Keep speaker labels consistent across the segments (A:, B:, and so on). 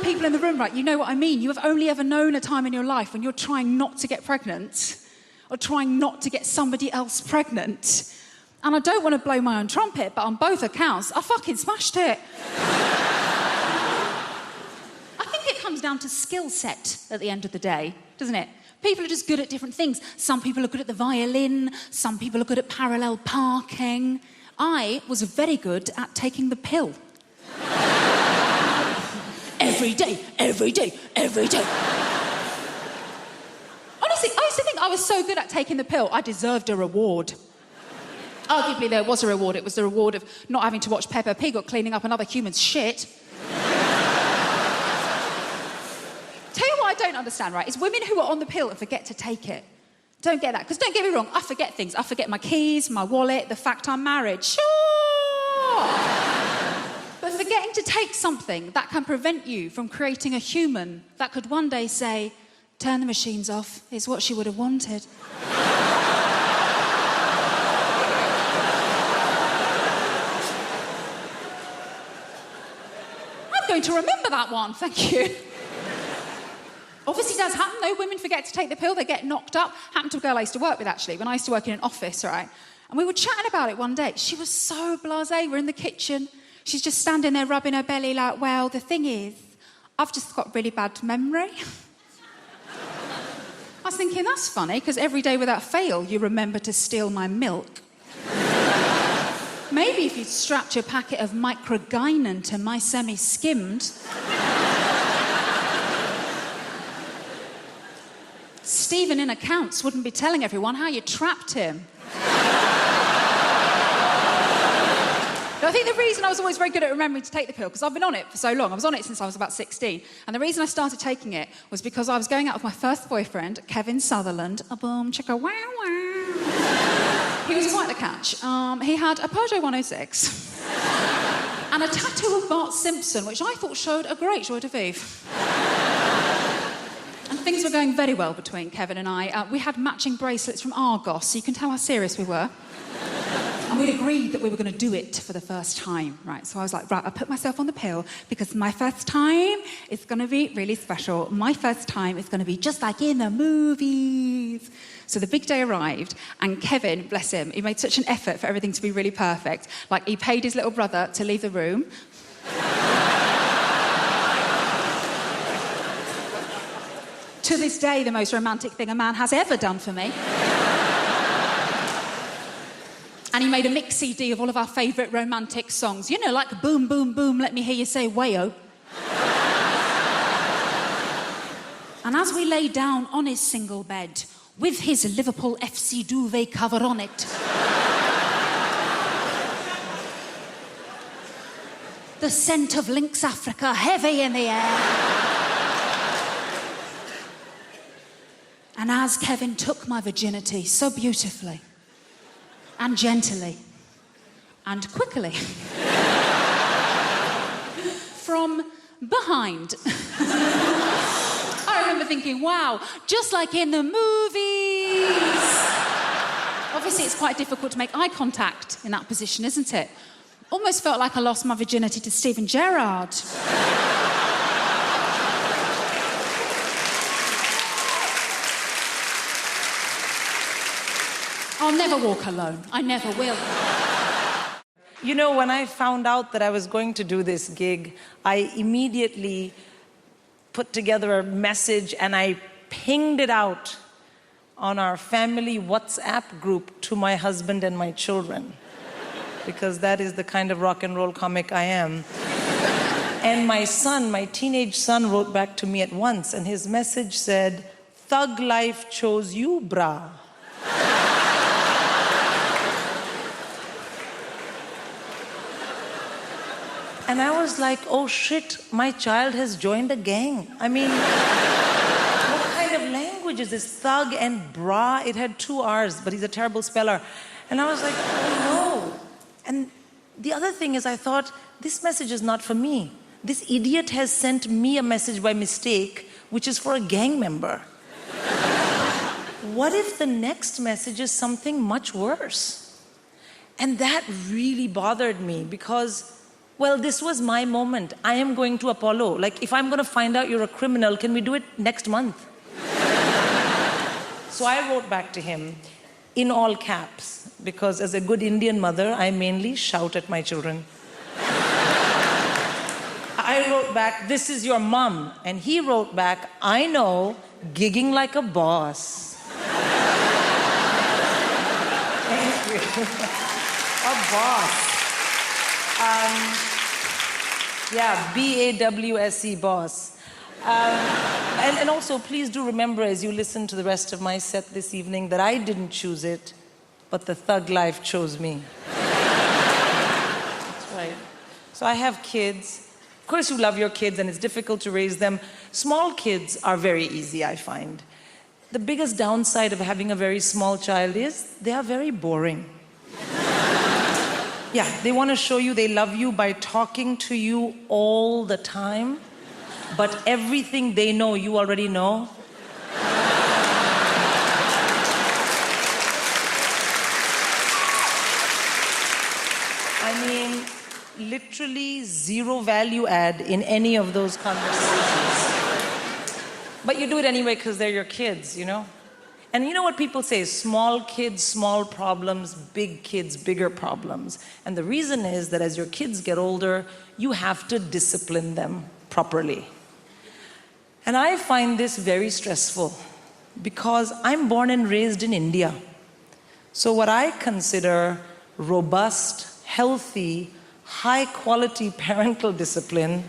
A: people in the room, right, you know what I mean. You have only ever known a time in your life when you're trying not to get pregnant or trying not to get somebody else pregnant. And I don't want to blow my own trumpet, but on both accounts, I fucking smashed it. I think it comes down to skill set at the end of the day, doesn't it? People are just good at different things. Some people are good at the violin. Some people are good at parallel parking. I was very good at taking the pill. Every day, every day, every day. Honestly, I used to think I was so good at taking the pill, I deserved a reward. Arguably, there was a reward. It was the reward of not having to watch Peppa Pig or cleaning up another human's shit. Tell you what I don't understand, right, is women who are on the pill and forget to take it. Don't get that. Because don't get me wrong, I forget things. I forget my keys, my wallet, the fact I'm married. Sure! But forgetting to take something that can prevent you from creating a human that could one day say, turn the machines off, is what she would have wanted. I'm going to remember that one, thank you. Obviously does happen though, women forget to take the pill, they get knocked up. Happened to a girl I used to work with actually, when I used to work in an office, right? And we were chatting about it one day. She was so blasé, we're in the kitchen. She's just standing there rubbing her belly like, well, the thing is, I've just got really bad memory. I was thinking, that's funny, because every day without fail, you remember to steal my milk. Maybe if you'd strapped your packet of microgynon to my semi-skimmed, Stephen in accounts wouldn't be telling everyone how you trapped him. I think the reason I was always very good at remembering to take the pill, because I've been on it for so long. I was on it since I was about 16. And the reason I started taking it was because I was going out with my first boyfriend, Kevin Sutherland. A boom, chicka, wow, wow. He was quite the catch. He had a Peugeot 106 and a tattoo of Bart Simpson, which I thought showed a great joie de vivre. And things were going very well between Kevin and I. We had matching bracelets from Argos, so you can tell how serious we were. And we'd agreed that we were going to do it for the first time, right? So I was like, right, I put myself on the pill because my first time is going to be really special. My first time is going to be just like in the movies. So the big day arrived, and Kevin, bless him, he made such an effort for everything to be really perfect. Like, he paid his little brother to leave the room. To this day, the most romantic thing a man has ever done for me. And he made a mix CD of all of our favourite romantic songs. You know, like Boom, Boom, Boom, Let Me Hear You Say Wayo. And as we lay down on his single bed, with his Liverpool FC duvet cover on it, the scent of Lynx Africa heavy in the air. And as Kevin took my virginity so beautifully, and gently, and quickly, from behind, I remember thinking, wow, just like in the movies. Obviously, it's quite difficult to make eye contact in that position, isn't it? Almost felt like I lost my virginity to Steven Gerrard. I'll never walk alone. I never will.
B: You know, when I found out that I was going to do this gig, I immediately put together a message and I pinged it out on our family WhatsApp group to my husband and my children, because that is the kind of rock and roll comic I am. And my son, my teenage son, wrote back to me at once, and his message said, "Thug life chose you, brah." And I was like, oh shit, my child has joined a gang. I mean, what kind of language is this? Thug and bra. It had 2 R's, but he's a terrible speller. And I was like, oh no. And the other thing is, I thought, this message is not for me. This idiot has sent me a message by mistake, which is for a gang member. What if the next message is something much worse? And that really bothered me, because Well, this was my moment. I am going to Apollo. Like, if I'm going to find out you're a criminal, can we do it next month? So I wrote back to him in all caps, because as a good Indian mother, I mainly shout at my children. I wrote back, "This is your mom." And he wrote back, "I know, gigging like a boss." Thank you. A boss. Yeah, B-A-W-S-E, boss. And also, please do remember as you listen to the rest of my set this evening that I didn't choose it, but the thug life chose me. That's right. So I have kids. Of course, you love your kids, and it's difficult to raise them. Small kids are very easy, I find. The biggest downside of having a very small child is they are very boring. Yeah, they want to show you they love you by talking to you all the time, but everything they know, you already know. I mean, literally zero value add in any of those conversations. But you do it anyway because they're your kids, you know? And you know what people say? Small kids, small problems, big kids, bigger problems. And the reason is that as your kids get older, you have to discipline them properly. And I find this very stressful because I'm born and raised in India. So what I consider robust, healthy, high-quality parental discipline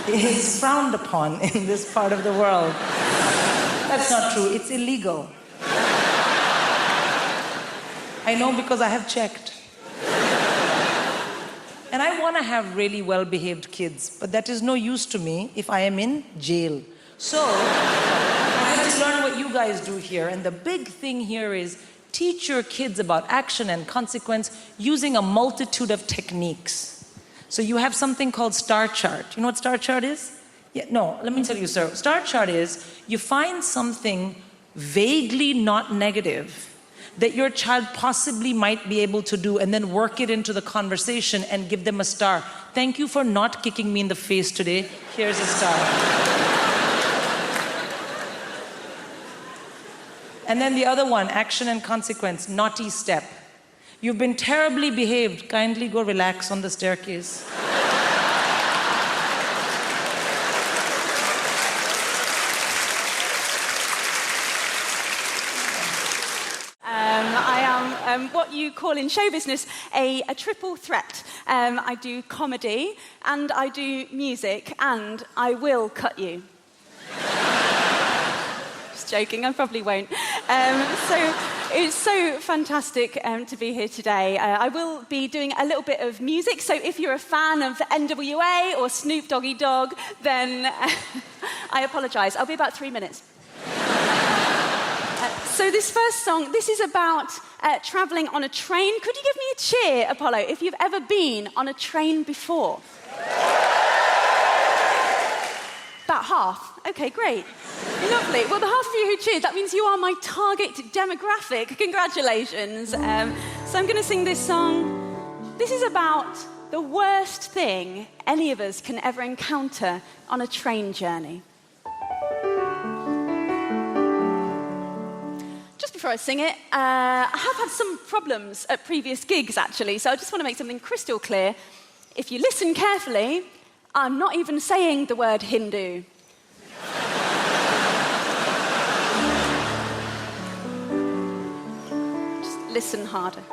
B: is frowned upon in this part of the world. That's not true. It's illegal. I know because I have checked. And I want to have really well-behaved kids, but that is no use to me if I am in jail. So I have to learn what you guys do here. And the big thing here is teach your kids about action and consequence using a multitude of techniques. So you have something called star chart. You know what star chart is? Yeah, no, let me tell you, sir. Star chart is you find something vaguely not negative that your child possibly might be able to do and then work it into the conversation and give them a star. Thank you for not kicking me in the face today. Here's a star. And then the other one, action and consequence, naughty step. You've been terribly behaved. Kindly go relax on the staircase.
C: I am what you call in show business a triple threat. I do comedy, and I do music, and I will cut you. Just joking, I probably won't. So it's so fantastic to be here today. I will be doing a little bit of music, so if you're a fan of NWA or Snoop Doggy Dogg, then I apologise. I'll be about 3 minutes. So this first song, this is about travelling on a train. Could you give me a cheer, Apollo, if you've ever been on a train before? About half. Okay, great. Lovely. Well, the half of you who cheered, that means you are my target demographic. Congratulations. So I'm going to sing this song. This is about the worst thing any of us can ever encounter on a train journey. Before I sing it, I have had some problems at previous gigs, actually, so I just want to make something crystal clear. If you listen carefully, I'm not even saying the word Hindu. Just listen harder.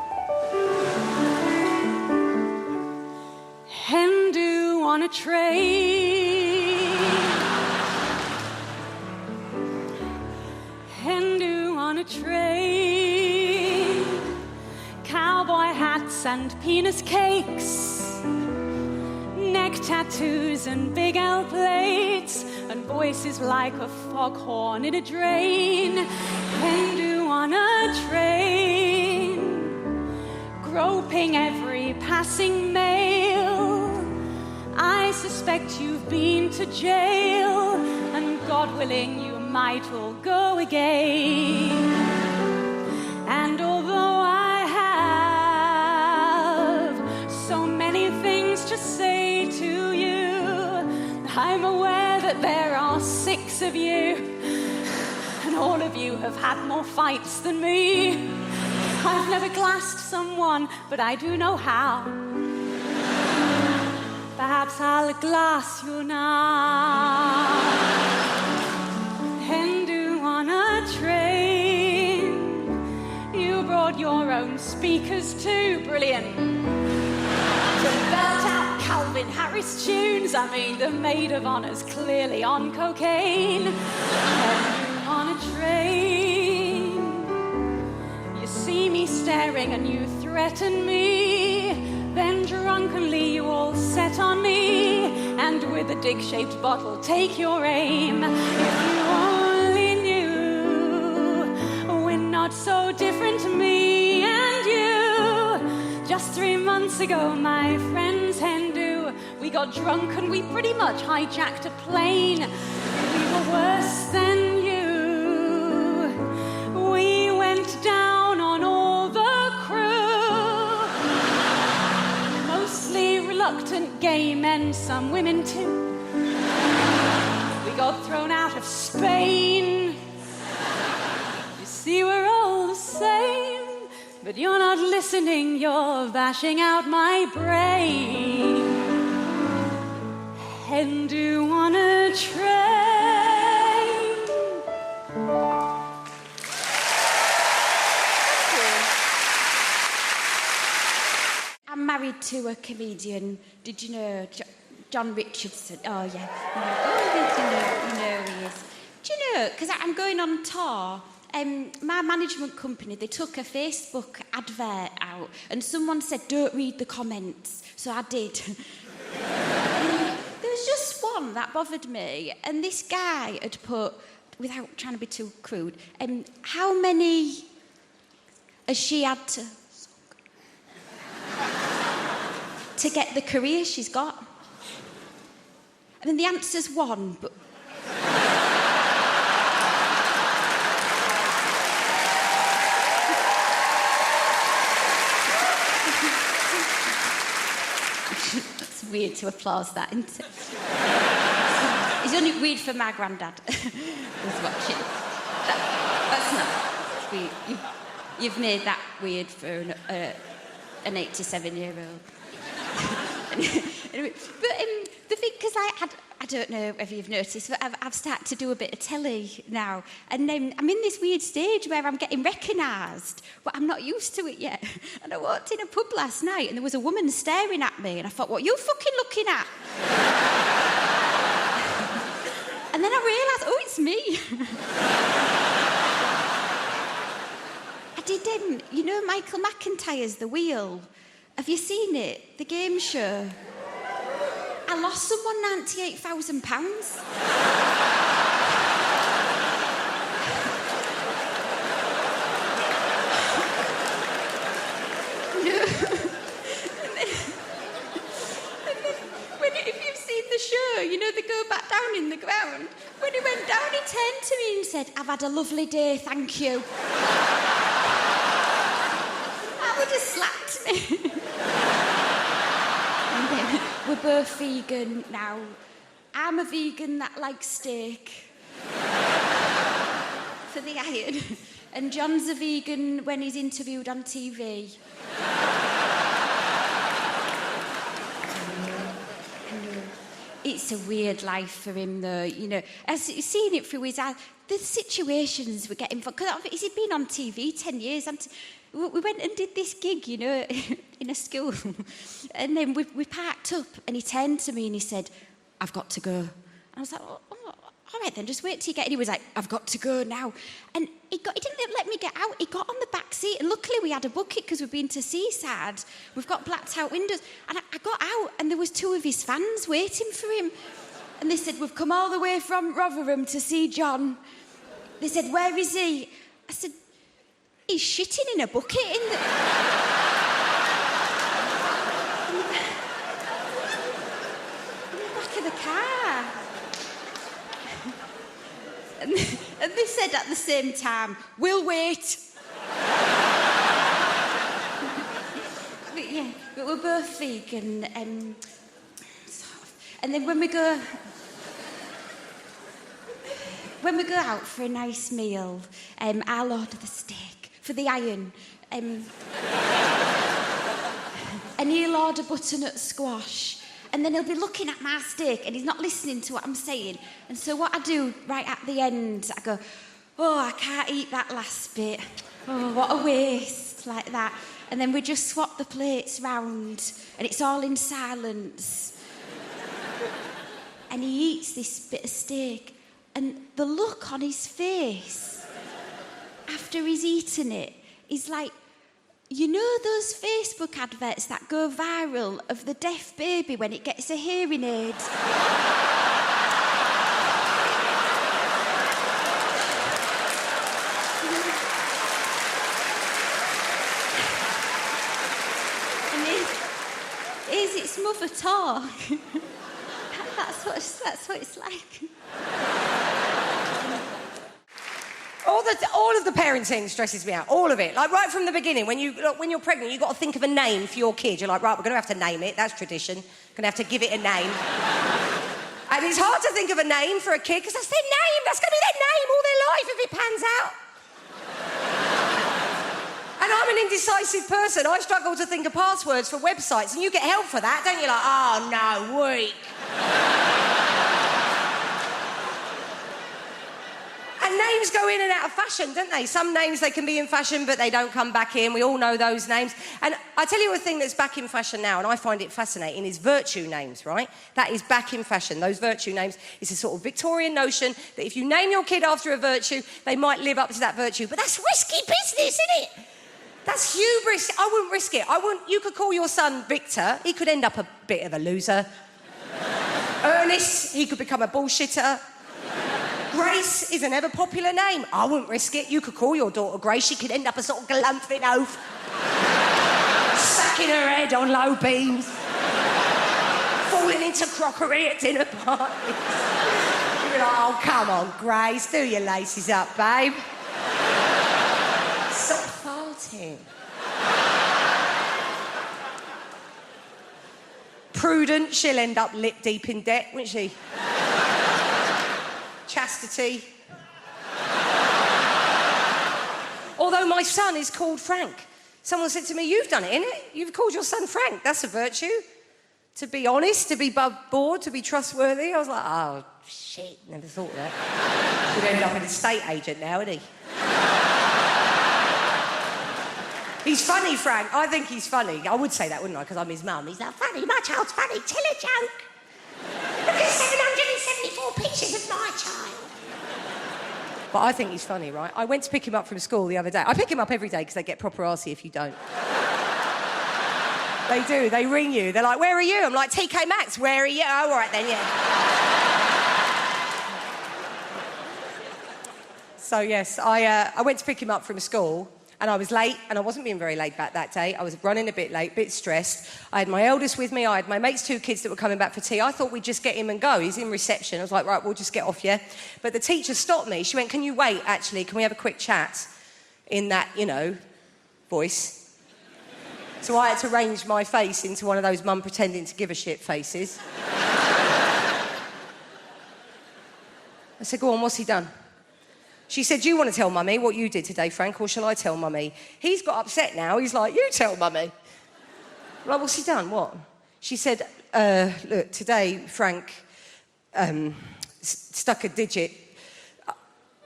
C: Hindu on a train. Hindu on a train, cowboy hats and penis cakes, neck tattoos and big L plates, and voices like a foghorn in a drain. Hindu on a train, groping every passing male. I suspect you've been to jail, and God willing you might all go again. And although I have so many things to I'm aware that there are 6 of you, and all of you have had more fights than me. I've never glassed someone, but I do know how. Perhaps I'll glass you now. Hindu on a train. You brought your own speakers too, brilliant. To belt out Calvin Harris tunes. I mean, the maid of honor's clearly on cocaine. Hindu on a train. You see me staring and you threaten me. Then drunkenly you all set on me, and with a dick-shaped bottle take your aim. If you only knew, we're not so different, me and you. Just 3 months ago, my friends Hindu, we got drunk and we pretty much hijacked a plane. We were worse than you. We went down on all the crew. Mostly reluctant gay men, some women too. We got thrown out of Spain. You see, we're all the same, but you're not listening, you're bashing out my brain. Hindu on a train.
D: I'm married to a comedian. Did you know John Richardson? Oh, yeah. You know he is. Do you know, because I'm going on tour, my management company, they took a Facebook advert out and someone said, don't read the comments. So I did. There was just one that bothered me, and this guy had put, without trying to be too crude, how many has she had to get the career she's got? I mean, the answer's 1, but... That's weird to applause that, isn't it? It's only weird for my granddad who's watching. That's not weird. You've made that weird for an 87-year-old. Anyway, but the thing, because I don't know if you've noticed, but I've started to do a bit of telly now, and I'm in this weird stage where I'm getting recognised, but I'm not used to it yet. And I walked in a pub last night, and there was a woman staring at me, and I thought, what are you fucking looking at? And then I realised, oh, it's me. I did, you know Michael McIntyre's The Wheel? Have you seen it? The game show? I lost someone £98,000. If you've seen the show, you know they go back down in the ground. When he went down, he turned to me and said, I've had a lovely day, thank you. That would have slapped me. We're both vegan now. I'm a vegan that likes steak for the iron, and John's a vegan when he's interviewed on TV. It's a weird life for him, though, you know. I've seen it through his eyes. The situations we're getting from... Because he's been on TV 10 years. We went and did this gig, you know, in a school. And then we parked up, and he turned to me and he said, I've got to go. And I was like, oh, all right then, just wait till you get in. He was like, I've got to go now. And he didn't let me get out. He got on the back seat, and luckily we had a bucket because we've been to Seaside. We've got blacked out windows. And I got out, and there was 2 of his fans waiting for him. And they said, we've come all the way from Rotherham to see John. They said, where is he? I said, he's shitting in a bucket in the back of the car. And they said at the same time, we'll wait. But yeah, but we're both vegan. And then when we go when we go out for a nice meal, I'll order the steak for the iron. And he'll order butternut squash. And then he'll be looking at my steak and he's not listening to what I'm saying. And so what I do right at the end, I go, oh, I can't eat that last bit. Oh, what a waste, like that. And then we just swap the plates round and it's all in silence. And he eats this bit of steak and the look on his face after he's eaten it is like, you know those Facebook adverts that go viral of the deaf baby when it gets a hearing aid? And is its mother talk? That's what it's like.
E: All of the parenting stresses me out. All of it. Like right from the beginning, when you're pregnant, you've got to think of a name for your kid. You're like, right, we're going to have to name it. That's tradition. Going to have to give it a name. And it's hard to think of a name for a kid because that's their name. That's going to be their name all their life if it pans out. And I'm an indecisive person. I struggle to think of passwords for websites, and you get help for that, don't you? Like, oh no, weak. And names go in and out of fashion, don't they? Some names, they can be in fashion, but they don't come back in. We all know those names. And I tell you a thing that's back in fashion now, and I find it fascinating, is virtue names, right? That is back in fashion. Those virtue names is a sort of Victorian notion that if you name your kid after a virtue, they might live up to that virtue. But that's risky business, isn't it? That's hubris. I wouldn't risk it. You could call your son Victor. He could end up a bit of a loser. Ernest, he could become a bullshitter. Grace is an ever-popular name. I wouldn't risk it. You could call your daughter Grace. She could end up a sort of galumphing oaf. Sacking her head on low beams. Falling into crockery at dinner parties. You'd be like, oh, come on, Grace. Do your laces up, babe. Stop farting. Prudent, she'll end up lip deep in debt, won't she? Chastity. Although my son is called Frank. Someone said to me, you've done it, innit? You've called your son Frank. That's a virtue. To be honest, to be above board, to be trustworthy. I was like, oh, shit, never thought of that. He'd end up an estate agent now, isn't he? He's funny, Frank. I think he's funny. I would say that, wouldn't I? Because I'm his mum. He's not funny. My child's funny. Tell a joke. Look at 774 pictures of my child. But I think he's funny, right? I went to pick him up from school the other day. I pick him up every day because they get proper arsey if you don't. They do. They ring you. They're like, where are you? I'm like, TK Maxx. Where are you? Oh, all right then, yeah. So, yes, I went to pick him up from school. And I was late, and I wasn't being very laid back that day. I was running a bit late, a bit stressed. I had my eldest with me. I had my mate's 2 kids that were coming back for tea. I thought we'd just get him and go. He's in reception. I was like, right, we'll just get off, yeah? But the teacher stopped me. She went, can you wait, actually? Can we have a quick chat? In that, voice. So I had to arrange my face into one of those mum pretending to give a shit faces. I said, go on, what's he done? She said, do you want to tell Mummy what you did today, Frank, or shall I tell Mummy? He's got upset now. He's like, you tell Mummy. I'm like, what's he done? What? She said, look, today, Frank stuck a digit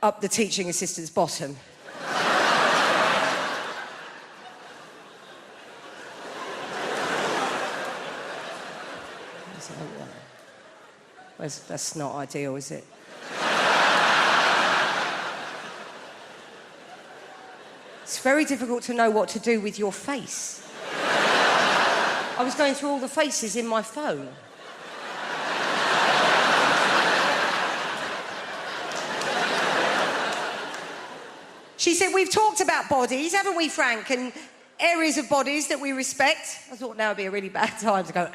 E: up the teaching assistant's bottom. That's not ideal, is it? It's very difficult to know what to do with your face. I was going through all the faces in my phone. She said, we've talked about bodies, haven't we, Frank? And areas of bodies that we respect. I thought now would be a really bad time to go,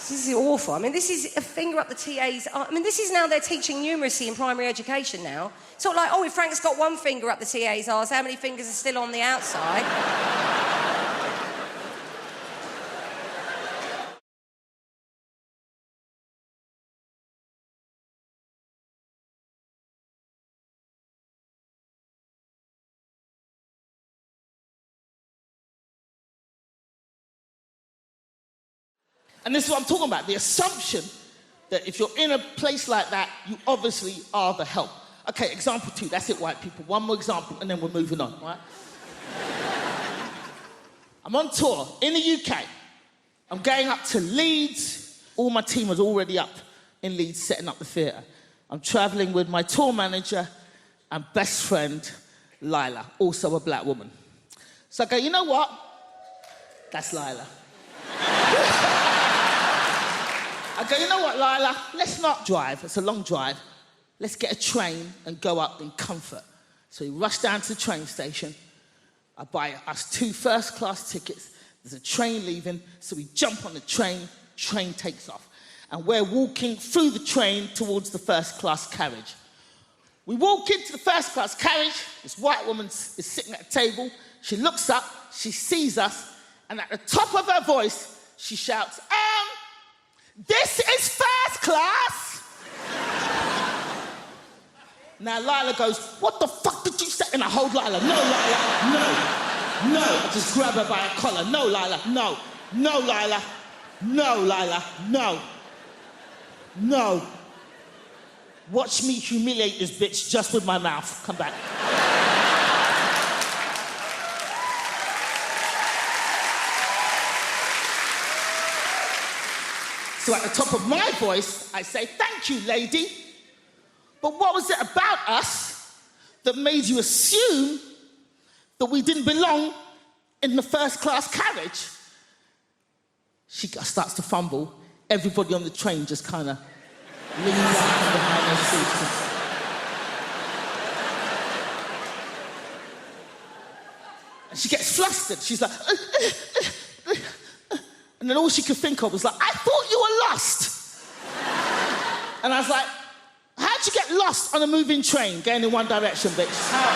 E: this is awful. I mean, this is a finger up the TA's... I mean, this is now they're teaching numeracy in primary education now. It's not like, oh, if Frank's got one finger up the TA's arse, how many fingers are still on the outside?
F: And this is what I'm talking about, the assumption that if you're in a place like that, you obviously are the help. Okay, example 2, that's it, white people. One more example, and then we're moving on, right? I'm on tour in the UK. I'm going up to Leeds. All my team was already up in Leeds setting up the theatre. I'm travelling with my tour manager and best friend, Lila, also a black woman. So I go, you know what? That's Lila. I go, you know what, Lila? Let's not drive. It's a long drive. Let's get a train and go up in comfort. So we rush down to the train station. I buy us 2 first-class tickets. There's a train leaving, so we jump on the train takes off. And we're walking through the train towards the first-class carriage. We walk into the first-class carriage. This white woman is sitting at a table. She looks up, she sees us, and at the top of her voice, she shouts, this is first class! Now Lila goes, what the fuck did you say? And I hold Lila, no, Lila, no. I just grab her by a collar, no, Lila, no. No, Lila, no, Lila, no. No. Watch me humiliate this bitch just with my mouth. Come back. So at the top of my voice, I say, thank you, lady. But what was it about us that made you assume that we didn't belong in the first-class carriage? She starts to fumble. Everybody on the train just kind of leans out from behind their seats. And she gets flustered. She's like, and then all she could think of was like, I thought you were lost. And I was like, how'd you get lost on a moving train going in one direction, bitch? How?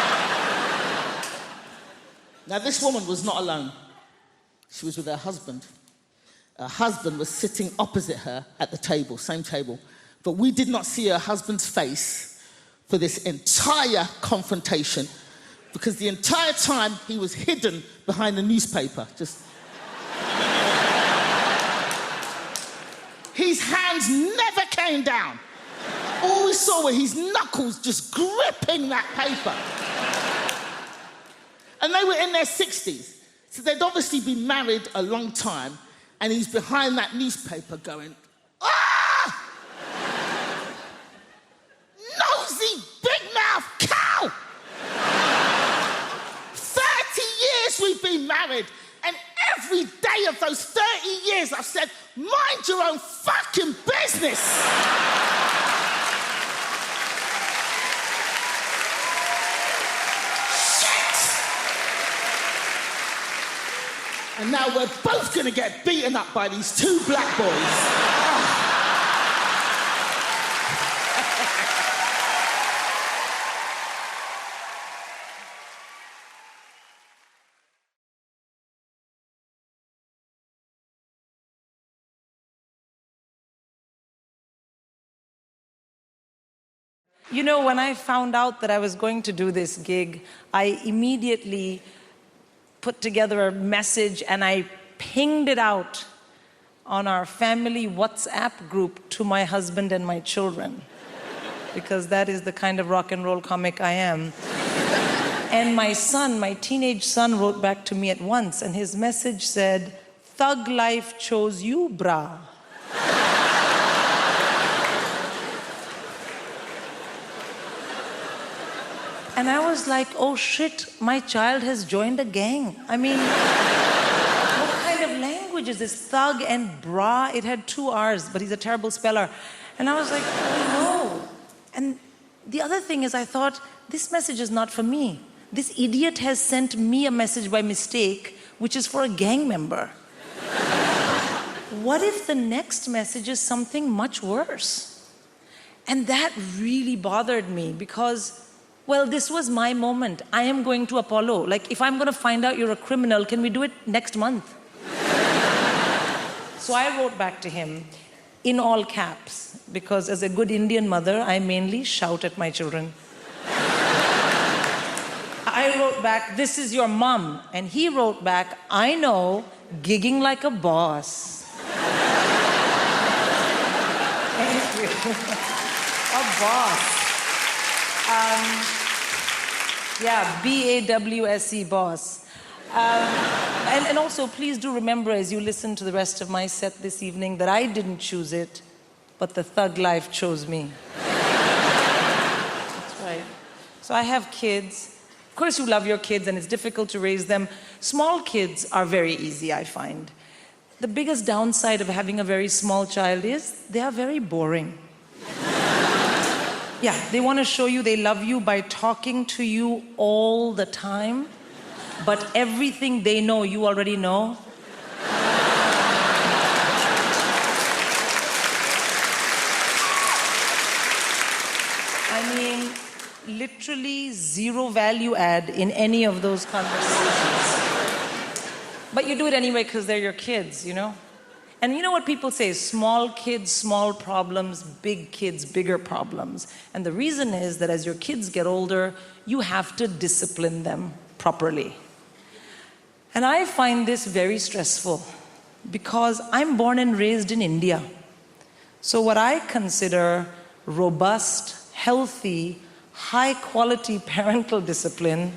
F: Now, this woman was not alone. She was with her husband. Her husband was sitting opposite her at the table, same table. But we did not see her husband's face for this entire confrontation because the entire time he was hidden behind the newspaper, just... His hands never came down. All we saw were his knuckles just gripping that paper. And they were in their 60s. So they'd obviously been married a long time, and he's behind that newspaper going, ah! Nosy, big-mouth cow! 30 years we've been married, and every day of those 30 years I've said, mind your own fucking business! And now we're both gonna get beaten up by these 2 black boys.
B: You know, when I found out that I was going to do this gig, I immediately put together a message and I pinged it out on our family WhatsApp group to my husband and my children, because that is the kind of rock and roll comic I am. And my son, my teenage son, wrote back to me at once, and his message said, "Thug life chose you, brah." And I was like, oh shit, my child has joined a gang. I mean, what kind of language is this? Thug and bra, it had 2 R's, but he's a terrible speller. And I was like, oh no. And the other thing is I thought, this message is not for me. This idiot has sent me a message by mistake, which is for a gang member. What if the next message is something much worse? And that really bothered me because, well, this was my moment. I am going to Apollo. Like, if I'm going to find out you're a criminal, can we do it next month? So I wrote back to him in all caps, because as a good Indian mother, I mainly shout at my children. I wrote back, "This is your mom." And he wrote back, "I know, gigging like a boss." A boss. Yeah, B-A-W-S-E, boss. And also, please do remember as you listen to the rest of my set this evening that I didn't choose it, but the thug life chose me. That's right. So I have kids. Of course, you love your kids, and it's difficult to raise them. Small kids are very easy, I find. The biggest downside of having a very small child is they are very boring. Yeah, they want to show you they love you by talking to you all the time, but everything they know, you already know. I mean, literally zero value add in any of those conversations. But you do it anyway because they're your kids, you know? And you know what people say? Small kids, small problems, big kids, bigger problems. And the reason is that as your kids get older, you have to discipline them properly. And I find this very stressful because I'm born and raised in India. So what I consider robust, healthy, high-quality parental discipline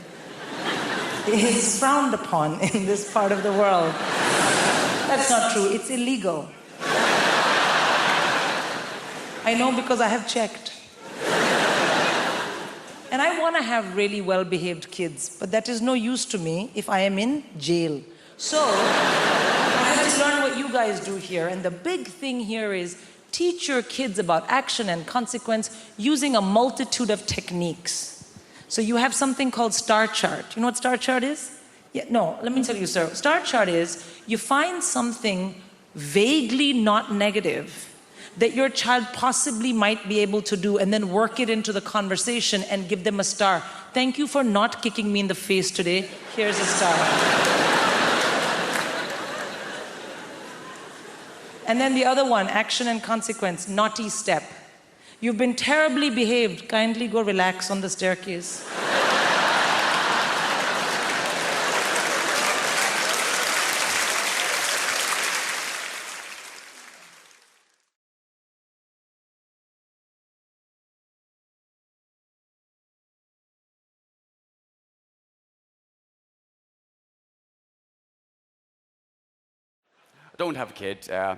B: is frowned upon in this part of the world. That's not true. It's illegal. I know because I have checked. And I want to have really well-behaved kids, but that is no use to me if I am in jail. So, I have to learn what you guys do here. And the big thing here is teach your kids about action and consequence using a multitude of techniques. So you have something called star chart. You know what star chart is? Yeah, no, let me tell you, sir. Star chart is you find something vaguely not negative that your child possibly might be able to do and then work it into the conversation and give them a star. Thank you for not kicking me in the face today. Here's a star. And then the other one, action and consequence, naughty step. You've been terribly behaved. Kindly go relax on the staircase.
G: I don't have a kid. I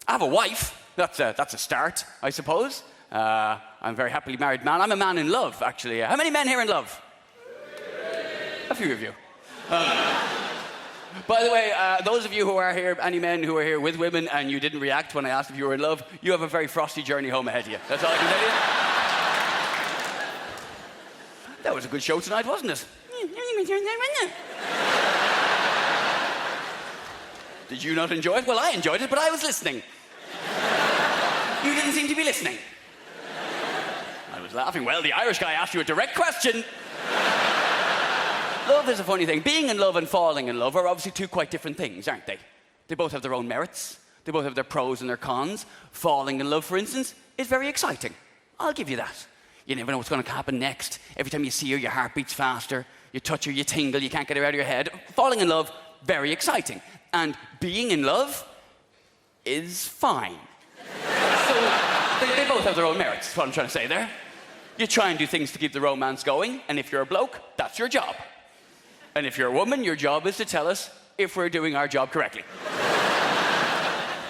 G: have a wife. That's a start, I suppose. I'm a very happily married man. I'm a man in love, actually. How many men here in love? A few of you. By the way, those of you who are here, any men who are here with women and you didn't react when I asked if you were in love, you have a very frosty journey home ahead of you. That's all I can tell you. That was a good show tonight, wasn't it? Did you not enjoy it? Well, I enjoyed it, but I was listening. You didn't seem to be listening. I was laughing. Well, the Irish guy asked you a direct question. Love is a funny thing. Being in love and falling in love are obviously two quite different things, aren't they? They both have their own merits. They both have their pros and their cons. Falling in love, for instance, is very exciting. I'll give you that. You never know what's going to happen next. Every time you see her, your heart beats faster. You touch her, you tingle, you can't get her out of your head. Falling in love, very exciting. And being in love is fine. So they both have their own merits, is what I'm trying to say there. You try and do things to keep the romance going, and if you're a bloke, that's your job. And if you're a woman, your job is to tell us if we're doing our job correctly.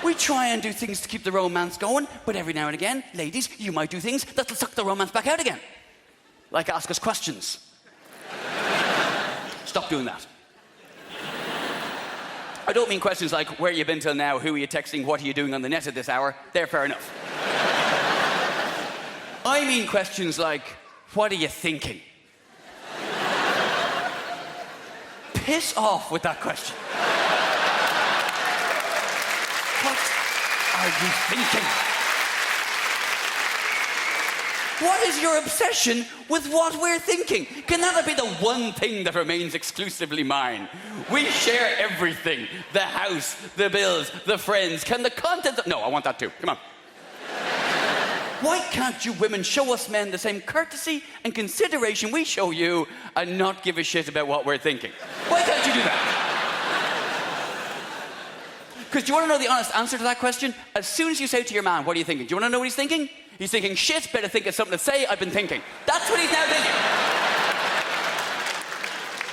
G: We try and do things to keep the romance going, but every now and again, ladies, you might do things that'll suck the romance back out again. Like ask us questions. Stop doing that. I don't mean questions like, where you been till now, who are you texting, what are you doing on the net at this hour? They're fair enough. I mean questions like, what are you thinking? Piss off with that question. What are you thinking? What is your obsession with what we're thinking? Can that be the one thing that remains exclusively mine? We share everything. The house, the bills, the friends. Can the content... No, I want that too. Come on. Why can't you women show us men the same courtesy and consideration we show you and not give a shit about what we're thinking? Why can't you do that? Because do you want to know the honest answer to that question? As soon as you say to your man, what are you thinking? Do you want to know what he's thinking? He's thinking, shit, better think of something to say, I've been thinking. That's what he's now thinking.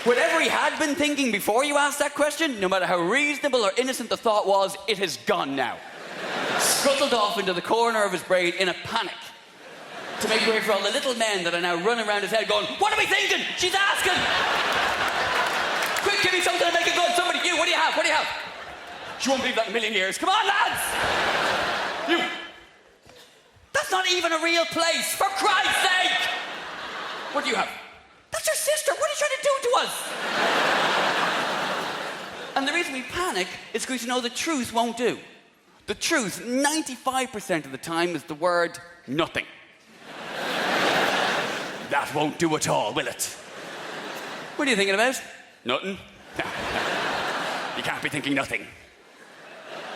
G: Whatever he had been thinking before you asked that question, no matter how reasonable or innocent the thought was, it has gone now. Scuttled off into the corner of his brain in a panic to make way for all the little men that are now running around his head going, what are we thinking? She's asking! Quick, give me something to make it good. Somebody, you, what do you have? What do you have? She won't believe that in a million years. Come on, lads! You. That's not even a real place, for Christ's sake! What do you have? That's your sister. What are you trying to do to us? And the reason we panic is because we know the truth won't do. The truth, 95% of the time, is the word nothing. That won't do at all, will it? What are you thinking about? Nothing. You can't be thinking nothing.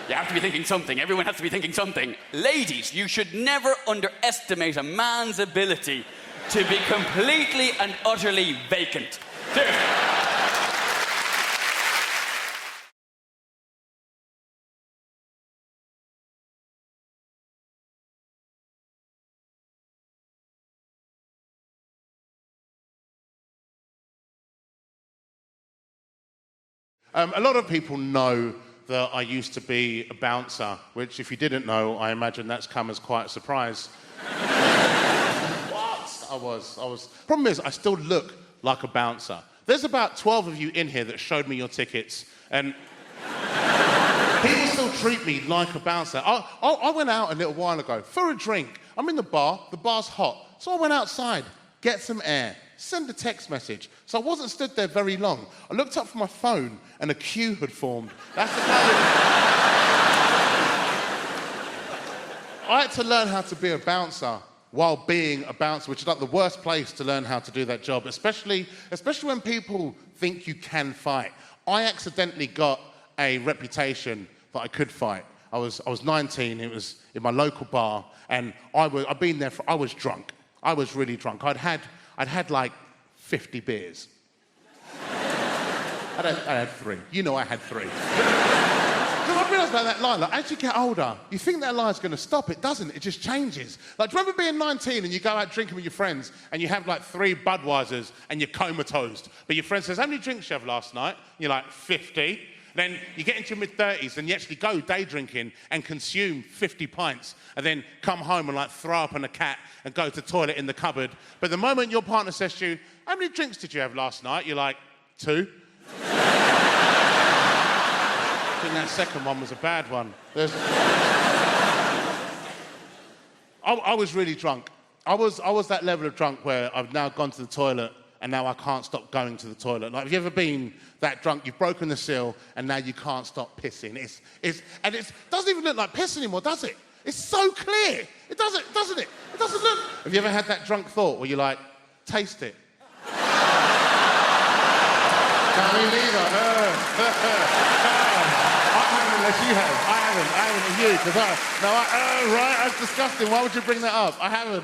G: You have to be thinking something. Everyone has to be thinking something. Ladies, you should never underestimate a man's ability to be completely and utterly vacant. Seriously.
H: A lot of people know that I used to be a bouncer, which, if you didn't know, I imagine that's come as quite a surprise. What? I was. Problem is, I still look like a bouncer. There's about 12 of you in here that showed me your tickets, and people still treat me like a bouncer. I went out a little while ago for a drink. I'm in the bar's hot, so I went outside, get some air, send a text message. So I wasn't stood there very long. I looked up from my phone and a queue had formed. That's the kind of... I had to learn how to be a bouncer while being a bouncer, which is like the worst place to learn how to do that job, especially when people think you can fight. I accidentally got a reputation that I could fight. I was 19, it was in my local bar, and I'd been there I was drunk. I was really drunk. I'd had like 50 beers. I had 3. You know I had 3. I realised about that line, like, as you get older, you think that line's going to stop. It doesn't. It just changes. Like, do you remember being 19 and you go out drinking with your friends and you have like 3 Budweisers and you're comatose, but your friend says, how many drinks you have last night? And you're like, 50. Then you get into your mid-30s and you actually go day drinking and consume 50 pints and then come home and like throw up on a cat and go to the toilet in the cupboard. But the moment your partner says to you, how many drinks did you have last night? You're like, 2. I think that second one was a bad one. I was really drunk. I was that level of drunk where I've now gone to the toilet and now I can't stop going to the toilet. Like, have you ever been that drunk? You've broken the seal and now you can't stop pissing. It doesn't even look like piss anymore, does it? It's so clear. It doesn't it? It doesn't look... Have you ever had that drunk thought where you're like, taste it? I mean, neither. I haven't unless you have. I haven't you, because right, that's disgusting. Why would you bring that up? I haven't.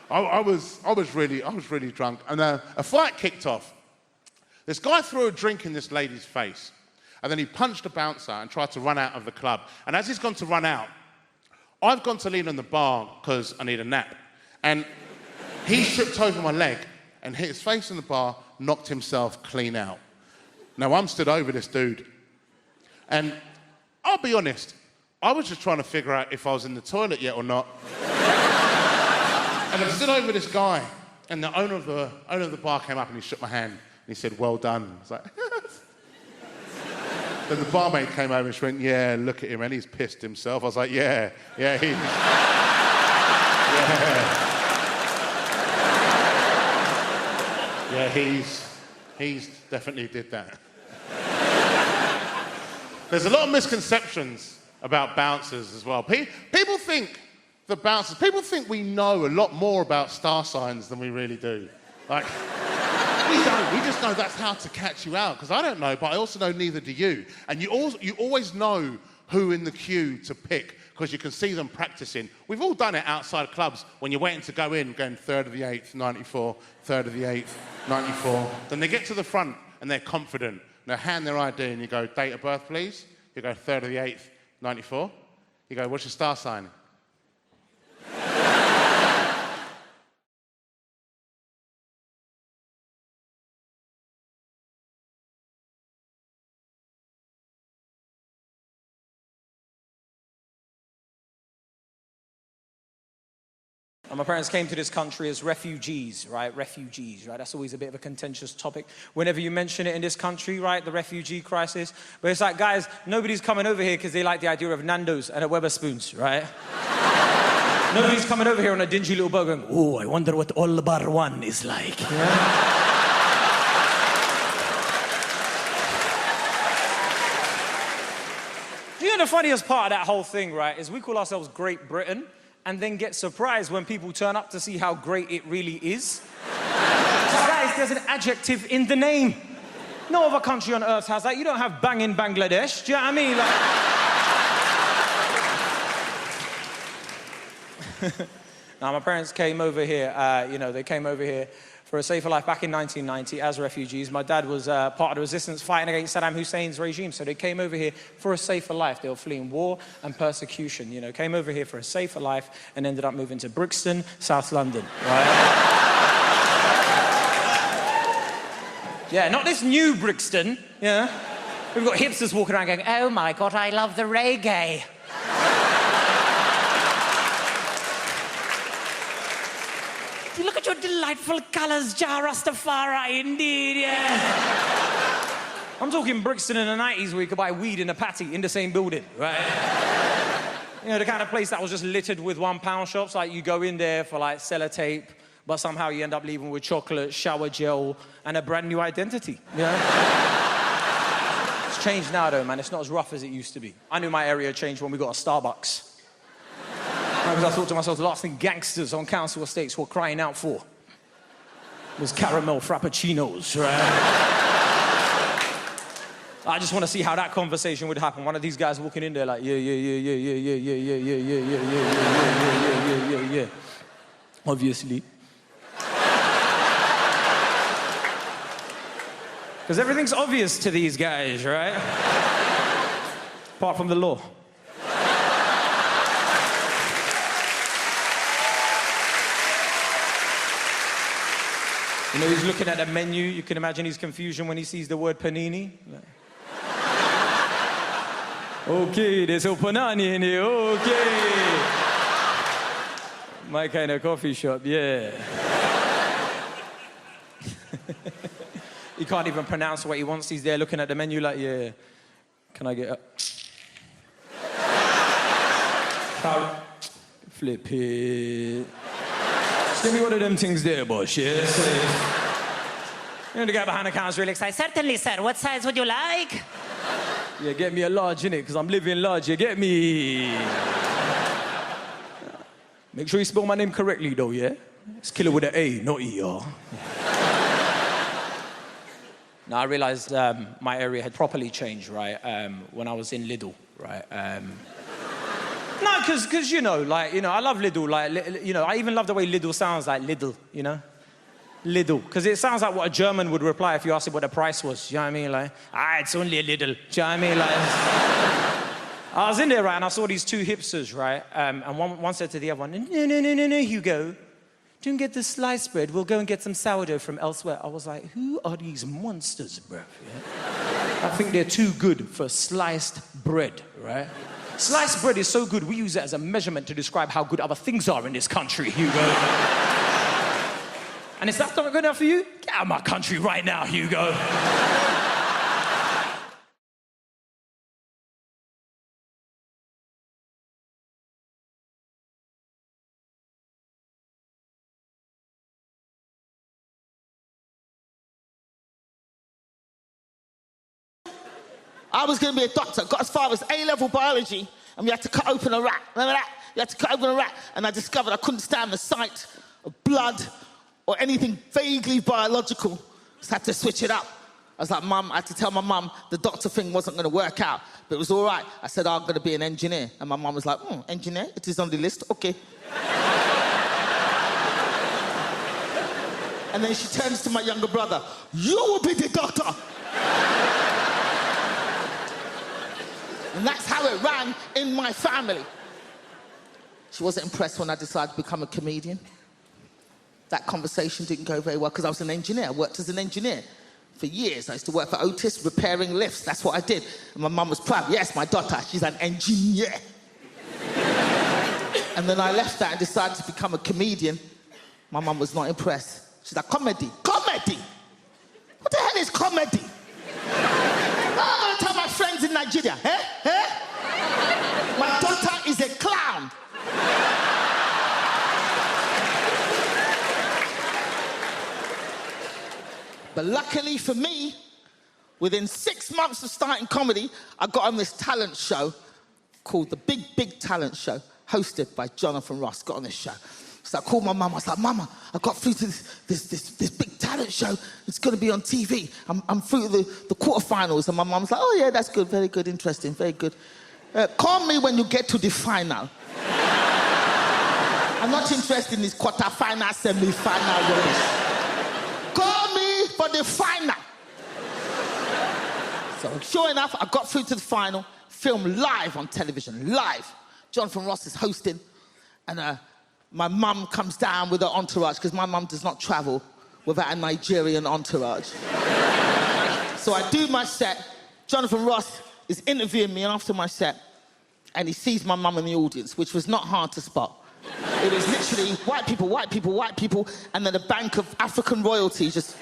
H: I was really drunk, and a fight kicked off. This guy threw a drink in this lady's face, and then he punched a bouncer and tried to run out of the club. And as he's gone to run out, I've gone to lean on the bar because I need a nap. And he tripped over my leg and hit his face on the bar, knocked himself clean out. Now, I'm stood over this dude. And I'll be honest, I was just trying to figure out if I was in the toilet yet or not. And I stood over this guy, and the owner of the bar came up and he shook my hand. And he said, well done. I was like, Then the barmaid came over and she went, yeah, look at him, and he's pissed himself. I was like, yeah, he's... Yeah, he's definitely did that. There's a lot of misconceptions about bouncers as well. People think we know a lot more about star signs than we really do. Like, we don't. We just know that's how to catch you out, because I don't know, but I also know neither do you. And you always know who in the queue to pick, because you can see them practicing. We've all done it outside clubs when you're waiting to go in, going 3rd of the 8th, 94, 3rd of the 8th, 94. Then they get to the front and they're confident. They hand their ID and you go, date of birth, please. You go 3rd of the 8th, 94. You go, what's your star sign?
I: And my parents came to this country as refugees, right? Refugees, right? That's always a bit of a contentious topic. Whenever you mention it in this country, right? The refugee crisis. But it's like, guys, nobody's coming over here because they like the idea of Nando's and a Wetherspoons, right? Nobody's coming over here on a dingy little boat going, oh, I wonder what All Bar One is like. Yeah? You know, the funniest part of that whole thing, right, is we call ourselves Great Britain, and then get surprised when people turn up to see how great it really is. So guys, there's an adjective in the name. No other country on earth has that. You don't have bang in Bangladesh. Do you know what I mean? Like... Now, my parents came over here, they came over here for a safer life back in 1990 as refugees. My dad was part of the resistance fighting against Saddam Hussein's regime, so they came over here for a safer life. They were fleeing war and persecution, came over here for a safer life and ended up moving to Brixton, South London, right? Yeah, not this new Brixton, yeah? We've got hipsters walking around going, oh my God, I love the reggae. Look at your delightful colours, Jah Rastafari, indeed, yeah. I'm talking Brixton in the 90s where you could buy weed in a patty in the same building, right? The kind of place that was just littered with £1 shops, like you go in there for like sellotape, but somehow you end up leaving with chocolate, shower gel, and a brand new identity, It's changed now though, man. It's not as rough as it used to be. I knew my area changed when we got a Starbucks. Because I thought to myself, the last thing gangsters on council estates were crying out for was caramel frappuccinos, right? I just want to see how that conversation would happen. One of these guys walking in there like, yeah. Obviously. Because everything's obvious to these guys, right? Apart from the law. He's looking at the menu. You can imagine his confusion when he sees the word panini. Okay, there's a panani in here, okay. My kind of coffee shop, yeah. He can't even pronounce what he wants. He's there looking at the menu like, yeah. Can I get a... Flip it. Give me one of them things there, boss, yes. The guy behind the counter is really excited. Certainly, sir. What size would you like? Yeah, get me a large, innit? Because I'm living large, you get me? Make sure you spell my name correctly, though, yeah? It's killer with an A, not E, y'all. Now, I realised my area had properly changed, right, when I was in Lidl, right? No, because I love Lidl, I even love the way Lidl sounds, like Lidl, Lidl, because it sounds like what a German would reply if you asked him what the price was, you know what I mean? Like, it's only a little, do you know what I mean? Like, I was in there, right, and I saw these two hipsters, right, and one said to the other one, no, Hugo, don't get the sliced bread, we'll go and get some sourdough from elsewhere. I was like, who are these monsters, bro? Yeah? I think they're too good for sliced bread, right? Sliced bread is so good, we use it as a measurement to describe how good other things are in this country, Hugo. And is that not good enough for you? Get out of my country right now, Hugo.
F: I was going to be a doctor, got as far as A-level biology, and we had to cut open a rat. Remember that? You had to cut open a rat, and I discovered I couldn't stand the sight of blood or anything vaguely biological. Just had to switch it up. I was like, Mum, I had to tell my mum the doctor thing wasn't going to work out but it was all right. I said, I'm going to be an engineer. And my mum was like, engineer? It is on the list? Okay. And then she turns to my younger brother. You will be the doctor. And that's how it ran in my family. She wasn't impressed when I decided to become a comedian. That conversation didn't go very well because I was an engineer. I worked as an engineer for years. I used to work for Otis, repairing lifts. That's what I did. And my mum was proud. Yes, my daughter, she's an engineer. And then I left that and decided to become a comedian. My mum was not impressed. She's like, comedy. Comedy? What the hell is comedy? I'm going to tell my friends in Nigeria. My daughter is a clown. But luckily for me, within 6 months of starting comedy, I got on this talent show called The Big, Big Talent Show, hosted by Jonathan Ross. Got on this show. So I called my mum. I was like, Mama, I got through to this big talent show. It's going to be on TV. I'm through the quarterfinals. And my mum was like, oh, yeah, that's good. Very good. Interesting. Very good. Call me when you get to the final. I'm not interested in this quarterfinal, semi-final rubbish. Call me for the final. So sure enough, I got through to the final, filmed live on television, live. Jonathan Ross is hosting, and my mum comes down with her entourage, because my mum does not travel without a Nigerian entourage. So I do my set. Jonathan Ross is interviewing me after my set, and he sees my mum in the audience, which was not hard to spot. It was literally white people, white people, white people, and then a bank of African royalty just...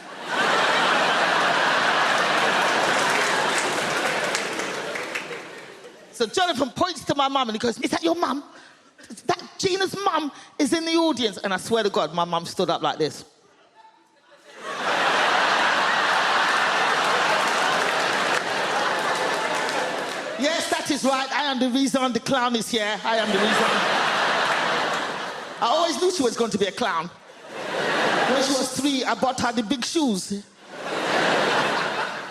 F: So Jonathan points to my mum and he goes, is that your mum? That Gina's mum is in the audience. And I swear to God, my mum stood up like this. Yes, that is right. I am the reason the clown is here. I am the reason. I always knew she was going to be a clown. When she was 3, I bought her the big shoes.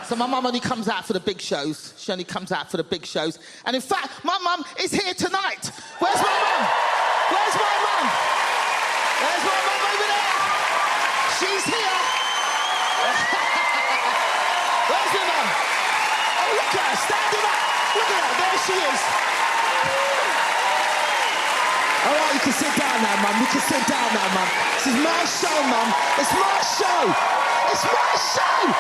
F: So my mum only comes out for the big shows. She only comes out for the big shows. And in fact, my mum is here tonight. Where's my mum? Where's my mum? Where's my mum over there? She's here. Where's your mum? Oh, look at her, standing up. Look at her, there she is. All right, you can sit down now, mum. You can sit down now, mum. This is my show, mum. It's my show. It's my show.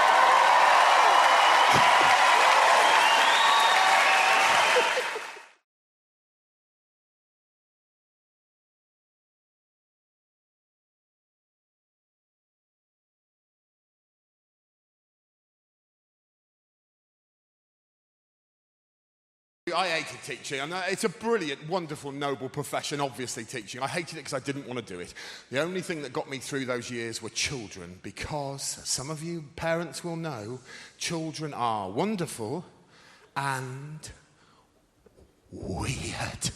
H: I hated teaching. And it's a brilliant, wonderful, noble profession, obviously, teaching. I hated it because I didn't want to do it. The only thing that got me through those years were children, because some of you parents will know children are wonderful and weird.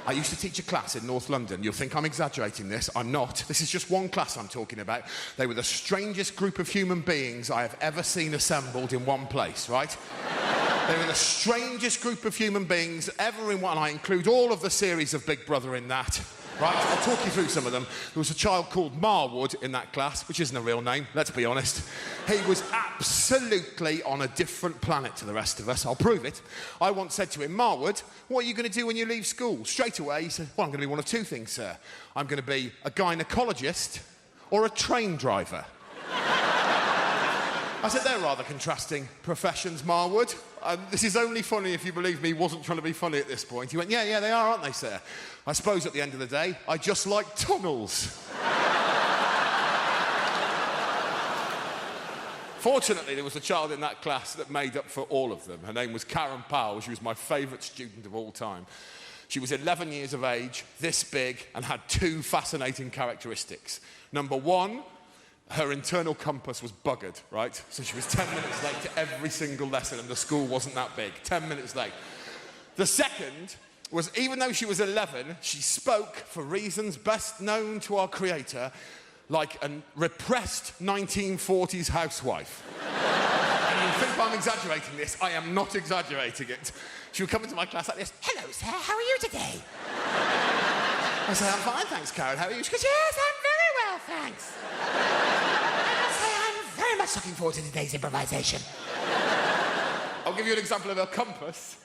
H: I used to teach a class in North London. You'll think I'm exaggerating this. I'm not. This is just one class I'm talking about. They were the strangest group of human beings I have ever seen assembled in one place, right? They were the strangest group of human beings ever in one. I include all of the series of Big Brother in that. Right, I'll talk you through some of them. There was a child called Marwood in that class, which isn't a real name, let's be honest. He was absolutely on a different planet to the rest of us. I'll prove it. I once said to him, Marwood, what are you going to do when you leave school? Straight away, he said, well, I'm going to be one of two things, sir. I'm going to be a gynecologist or a train driver. I said, they're rather contrasting professions, Marwood. This is only funny if you believe me, he wasn't trying to be funny at this point. He went, yeah, they are, aren't they, sir? I suppose at the end of the day, I just like tunnels. Fortunately, there was a child in that class that made up for all of them. Her name was Karen Powell. She was my favourite student of all time. She was 11 years of age, this big, and had two fascinating characteristics. Number one, her internal compass was buggered, right? So she was 10 minutes late to every single lesson and the school wasn't that big. 10 minutes late. The second was, even though she was 11, she spoke, for reasons best known to our creator, like a repressed 1940s housewife. And You think I'm exaggerating this? I am not exaggerating it. She would come into my class like this. Hello, sir. How are you today? I say, I'm fine, thanks, Karen. How are you? She goes, yes, I'm very well, thanks. And I say, I'm very much looking forward to today's improvisation. I'll give you an example of her compass.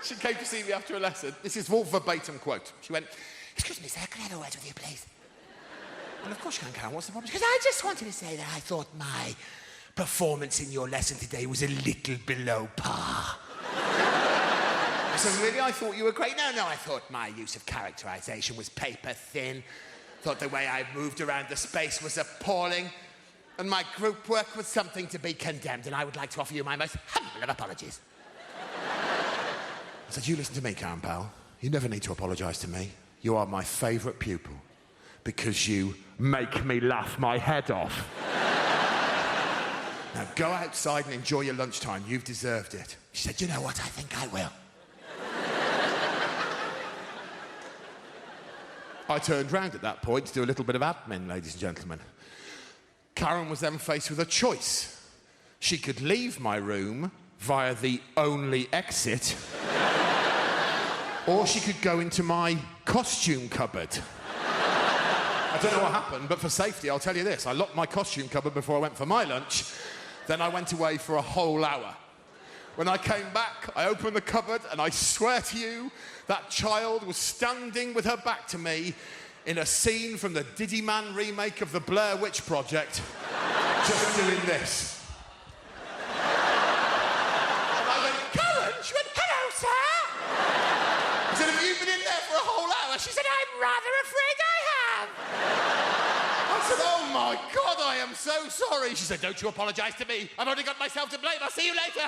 H: She came to see me after a lesson. This is all verbatim quote. She went, excuse me, sir, can I have a word with you, please? And of course you can, Karen. What's the problem? Because I just wanted to say that I thought my performance in your lesson today was a little below par. I said, really? I thought you were great. No, I thought my use of characterization was paper thin. Thought the way I moved around the space was appalling. And my group work was something to be condemned, and I would like to offer you my most humble of apologies. I said, you listen to me, Karen, pal. You never need to apologise to me. You are my favourite pupil because you make me laugh my head off. Now go outside and enjoy your lunchtime. You've deserved it. She said, you know what? I think I will. I turned round at that point to do a little bit of admin, ladies and gentlemen. Karen was then faced with a choice. She could leave my room via the only exit, or she could go into my costume cupboard. I don't know what happened, but for safety, I'll tell you this. I locked my costume cupboard before I went for my lunch, then I went away for a whole hour. When I came back, I opened the cupboard, and I swear to you, that child was standing with her back to me in a scene from the Diddy Man remake of the Blair Witch Project, just doing this. And I went, Karen? She went, hello, sir. I said, have you been in there for a whole hour? She said, I'm rather afraid I have. I said, oh my God, I am so sorry. She said, don't you apologise to me. I've only got myself to blame. I'll see you later.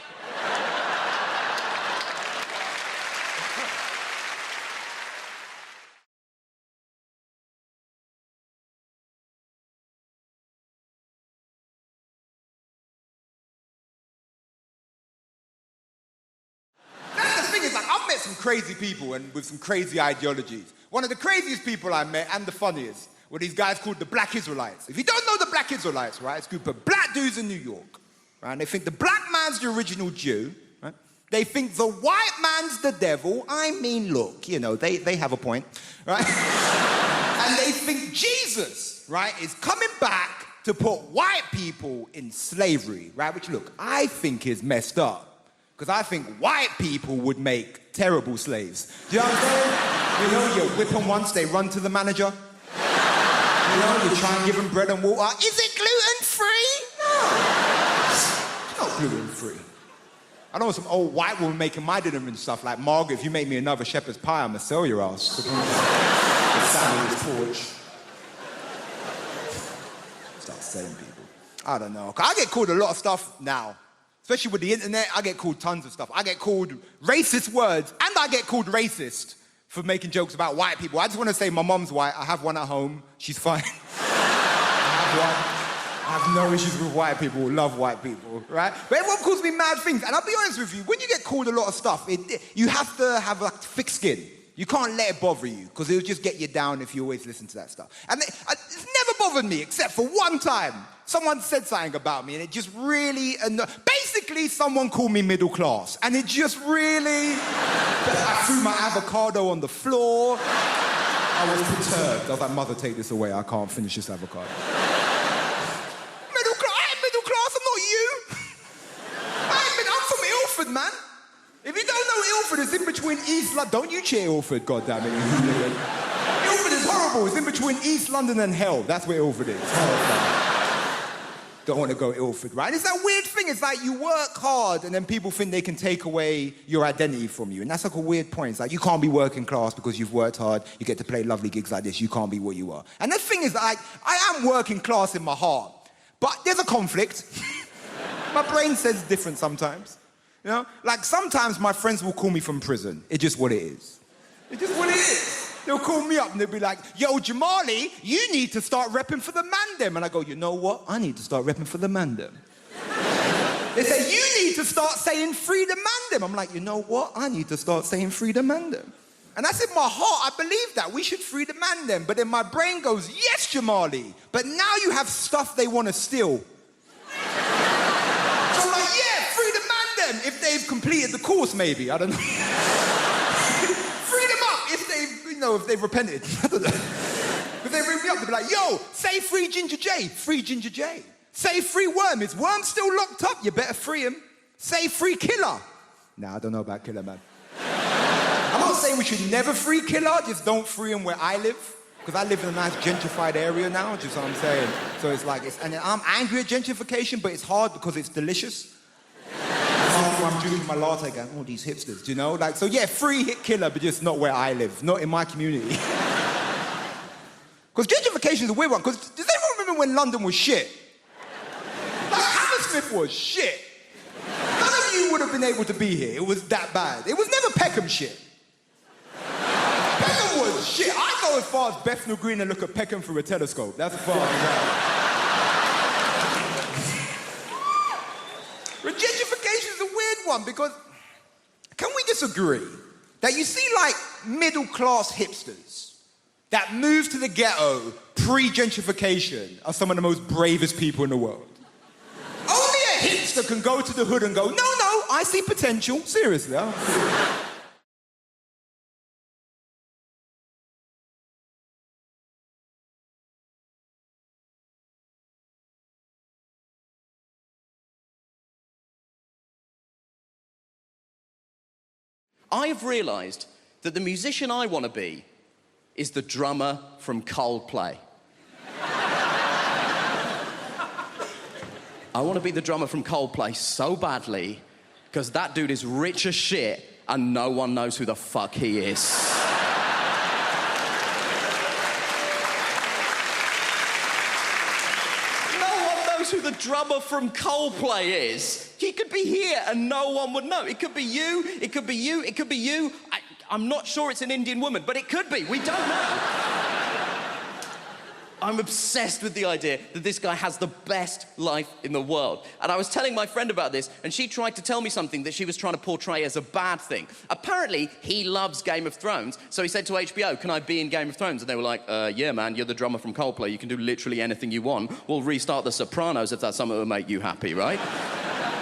J: I've met some crazy people and with some crazy ideologies. One of the craziest people I met, and the funniest, were these guys called the Black Israelites. If you don't know the Black Israelites, right, it's a group of black dudes in New York, right? And they think the black man's the original Jew, right? They think the white man's the devil. I mean, look, you know, they have a point, right? And they think Jesus, right, is coming back to put white people in slavery, right? Which, look, I think is messed up. Because I think white people would make terrible slaves. Do you know what I'm saying? You know, you whip them once, they run to the manager. You know, you try and give them bread and water. Is it gluten-free? No. It's not gluten-free. I know some old white woman making my dinner and stuff like, Margaret, if you make me another shepherd's pie, I'm gonna sell your ass. The sandwich porch. Start selling people. I don't know. I get called a lot of stuff now. Especially with the internet, I get called tons of stuff. I get called racist words, and I get called racist for making jokes about white people. I just want to say my mom's white. I have one at home. She's fine. I have no issues with white people. Love white people, right? But everyone calls me mad things. And I'll be honest with you, when you get called a lot of stuff, you have to have a thick skin. You can't let it bother you, because it'll just get you down if you always listen to that stuff. And it's never bothered me, except for one time. Someone said something about me, and it just really annoyed. Basically, someone called me middle class, and it just really... I threw my avocado on the floor. I was perturbed. I was like, mother, take this away. I can't finish this avocado. Middle class? I ain't middle class. I'm not you. I'm from Ilford, man. If you don't know Ilford, it's in between East London. Don't you cheer Ilford, goddammit. Ilford is horrible. It's in between East London and hell. That's where Ilford is. Don't want to go Ilford, right? It's that weird thing. It's like you work hard and then people think they can take away your identity from you. And that's like a weird point. It's like you can't be working class because you've worked hard. You get to play lovely gigs like this. You can't be what you are. And the thing is, I am working class in my heart. But there's a conflict. My brain says different sometimes. You know? Like sometimes my friends will call me from prison. It's just what it is. It's just what it is. They'll call me up and they'll be like, yo, Jamali, you need to start repping for the mandem. And I go, you know what? I need to start repping for the mandem. They say, you need to start saying free the mandem. I'm like, you know what? I need to start saying free the mandem. And that's in my heart. I believe that. We should free the mandem. But then my brain goes, yes, Jamali. But now you have stuff they want to steal. So I'm like, yeah, them if they've completed the course, maybe. I don't know. Free them up if they've repented. I don't know. Because they ring me up, they'll be like, yo, say free Ginger J. Free Ginger J. Say free Worm. Is Worm still locked up? You better free him. Say free Killer. Nah, I don't know about Killer, man. I'm not saying we should never free Killer, just don't free him where I live. Because I live in a nice gentrified area now, just what I'm saying. So it's like, and I'm angry at gentrification, but it's hard because it's delicious. I'm drinking my latte going, oh, these hipsters, do you know? Like, so yeah, free hit Killer, but just not where I live, not in my community. Because gentrification is a weird one, because does anyone remember when London was shit? Like, Hammersmith was shit. None of you would have been able to be here. It was that bad. It was never Peckham shit. Peckham was shit. I go as far as Bethnal Green and look at Peckham through a telescope. That's as far as I go. But gentrification is a weird one because can we disagree that you see like middle-class hipsters that moved to the ghetto pre-gentrification are some of the most bravest people in the world? Only a hipster can go to the hood and go, no, I see potential. Seriously.
K: I've realised that the musician I want to be is the drummer from Coldplay. I want to be the drummer from Coldplay so badly because that dude is rich as shit and no one knows who the fuck he is. Who the drummer from Coldplay is. He could be here and no one would know. It could be you, it could be you, it could be you. I'm not sure it's an Indian woman, but it could be. We don't know. I'm obsessed with the idea that this guy has the best life in the world. And I was telling my friend about this, and she tried to tell me something that she was trying to portray as a bad thing. Apparently, he loves Game of Thrones, so he said to HBO, can I be in Game of Thrones? And they were like, yeah, man, you're the drummer from Coldplay. You can do literally anything you want. We'll restart The Sopranos if that's something that will make you happy, right?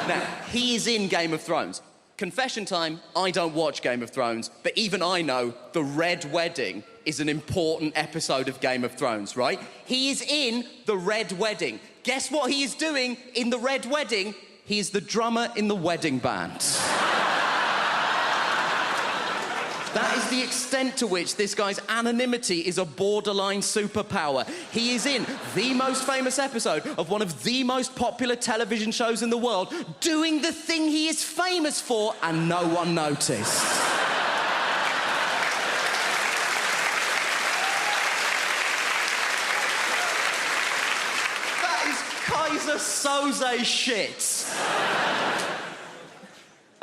K: Now, he is in Game of Thrones. Confession time, I don't watch Game of Thrones, but even I know the Red Wedding is an important episode of Game of Thrones, right? He is in the Red Wedding. Guess what he is doing in the Red Wedding? He is the drummer in the wedding band. That is the extent to which this guy's anonymity is a borderline superpower. He is in the most famous episode of one of the most popular television shows in the world, doing the thing he is famous for, and no one noticed. That is Kaiser Soze shit.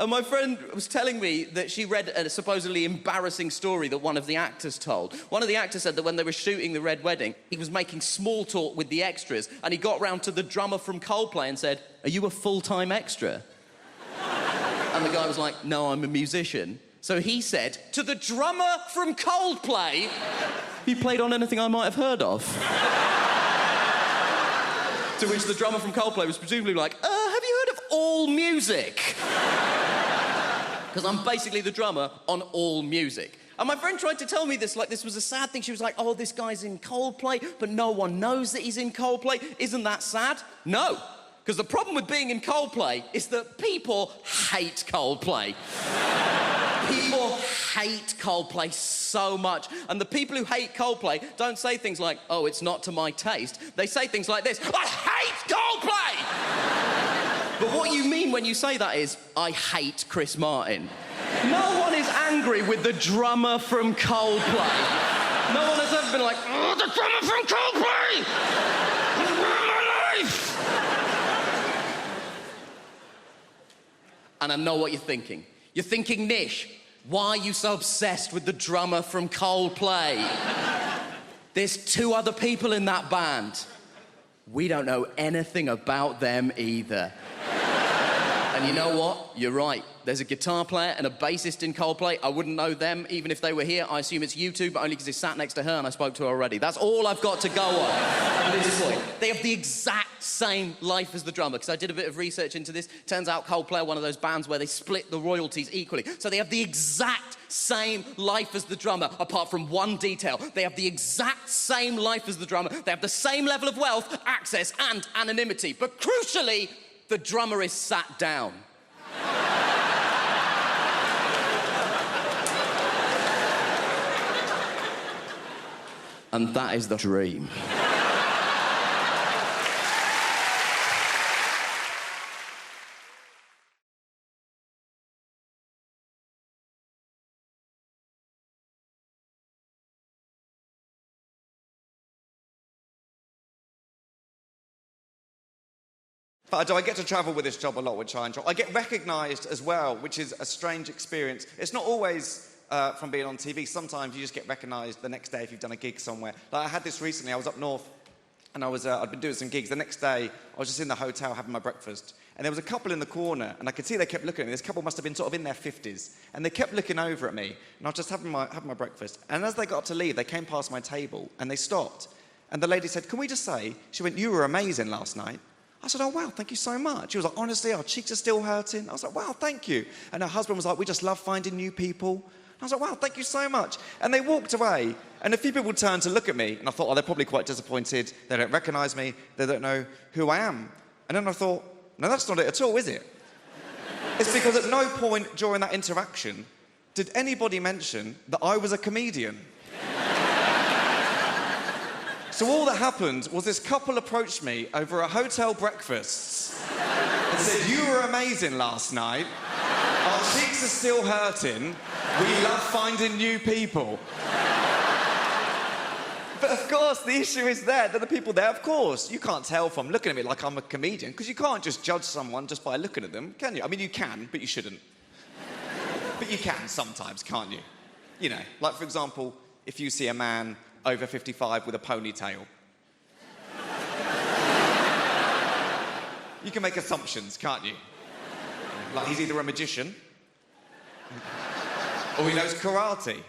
K: And my friend was telling me that she read a supposedly embarrassing story that one of the actors told. One of the actors said that when they were shooting The Red Wedding, he was making small talk with the extras, and he got round to the drummer from Coldplay and said, are you a full-time extra? And the guy was like, no, I'm a musician. So he said, to the drummer from Coldplay, have you played on anything I might have heard of? To which the drummer from Coldplay was presumably like, have you heard of All Music? Because I'm basically the drummer on All Music. And my friend tried to tell me this, like this was a sad thing. She was like, oh, this guy's in Coldplay, but no one knows that he's in Coldplay. Isn't that sad? No. Because the problem with being in Coldplay is that people hate Coldplay. People hate Coldplay so much. And the people who hate Coldplay don't say things like, oh, it's not to my taste. They say things like this, I hate Coldplay! But what you mean when you say that is, I hate Chris Martin. No one is angry with the drummer from Coldplay. No one has ever been like, oh, the drummer from Coldplay! He's ruined my life! And I know what you're thinking. You're thinking, Nish, why are you so obsessed with the drummer from Coldplay? There's two other people in that band. We don't know anything about them either. And you know what? You're right. There's a guitar player and a bassist in Coldplay. I wouldn't know them even if they were here. I assume it's you two, but only because they sat next to her and I spoke to her already. That's all I've got to go on at this point. They have the exact same life as the drummer, because I did a bit of research into this. Turns out Coldplay are one of those bands where they split the royalties equally. So they have the exact same life as the drummer, apart from one detail. They have the exact same life as the drummer. They have the same level of wealth, access, and anonymity. But crucially, the drummer is sat down. And that is the dream.
L: But do I get to travel with this job a lot, which I enjoy. I get recognised as well, which is a strange experience. It's not always from being on TV. Sometimes you just get recognised the next day if you've done a gig somewhere. Like I had this recently. I was up north, and I'd been doing some gigs. The next day, I was just in the hotel having my breakfast, and there was a couple in the corner, and I could see they kept looking at me. This couple must have been sort of in their 50s, and they kept looking over at me, and I was just having my breakfast. And as they got up to leave, they came past my table, and they stopped. And the lady said, "Can we just say," she went, "You were amazing last night." I said, "Oh, wow, thank you so much." She was like, "Honestly, our cheeks are still hurting." I was like, "Wow, thank you." And her husband was like, "We just love finding new people." And I was like, "Wow, thank you so much." And they walked away, and a few people turned to look at me, and I thought, oh, they're probably quite disappointed. They don't recognise me. They don't know who I am. And then I thought, no, that's not it at all, is it? It's because at no point during that interaction did anybody mention that I was a comedian. So all that happened was this couple approached me over a hotel breakfast and said, "You were amazing last night. Our cheeks are still hurting. We love finding new people." But of course, the issue is that the people there, of course, you can't tell from looking at me like I'm a comedian, because you can't just judge someone just by looking at them, can you? I mean, you can, but you shouldn't. But you can sometimes, can't you? You know, like, for example, if you see a man over 55 with a ponytail. You can make assumptions, can't you? Like he's either a magician or he knows karate.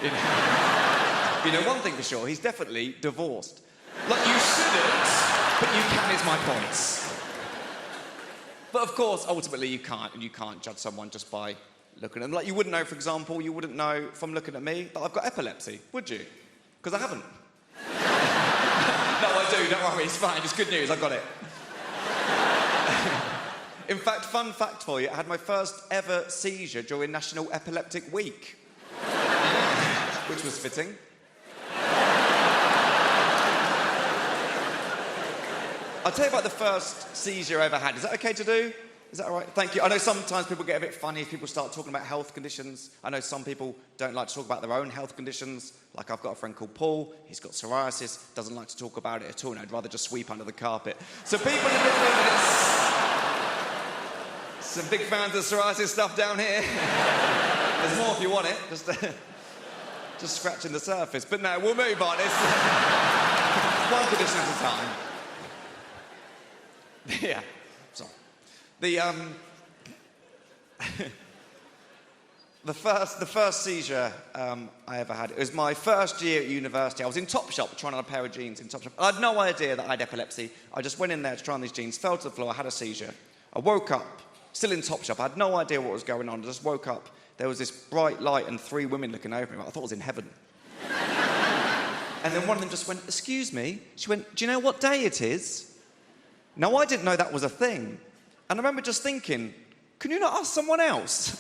L: You know one thing for sure, he's definitely divorced. Like you shouldn't, but you can is my point. But of course, ultimately you can't, and you can't judge someone just by looking at them. Like you wouldn't know, for example, you wouldn't know from looking at me that I've got epilepsy, would you? Because I haven't. No, I do, don't worry, it's fine, it's good news, I've got it. In fact, fun fact for you, I had my first ever seizure during National Epileptic Week. Which was fitting. I'll tell you about the first seizure I ever had. Is that okay to do? Is that all right? Thank you. I know sometimes people get a bit funny if people start talking about health conditions. I know some people don't like to talk about their own health conditions. Like I've got a friend called Paul. He's got psoriasis. Doesn't like to talk about it at all. And I'd rather just sweep under the carpet. So people are different. Some big fans of psoriasis stuff down here. There's more if you want it. Just scratching the surface. But no, we'll move on. It's one condition at a time. Yeah. Sorry. The first seizure I ever had, it was my first year at university. I was in Topshop trying on a pair of jeans in Topshop. I had no idea that I had epilepsy. I just went in there to try on these jeans, fell to the floor, I had a seizure. I woke up, still in Topshop. I had no idea what was going on. I just woke up. There was this bright light and 3 women looking over me. I thought I was in heaven. And then one of them just went, "Excuse me." She went, "Do you know what day it is?" Now, I didn't know that was a thing. And I remember just thinking, can you not ask someone else?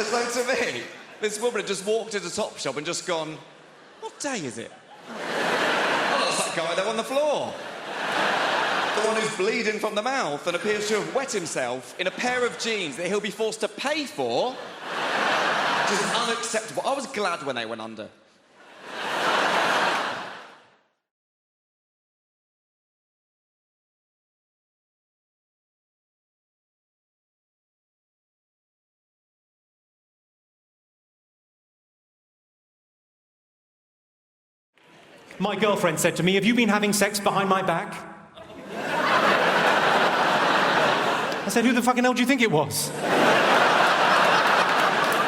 L: So to me, this woman had just walked into Topshop and just gone, "What day is it?" Oh, that's that guy there on the floor. The one who's bleeding from the mouth and appears to have wet himself in a pair of jeans that he'll be forced to pay for, which is unacceptable. I was glad when they went under.
M: My girlfriend said to me, "Have you been having sex behind my back?" said, who the fucking hell do you think it was?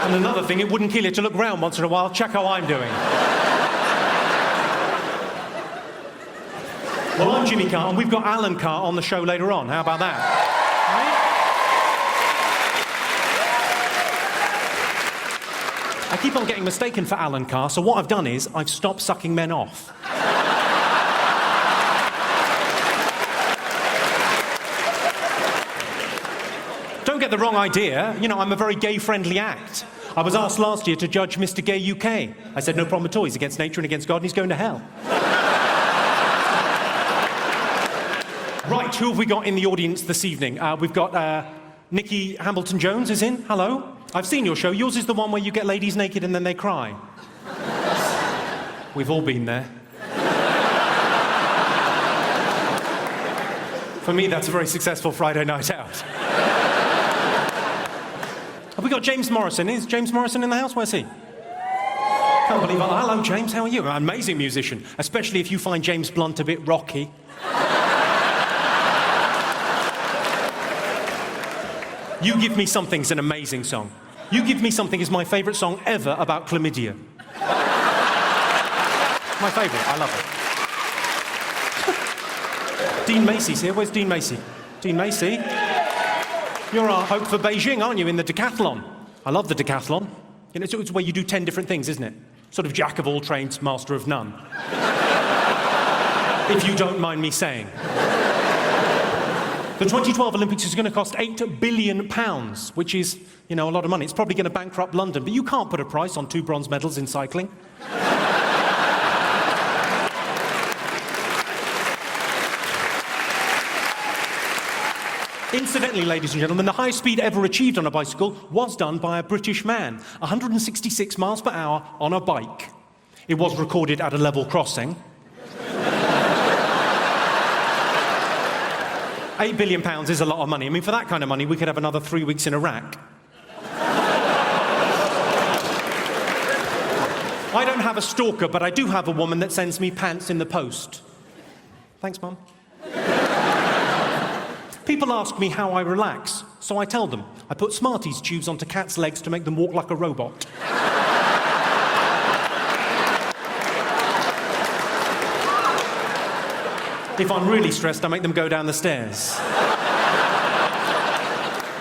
M: And another thing, it wouldn't kill you to look round once in a while, check how I'm doing. Well, I'm Jimmy Carr, and we've got Alan Carr on the show later on. How about that? Right? I keep on getting mistaken for Alan Carr, so what I've done is I've stopped sucking men off. Don't get the wrong idea. You know, I'm a very gay-friendly act. I was asked last year to judge Mr. Gay UK. I said, no problem at all. He's against nature and against God, and he's going to hell. Right, who have we got in the audience this evening? We've got Nikki Hamilton-Jones is in. Hello. I've seen your show. Yours is the one where you get ladies naked and then they cry. We've all been there. For me, that's a very successful Friday night out. Have we got James Morrison? Is James Morrison in the house? Where's he? Can't believe it. Hello, James. How are you? An amazing musician, especially if you find James Blunt a bit rocky. You Give Me Something's an amazing song. You Give Me Something is my favourite song ever about chlamydia. My favourite. I love it. Dean Macy's here. Where's Dean Macy? Dean Macy? You're our hope for Beijing, aren't you, in the decathlon? I love the decathlon. You know, it's where you do 10 different things, isn't it? Sort of jack of all trades, master of none. If you don't mind me saying. The 2012 Olympics is going to cost £8 billion, which is, you know, a lot of money. It's probably going to bankrupt London, but you can't put a price on 2 bronze medals in cycling. Incidentally, ladies and gentlemen, the highest speed ever achieved on a bicycle was done by a British man, 166 miles per hour on a bike. It was recorded at a level crossing. £8 billion is a lot of money. I mean, for that kind of money, we could have another 3 weeks in Iraq. I don't have a stalker, but I do have a woman that sends me pants in the post. Thanks, Mum. People ask me how I relax, so I tell them. I put Smarties tubes onto cats' legs to make them walk like a robot. If I'm really stressed, I make them go down the stairs.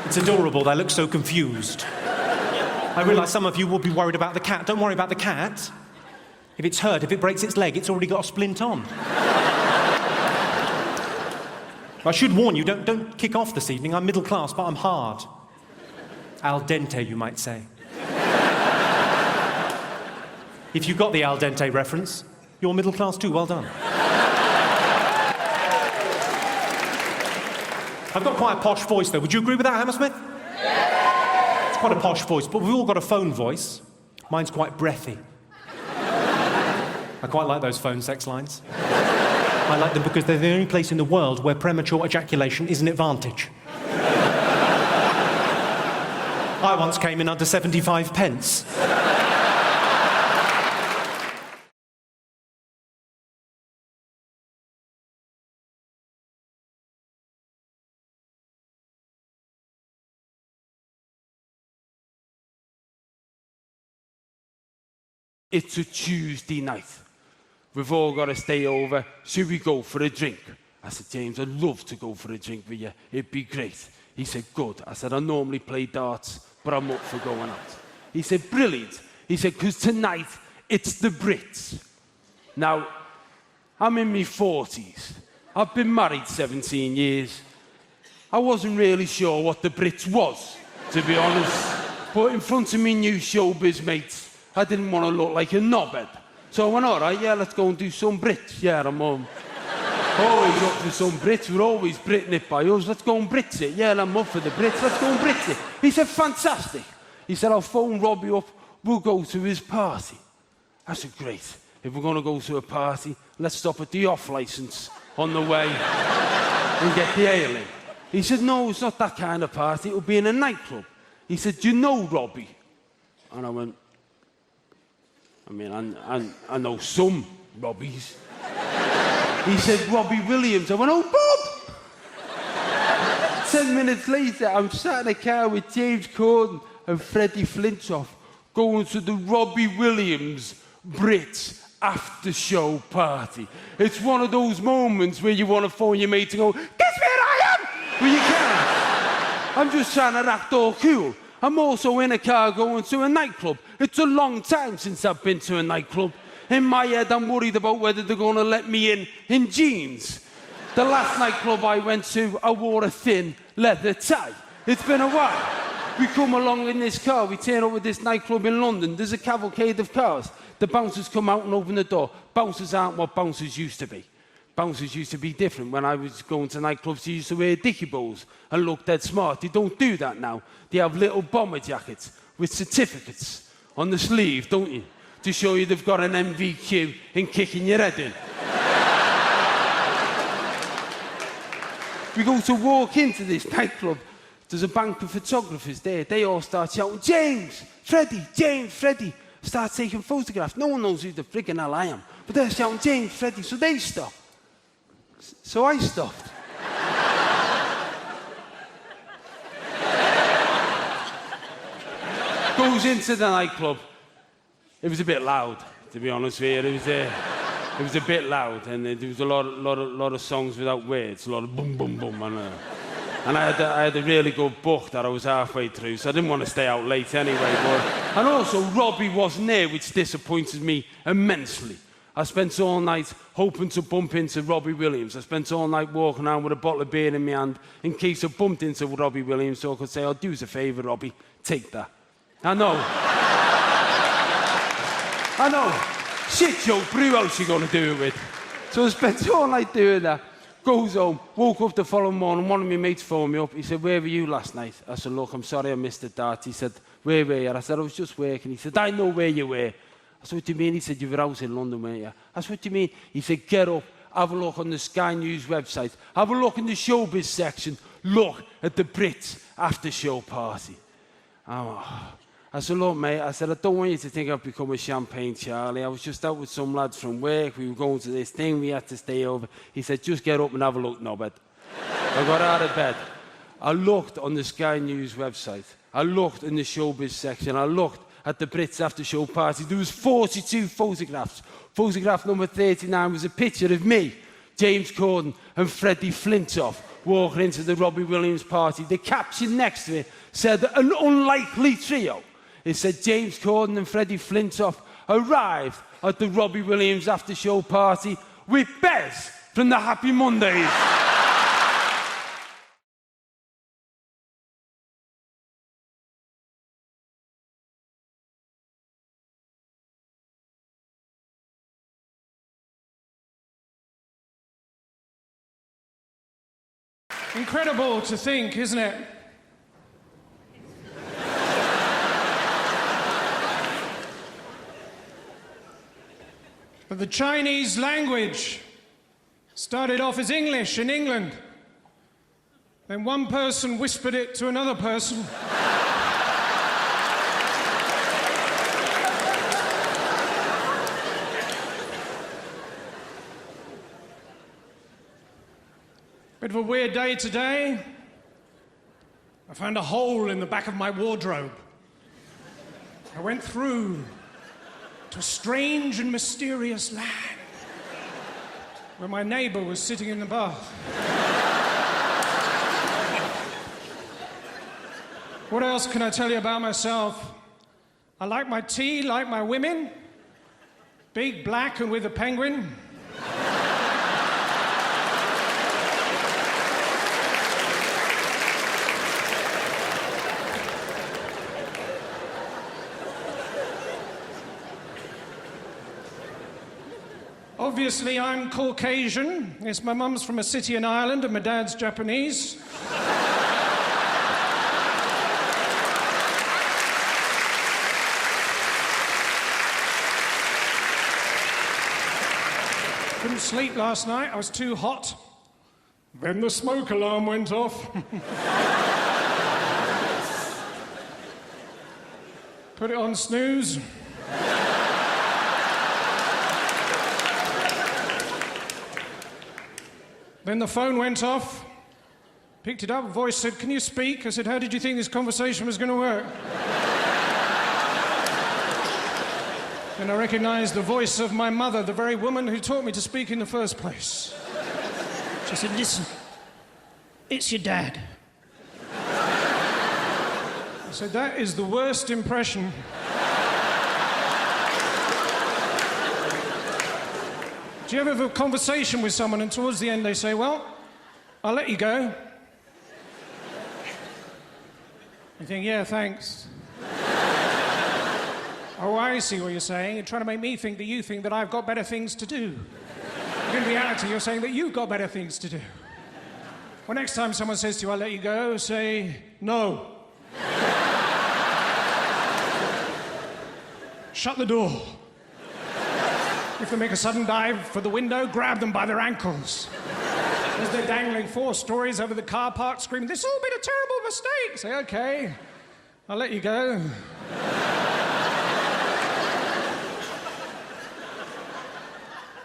M: It's adorable, they look so confused. I realise some of you will be worried about the cat. Don't worry about the cat. If it's hurt, if it breaks its leg, it's already got a splint on. I should warn you, don't kick off this evening. I'm middle class, but I'm hard. Al dente, you might say. If you got the al dente reference, you're middle class too. Well done. I've got quite a posh voice, though. Would you agree with that, Hammersmith? It's quite a posh voice, but we've all got a phone voice. Mine's quite breathy. I quite like those phone sex lines. I like them because they're the only place in the world where premature ejaculation is an advantage. I once came in under 75 pence.
N: It's a Tuesday night. We've all got to stay over. Should we go for a drink? I said, James, I'd love to go for a drink with you. It'd be great. He said, good. I said, I normally play darts, but I'm up for going out. He said, brilliant. He said, because tonight, it's the Brits. Now, I'm in my 40s. I've been married 17 years. I wasn't really sure what the Brits was, to be honest. But in front of me new showbiz mates, I didn't want to look like a knobhead. So I went, all right, yeah, let's go and do some Brits. Yeah, I'm always up for some Brits. We're always Britain it by us. Let's go and Brits it. Yeah, I'm up for the Brits. Let's go and Brits it. He said, fantastic. He said, I'll phone Robbie up. We'll go to his party. I said, great. If we're going to go to a party, let's stop at the off-licence on the way and get the ale in. He said, no, it's not that kind of party. It'll be in a nightclub. He said, do you know Robbie? And I went, I mean, I know some Robbies. He said, Robbie Williams. I went, oh, Bob! 10 minutes later, I'm sat in a car with James Corden and Freddie Flintoff going to the Robbie Williams Brits after show party. It's one of those moments where you want to phone your mate and go, guess where I am? Well, you can't. I'm just trying to act all cool. I'm also in a car going to a nightclub. It's a long time since I've been to a nightclub. In my head, I'm worried about whether they're going to let me in jeans. The last nightclub I went to, I wore a thin leather tie. It's been a while. We come along in this car, we turn up at this nightclub in London. There's a cavalcade of cars. The bouncers come out and open the door. Bouncers aren't what bouncers used to be. Bouncers used to be different. When I was going to nightclubs, they used to wear dicky bows and look dead smart. They don't do that now. They have little bomber jackets with certificates on the sleeve, don't you? To show you they've got an MVQ in kicking your head in. We go to walk into this nightclub. There's a bank of photographers there. They all start shouting, James, Freddie. Start taking photographs. No one knows who the friggin' hell I am. But they're shouting, James, Freddie. So they stop. So I stopped. Goes into the nightclub. It was a bit loud, to be honest with you. It was a bit loud, and there was a lot of songs without words, a lot of boom, boom, boom. And I had a really good book that I was halfway through, so I didn't want to stay out late anyway. And also, Robbie wasn't there, which disappointed me immensely. I spent all night hoping to bump into Robbie Williams. I spent all night walking around with a bottle of beer in my hand in case I bumped into Robbie Williams, so I could say, oh, do us a favour, Robbie, take that. I know. Shit joke, but who else you going to do it with? So I spent all night doing that. Goes home, woke up the following morning, one of my mates phoned me up. He said, where were you last night? I said, look, I'm sorry I missed it, Dad. He said, where were you? I said, I was just working. He said, I know where you were. I said, what do you mean? He said, you were out in London, weren't you? I said, what do you mean? He said, get up, have a look on the Sky News website, have a look in the showbiz section, look at the Brits after show party. I said, look, mate, I said, I don't want you to think I've become a champagne Charlie. I was just out with some lads from work. We were going to this thing. We had to stay over. He said, just get up and have a look, knobhead. I got out of bed. I looked on the Sky News website. I looked in the showbiz section. I looked at the Brits after show party. There was 42 photographs. Photograph number 39 was a picture of me, James Corden, and Freddie Flintoff walking into the Robbie Williams party. The caption next to it said, an unlikely trio. It said James Corden and Freddie Flintoff arrived at the Robbie Williams after-show party with Bez from the Happy Mondays.
O: Incredible to think, isn't it? But the Chinese language started off as English in England. Then one person whispered it to another person. Bit of a weird day today. I found a hole in the back of my wardrobe. I went through to a strange and mysterious land where my neighbor was sitting in the bath. What else can I tell you about myself? I like my tea, like my women. Big, black, and with a penguin. Obviously, I'm Caucasian. Yes, my mum's from a city in Ireland and my dad's Japanese. Couldn't sleep last night. I was too hot. Then the smoke alarm went off. Put it on snooze. Then the phone went off. Picked it up, a voice said, "Can you speak?" I said, "How did you think this conversation was going to work?" And I recognized the voice of my mother, the very woman who taught me to speak in the first place. She said, "Listen, it's your dad." I said, "That is the worst impression." Do you ever have a conversation with someone and towards the end they say, "Well, I'll let you go"? You think, "Yeah, thanks." "Oh, I see what you're saying. You're trying to make me think that you think that I've got better things to do." In reality, you're saying that you've got better things to do. Well, next time someone says to you, "I'll let you go," say, "No." Shut the door. If they make a sudden dive for the window, grab them by their ankles. As they're dangling 4 stories over the car park, screaming, "This has all been a terrible mistake." Say, "Okay, I'll let you go."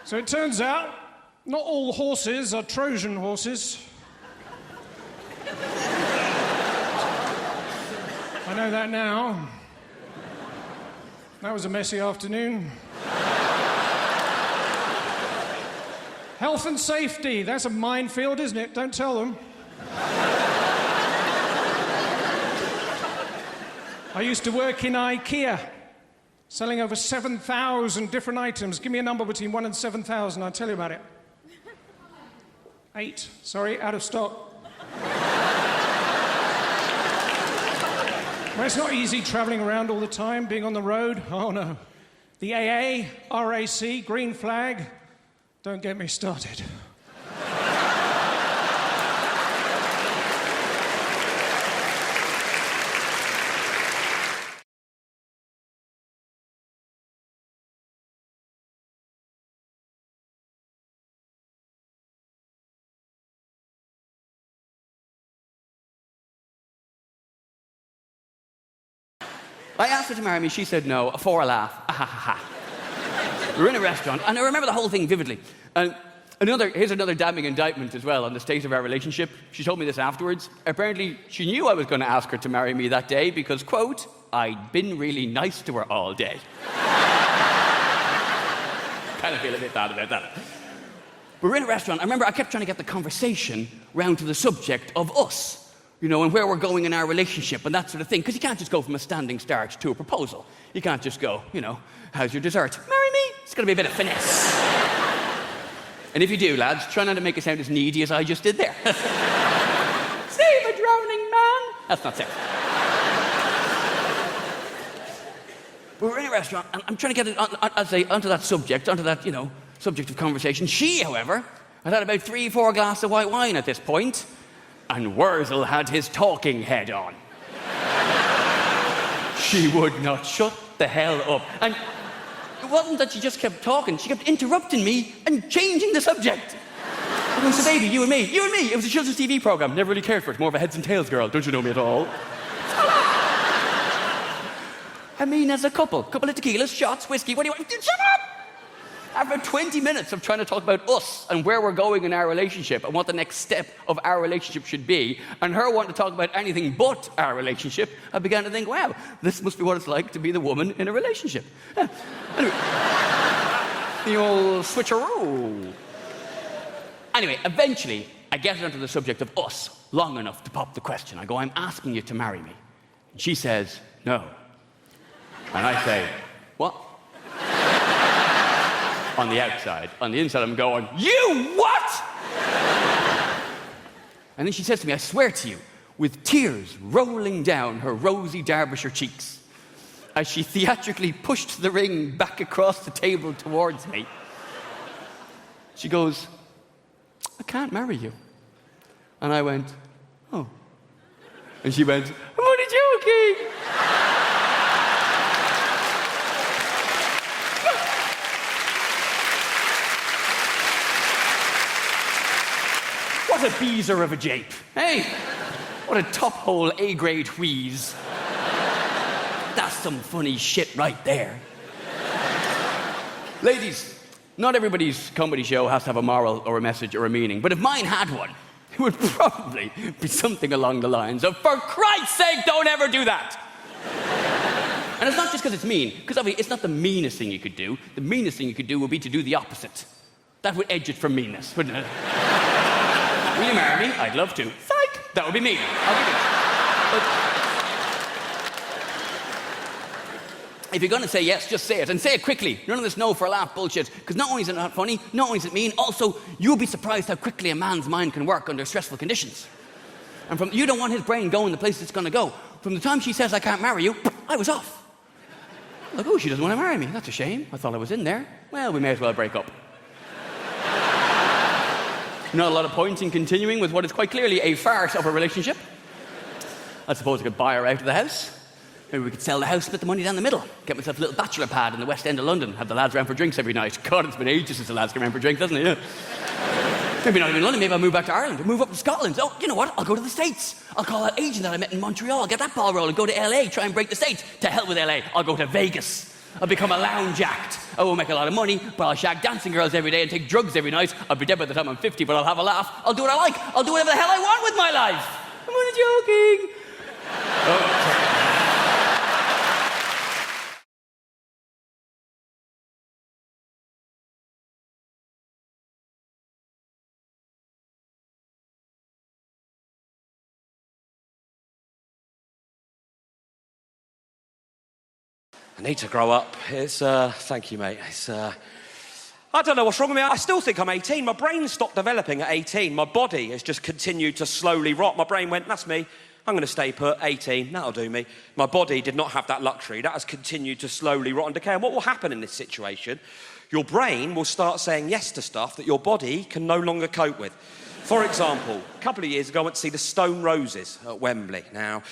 O: So it turns out, not all horses are Trojan horses. I know that now. That was a messy afternoon. Health and safety, that's a minefield, isn't it? Don't tell them. I used to work in IKEA, selling over 7,000 different items. Give me a number between 1 and 7,000, I'll tell you about it. 8, sorry, out of stock. Well, it's not easy traveling around all the time, being on the road. Oh, no. The AA, RAC, green flag, don't get me started.
G: I asked her to marry me, she said no, for a laugh. Ah, ha, ha, ha. We were in a restaurant, and I remember the whole thing vividly. And here's another damning indictment as well on the state of our relationship. She told me this afterwards. Apparently, she knew I was going to ask her to marry me that day because, quote, "I'd been really nice to her all day." Kind of feel a bit bad about that. We were in a restaurant. I remember I kept trying to get the conversation round to the subject of us. You know, and where we're going in our relationship and that sort of thing. Because you can't just go from a standing start to a proposal. You can't just go, you know, "How's your dessert?" "Marry me." It's got to be a bit of finesse. And if you do, lads, try not to make it sound as needy as I just did there. "Save a drowning man." That's not safe. We were in a restaurant, and I'm trying to get it onto that subject, onto that, you know, subject of conversation. She, however, had had about 3-4 glasses of white wine at this point. And Wurzel had his talking head on. She would not shut the hell up. And it wasn't that she just kept talking, she kept interrupting me and changing the subject. It was a baby, you and me. It was a children's TV program. Never really cared for it. More of a heads and tails girl. Don't you know me at all? I mean, as a couple of tequilas, shots, whiskey, what do you want? Shut up! After 20 minutes of trying to talk about us and where we're going in our relationship and what the next step of our relationship should be, and her wanting to talk about anything but our relationship, I began to think, wow, this must be what it's like to be the woman in a relationship. Anyway, the old switcheroo. Anyway, eventually, I get her onto the subject of us long enough to pop the question. I go, "I'm asking you to marry me." And she says, "No." And I say, "What?" On the outside. On the inside, I'm going, "You what?" And then she says to me, I swear to you, with tears rolling down her rosy Derbyshire cheeks, as she theatrically pushed the ring back across the table towards me, she goes, "I can't marry you." And I went, "Oh." And she went, "I'm only joking." What a beezer of a jape. Hey, what a top-hole A-grade wheeze. That's some funny shit right there. Ladies, not everybody's comedy show has to have a moral or a message or a meaning, but if mine had one, would probably be something along the lines of, for Christ's sake, don't ever do that. And it's not just because it's mean, because obviously it's not the meanest thing you could do. The meanest thing you could do would be to do the opposite. That would edge it from meanness, wouldn't it? Will you marry me? I'd love to. Psych! That would be mean. I'll give you that. But if you're going to say yes, just say it, and say it quickly. None of this no for a laugh bullshit, because not only is it not funny, not only is it mean, also you'll be surprised how quickly a man's mind can work under stressful conditions. And you don't want his brain going the place it's going to go. From the time she says, I can't marry you, I was off. Like, oh, she doesn't want to marry me. That's a shame. I thought I was in there. Well, we may as well break up. Not a lot of point in continuing with what is quite clearly a farce of a relationship. I suppose I could buy her out of the house. Maybe we could sell the house, split the money down the middle. Get myself a little bachelor pad in the West End of London. Have the lads round for drinks every night. God, it's been ages since the lads came round for drinks, hasn't it? Yeah. Maybe not even London. Maybe I'll move back to Ireland or move up to Scotland. Oh, you know what? I'll go to the States. I'll call that agent that I met in Montreal. Get that ball rolling. Go to LA. Try and break the States. To hell with LA. I'll go to Vegas. I'll become a lounge act. I won't make a lot of money, but I'll shag dancing girls every day and take drugs every night. I'll be dead by the time I'm 50, but I'll have a laugh. I'll do what I like. I'll do whatever the hell I want with my life. I'm only joking. Okay.
P: I need to grow up. Thank you, mate. I don't know what's wrong with me. I still think I'm 18. My brain stopped developing at 18. My body has just continued to slowly rot. My brain went, that's me. I'm going to stay put, 18. That'll do me. My body did not have that luxury. That has continued to slowly rot and decay. And what will happen in this situation? Your brain will start saying yes to stuff that your body can no longer cope with. For example, a couple of years ago, I went to see the Stone Roses at Wembley. Now,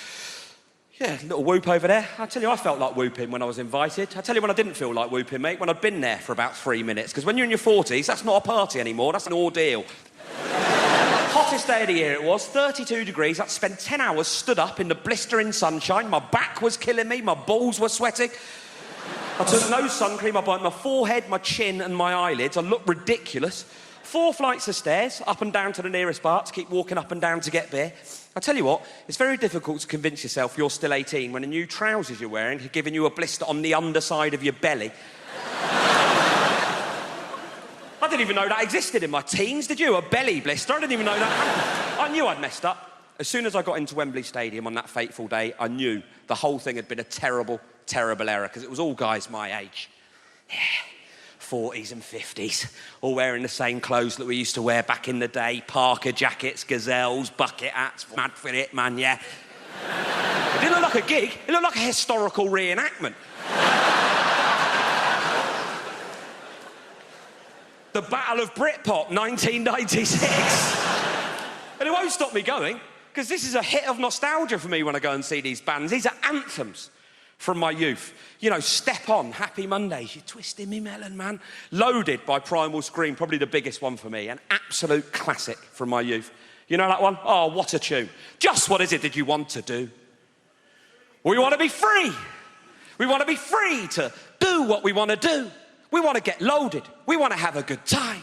P: yeah, a little whoop over there. I tell you, I felt like whooping when I was invited. I tell you when I didn't feel like whooping, mate, when I'd been there for about 3 minutes. Because when you're in your 40s, that's not a party anymore, that's an ordeal. Hottest day of the year it was, 32 degrees. I'd spent 10 hours stood up in the blistering sunshine. My back was killing me, my balls were sweating. I took no sun cream, I burnt my forehead, my chin and my eyelids. I looked ridiculous. 4 flights of stairs, up and down to the nearest bar, to keep walking up and down to get beer. I tell you what, it's very difficult to convince yourself you're still 18 when the new trousers you're wearing are giving you a blister on the underside of your belly. I didn't even know that existed in my teens, did you? A belly blister? I didn't even know that happened. I knew I'd messed up. As soon as I got into Wembley Stadium on that fateful day, I knew the whole thing had been a terrible, terrible error, because it was all guys my age. Yeah. 40s and 50s, all wearing the same clothes that we used to wear back in the day. Parker jackets, gazelles, bucket hats, mad for it, man, yeah. It didn't look like a gig, it looked like a historical reenactment. The Battle of Britpop, 1996. And it won't stop me going, because this is a hit of nostalgia for me when I go and see these bands. These are anthems from my youth. You know, Step On, Happy Mondays, You're Twisting Me Melon, man. Loaded by Primal Scream, probably the biggest one for me. An absolute classic from my youth. You know that one? Oh, what a tune. Just what is it that you want to do? We want to be free. We want to be free to do what we want to do. We want to get loaded. We want to have a good time.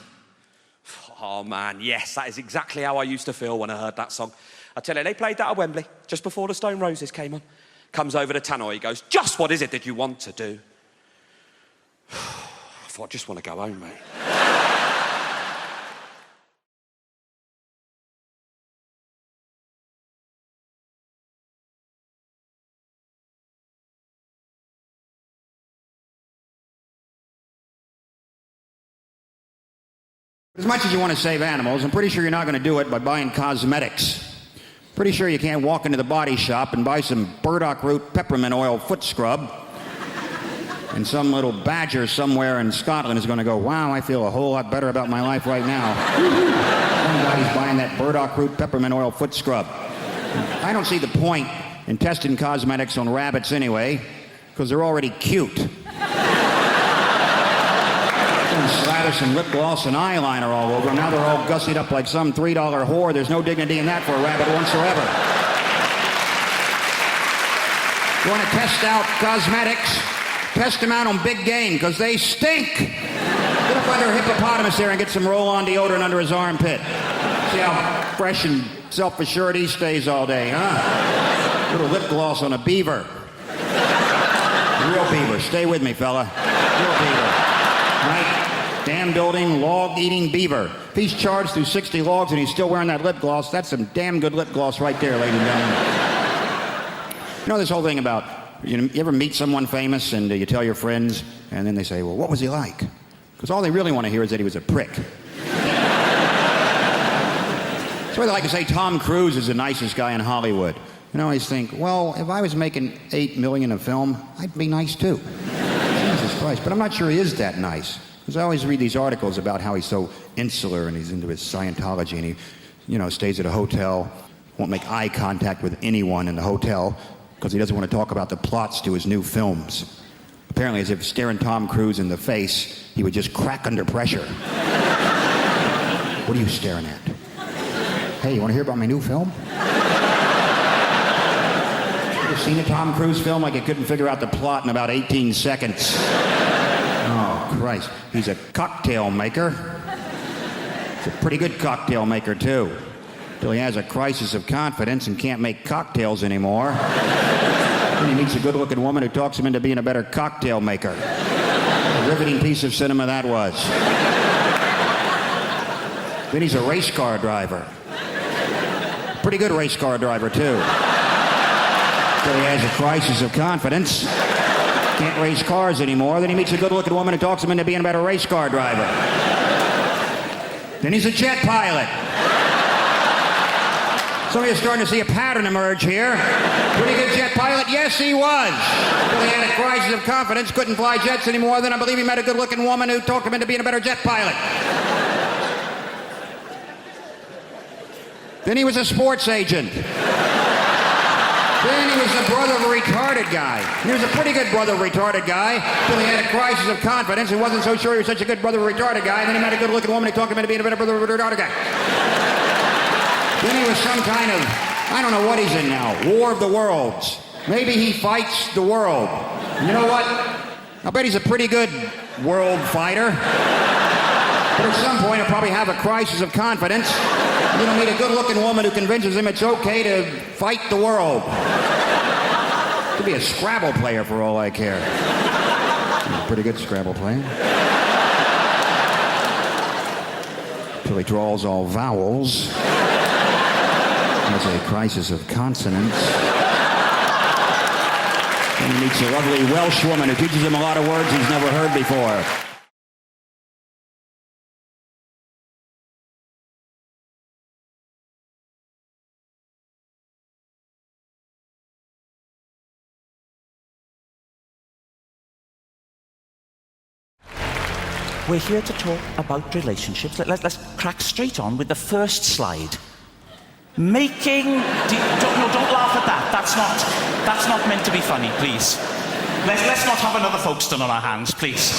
P: Oh, man, yes, that is exactly how I used to feel when I heard that song. I tell you, they played that at Wembley just before the Stone Roses came on. Comes over to Tannoy, he goes, just what is it that you want to do? I thought, I just want to go home, mate.
Q: As much as you want to save animals, I'm pretty sure you're not going to do it by buying cosmetics. Pretty sure you can't walk into the body shop and buy some burdock root peppermint oil foot scrub. And some little badger somewhere in Scotland is going to go, wow, I feel a whole lot better about my life right now. Somebody's buying that burdock root peppermint oil foot scrub. I don't see the point in testing cosmetics on rabbits anyway, because they're already cute. Slather some lip gloss and eyeliner all over them. Now they're all gussied up like some $3 whore. There's no dignity in that for a rabbit whatsoever. You want to test out cosmetics? Test them out on big game, because they stink. Get up under a hippopotamus there and get some roll-on deodorant under his armpit. See how fresh and self-assured he stays all day, huh? Little lip gloss on a beaver. Real beaver. Stay with me, fella. Real beaver. Right? Dam building, log-eating beaver. If he's charged through 60 logs and he's still wearing that lip gloss, that's some damn good lip gloss right there, ladies and gentlemen. You know this whole thing about, you ever meet someone famous and you tell your friends, and then they say, well, what was he like? Because all they really want to hear is that he was a prick. That's why they like to say Tom Cruise is the nicest guy in Hollywood. And I always think, well, if I was making $8 million a film, I'd be nice too. Jesus Christ. But I'm not sure he is that nice. Because I always read these articles about how he's so insular and he's into his Scientology and he, stays at a hotel, won't make eye contact with anyone in the hotel because he doesn't want to talk about the plots to his new films. Apparently, as if staring Tom Cruise in the face, he would just crack under pressure. What are you staring at? Hey, you want to hear about my new film? Ever seen a Tom Cruise film like he couldn't figure out the plot in about 18 seconds? Oh, Christ. He's a cocktail maker. He's a pretty good cocktail maker, too. Till he has a crisis of confidence and can't make cocktails anymore. Then he meets a good-looking woman who talks him into being a better cocktail maker. A riveting piece of cinema that was. Then he's a race car driver. Pretty good race car driver, too. So he has a crisis of confidence. Can't race cars anymore. Then he meets a good-looking woman who talks him into being a better race car driver. Then he's a jet pilot. Some of you are starting to see a pattern emerge here. Pretty good jet pilot? Yes, he was. Until he had a crisis of confidence, couldn't fly jets anymore. Then I believe he met a good-looking woman who talked him into being a better jet pilot. Then he was a sports agent. Then he was the brother of a retarded guy. He was a pretty good brother of a retarded guy until he had a crisis of confidence. He wasn't so sure he was such a good brother of a retarded guy. And then he met a good-looking woman who talked him into being a better brother of a retarded guy. Then he was some kind of, I don't know what he's in now, War of the Worlds. Maybe he fights the world. And you know what? I bet he's a pretty good world fighter. But at some point he'll probably have a crisis of confidence. He'll meet a good-looking woman who convinces him it's okay to fight the world. Could be a Scrabble player for all I care. He's a pretty good Scrabble player. Until he draws all vowels. Has a crisis of consonants. And he meets a lovely Welsh woman who teaches him a lot of words he's never heard before.
R: We're here to talk about relationships. Let's crack straight on with the first slide. Don't laugh at that. That's not meant to be funny, please. Let's not have another Folkestone on our hands, please.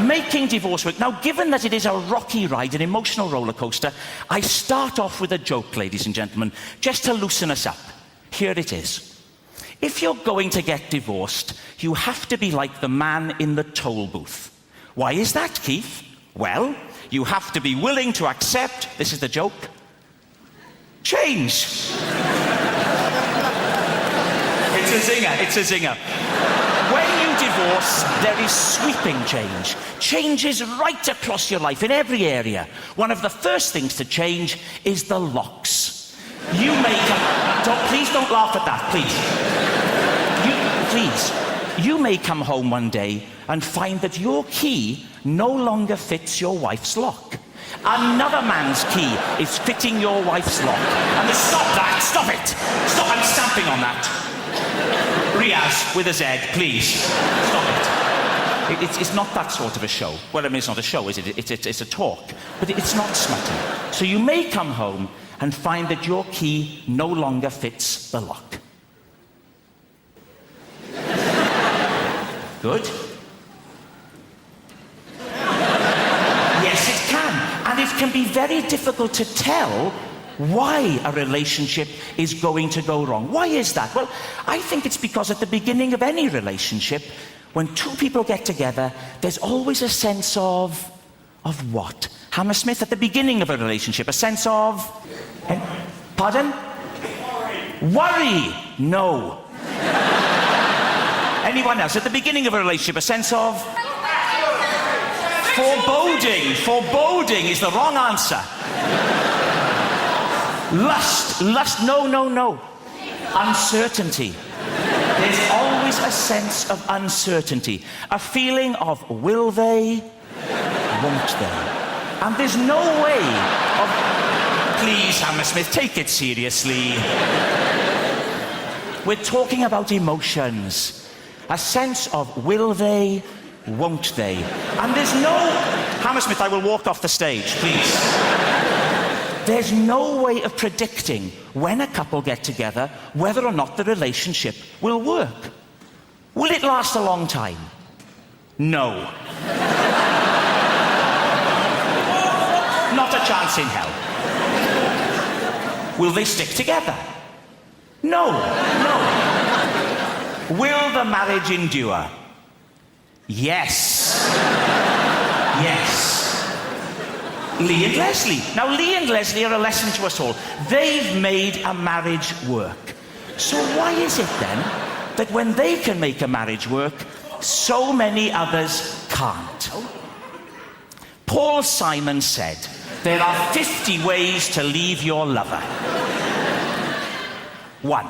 R: Making divorce work. Now, given that it is a rocky ride, an emotional roller coaster, I start off with a joke, ladies and gentlemen, just to loosen us up. Here it is. If you're going to get divorced, you have to be like the man in the toll booth. Why is that, Keith? Well, you have to be willing to accept, this is the joke, change. It's a zinger. When you divorce, there is sweeping change. Change is right across your life, in every area. One of the first things to change is the locks. You please don't laugh at that, please. You may come home one day and find that your key no longer fits your wife's lock. Another man's key is fitting your wife's lock. And stop it! Stop, I'm stamping on that. Riaz, with a Z, please. Stop it. It's not that sort of a show. Well, I mean, it's not a show, is it? It's a talk. But it's not smutty. So you may come home and find that your key no longer fits the lock. Good. Yes, it can. And it can be very difficult to tell why a relationship is going to go wrong. Why is that? Well, I think it's because at the beginning of any relationship, when two people get together, there's always a sense of what? Hammersmith, at the beginning of a relationship, a sense of... Pardon? Worry. No. Anyone else? At the beginning of a relationship, a sense of... Foreboding. Foreboding is the wrong answer. Lust. Lust. No, no, no. Uncertainty. There's always a sense of uncertainty. A feeling of will they, won't they? And there's no way of... Please, Hammersmith, take it seriously. We're talking about emotions. A sense of will they, won't they? And there's no... Hammersmith, I will walk off the stage, please. There's no way of predicting when a couple get together whether or not the relationship will work. Will it last a long time? No. Not a chance in hell. Will they stick together? No, no. Will the marriage endure? Yes. Yes. Lee and Leslie. Now, Lee and Leslie are a lesson to us all. They've made a marriage work. So why is it then that when they can make a marriage work, so many others can't? Paul Simon said, there are 50 ways to leave your lover. 1.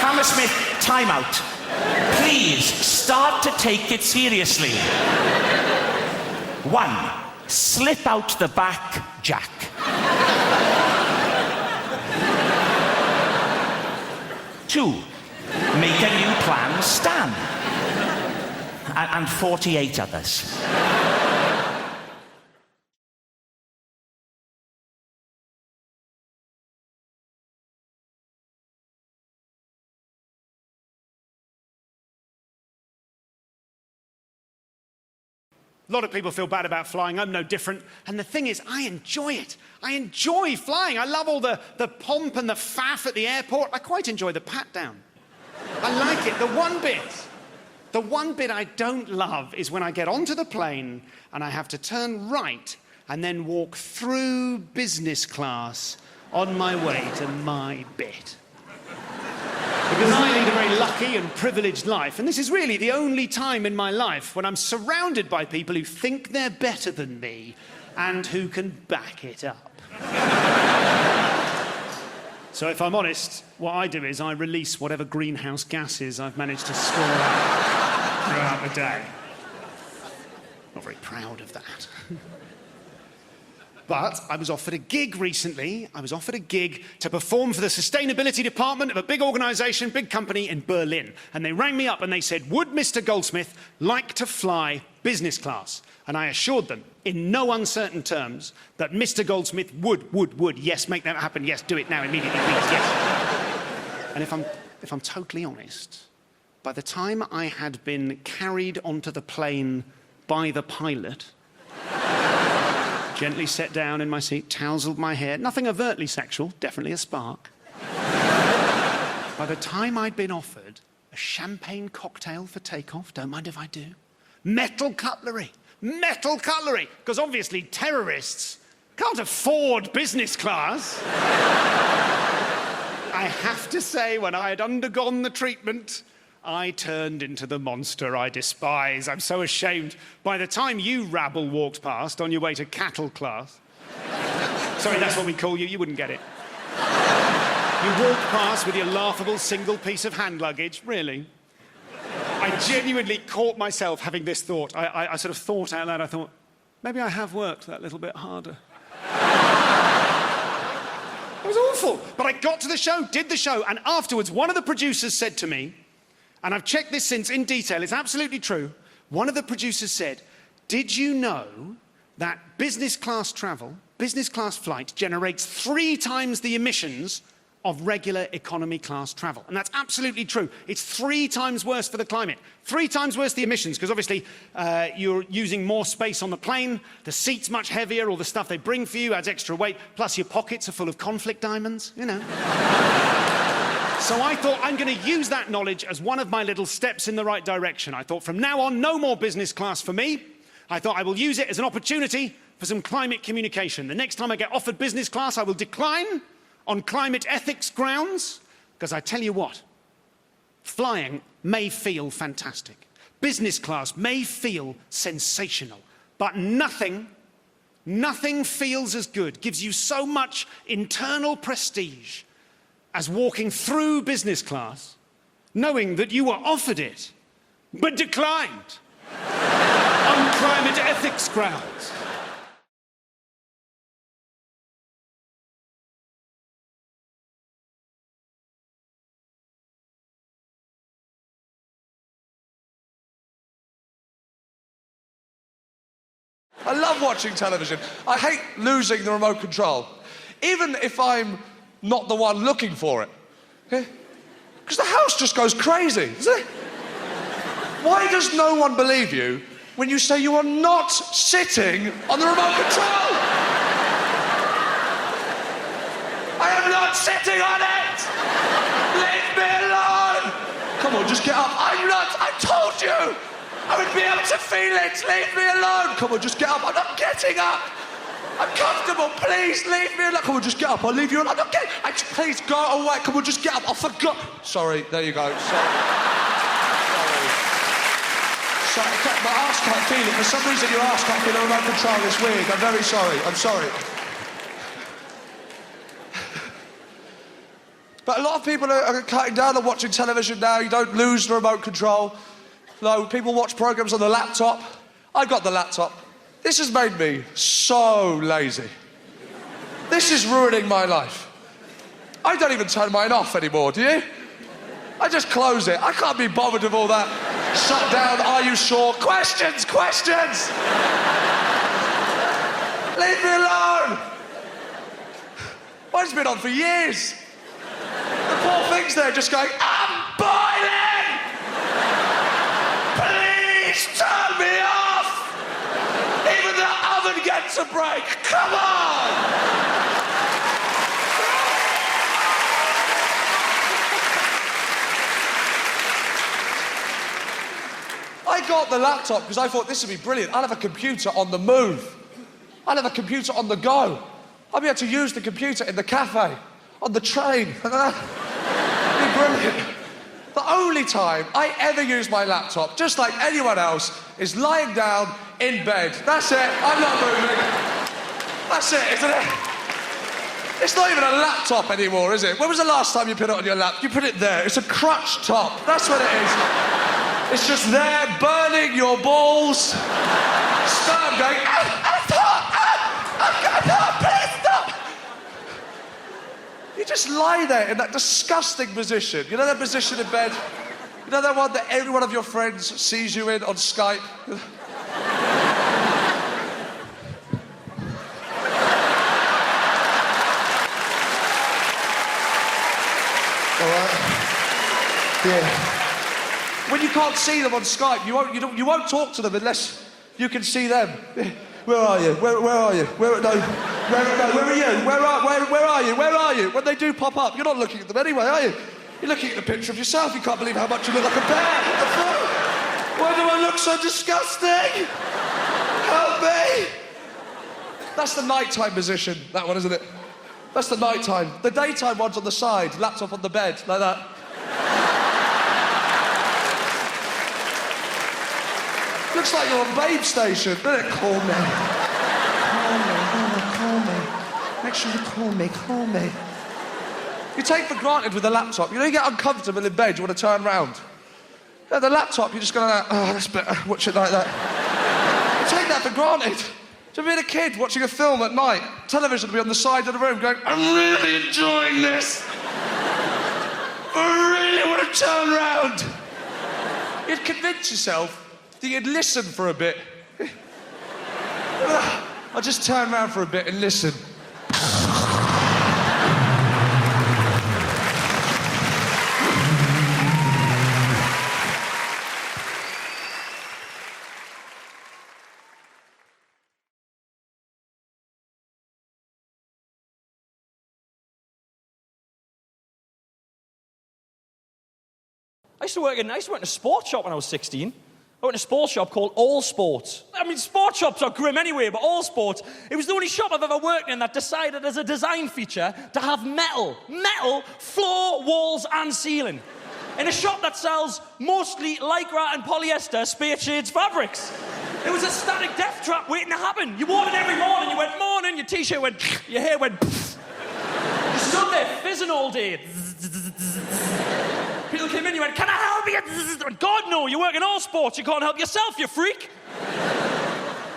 R: Hammersmith, time out. Please, start to take it seriously. 1. Slip out the back, Jack. 2. Make a new plan, Stan. And 48 others.
S: A lot of people feel bad about flying. I'm no different. And the thing is, I enjoy it. I enjoy flying. I love all the pomp and the faff at the airport. I quite enjoy the pat-down. I like it. The one bit I don't love is when I get onto the plane and I have to turn right and then walk through business class on my way to my bit. Because I lead a very lucky and privileged life, and this is really the only time in my life when I'm surrounded by people who think they're better than me and who can back it up. So if I'm honest, what I do is I release whatever greenhouse gases I've managed to store out throughout the day. Not very proud of that. But I was offered a gig recently. I was offered a gig to perform for the sustainability department of a big organisation, big company in Berlin. And they rang me up and they said, would Mr. Goldsmith like to fly business class? And I assured them, in no uncertain terms, that Mr. Goldsmith would, yes, make that happen, yes, do it now, immediately, please, yes. And if I'm totally honest, by the time I had been carried onto the plane by the pilot, gently sat down in my seat, tousled my hair, nothing overtly sexual, definitely a spark. By the time I'd been offered a champagne cocktail for takeoff, don't mind if I do, metal cutlery, because obviously terrorists can't afford business class. I have to say, when I had undergone the treatment, I turned into the monster I despise. I'm so ashamed. By the time you rabble walked past on your way to cattle class... Sorry, that's what we call you. You wouldn't get it. You walked past with your laughable single piece of hand luggage. Really? I genuinely caught myself having this thought. I sort of thought out loud. I thought, maybe I have worked that little bit harder. It was awful. But I got to the show, did the show, and afterwards one of the producers said to me, and I've checked this since in detail, it's absolutely true. One of the producers said, did you know that business class travel, business class flight, generates 3 times the emissions of regular economy class travel? And that's absolutely true. It's 3 times worse for the climate. 3 times worse the emissions, because obviously you're using more space on the plane, the seat's much heavier, all the stuff they bring for you adds extra weight, plus your pockets are full of conflict diamonds, you know. So I thought I'm going to use that knowledge as one of my little steps in the right direction. I thought from now on, no more business class for me. I thought I will use it as an opportunity for some climate communication. The next time I get offered business class, I will decline on climate ethics grounds, because I tell you what, flying may feel fantastic. Business class may feel sensational, but nothing feels as good, gives you so much internal prestige as walking through business class, knowing that you were offered it, but declined on climate ethics grounds.
T: I love watching television. I hate losing the remote control, even if I'm not the one looking for it. Because the house just goes crazy, doesn't it? Why does no one believe you when you say you are not sitting on the remote control? I am not sitting on it! Leave me alone! Come on, just get up. I'm not, I told you! I would be able to feel it. Leave me alone. Come on, just get up. I'm not getting up. I'm comfortable. Please leave me alone. Come on, just get up. I'll leave you alone. I'm not getting. Please go away. Come on, just get up. I forgot. Sorry. There you go. Sorry. My arse can't feel it. For some reason, your arse can't feel the remote control. It's weird. I'm very sorry. I'm sorry. But a lot of people are cutting down on watching television now. You don't lose the remote control. No, people watch programs on the laptop. I got the laptop. This has made me so lazy. This is ruining my life. I don't even turn mine off anymore, do you? I just close it. I can't be bothered with all that. Shut down, are you sure? Questions! Leave me alone! Mine's been on for years. The poor thing's there just going, I'm boiling! Please turn me off! Even the oven gets a break! Come on! I got the laptop because I thought this would be brilliant. I'll have a computer on the move. I'll have a computer on the go. I'll be able to use the computer in the cafe, on the train. It'd be brilliant. The only time I ever use my laptop, just like anyone else, is lying down in bed. That's it. I'm not moving. That's it, isn't it? It's not even a laptop anymore, is it? When was the last time you put it on your lap? You put it there. It's a crutch top. That's what it is. It's just there, burning your balls. Sperm going, please stop. You just lie there in that disgusting position. You know that position in bed? You know that one that every one of your friends sees you in on Skype? All right. Yeah. When you can't see them on Skype, you won't talk to them unless you can see them. Where are you? Where are you? Where are you? Where are you? When they do pop up, you're not looking at them anyway, are you? You're looking at the picture of yourself. You can't believe how much you look like a bear. Why do I look so disgusting? Help me! That's the nighttime position, that one, isn't it? That's the nighttime. The daytime one's on the side, laptop on the bed, like that. Looks like you're on Babe Station, doesn't it? Call me. Call me. Make sure you call me. You take for granted with the laptop. You know, you get uncomfortable in bed, you want to turn round. Yeah, the laptop, you're just going like, oh, that's better. Watch it like that. You take that for granted. To being a kid watching a film at night, television will be on the side of the room going, I'm really enjoying this. I really want to turn round. You'd convince yourself that you'd listen for a bit. I'll just turn around for a bit and listen.
P: I used to work in a sports shop when I was 16. I went to a sports shop called All Sports. I mean, sports shops are grim anyway, but All Sports, it was the only shop I've ever worked in that decided as a design feature to have metal, floor, walls, and ceiling. In a shop that sells mostly lycra and polyester spade shades fabrics. It was a static death trap waiting to happen. You walked in every morning, you went, morning, your t-shirt went, your hair went, you stood there fizzing all day. People came in, you went, can I help you? God, no, you work in All Sports, you can't help yourself, you freak.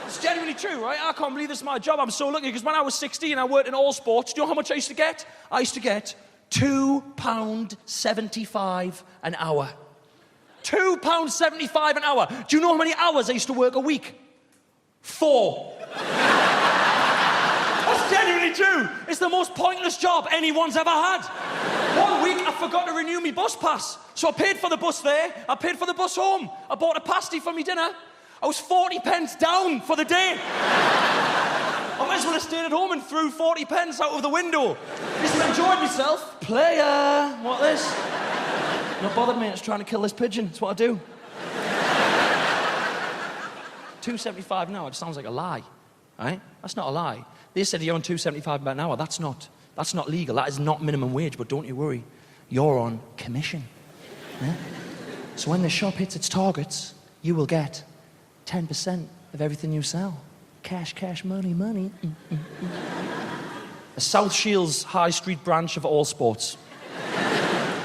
P: It's genuinely true, right? I can't believe this is my job. I'm so lucky, because when I was 16, I worked in All Sports. Do you know how much I used to get? I used to get £2.75 an hour. £2.75 an hour. Do you know how many hours I used to work a week? 4. That's genuinely true. It's the most pointless job anyone's ever had. One week, I forgot to renew my bus pass. So I paid for the bus there, I paid for the bus home. I bought a pasty for me dinner. I was 40 pence down for the day. I might as well have stayed at home and threw 40 pence out of the window. Just enjoyed myself. Player. What this? Not bothered, mate. It's trying to kill this pigeon. That's what I do. $2.75 an hour. It sounds like a lie, right? That's not a lie. They said you're on $2.75 an hour. That's not legal. That is not minimum wage. But don't you worry, you're on commission. Yeah? So when the shop hits its targets, you will get 10% of everything you sell. Cash, cash, money, money. The South Shields High Street branch of All Sports.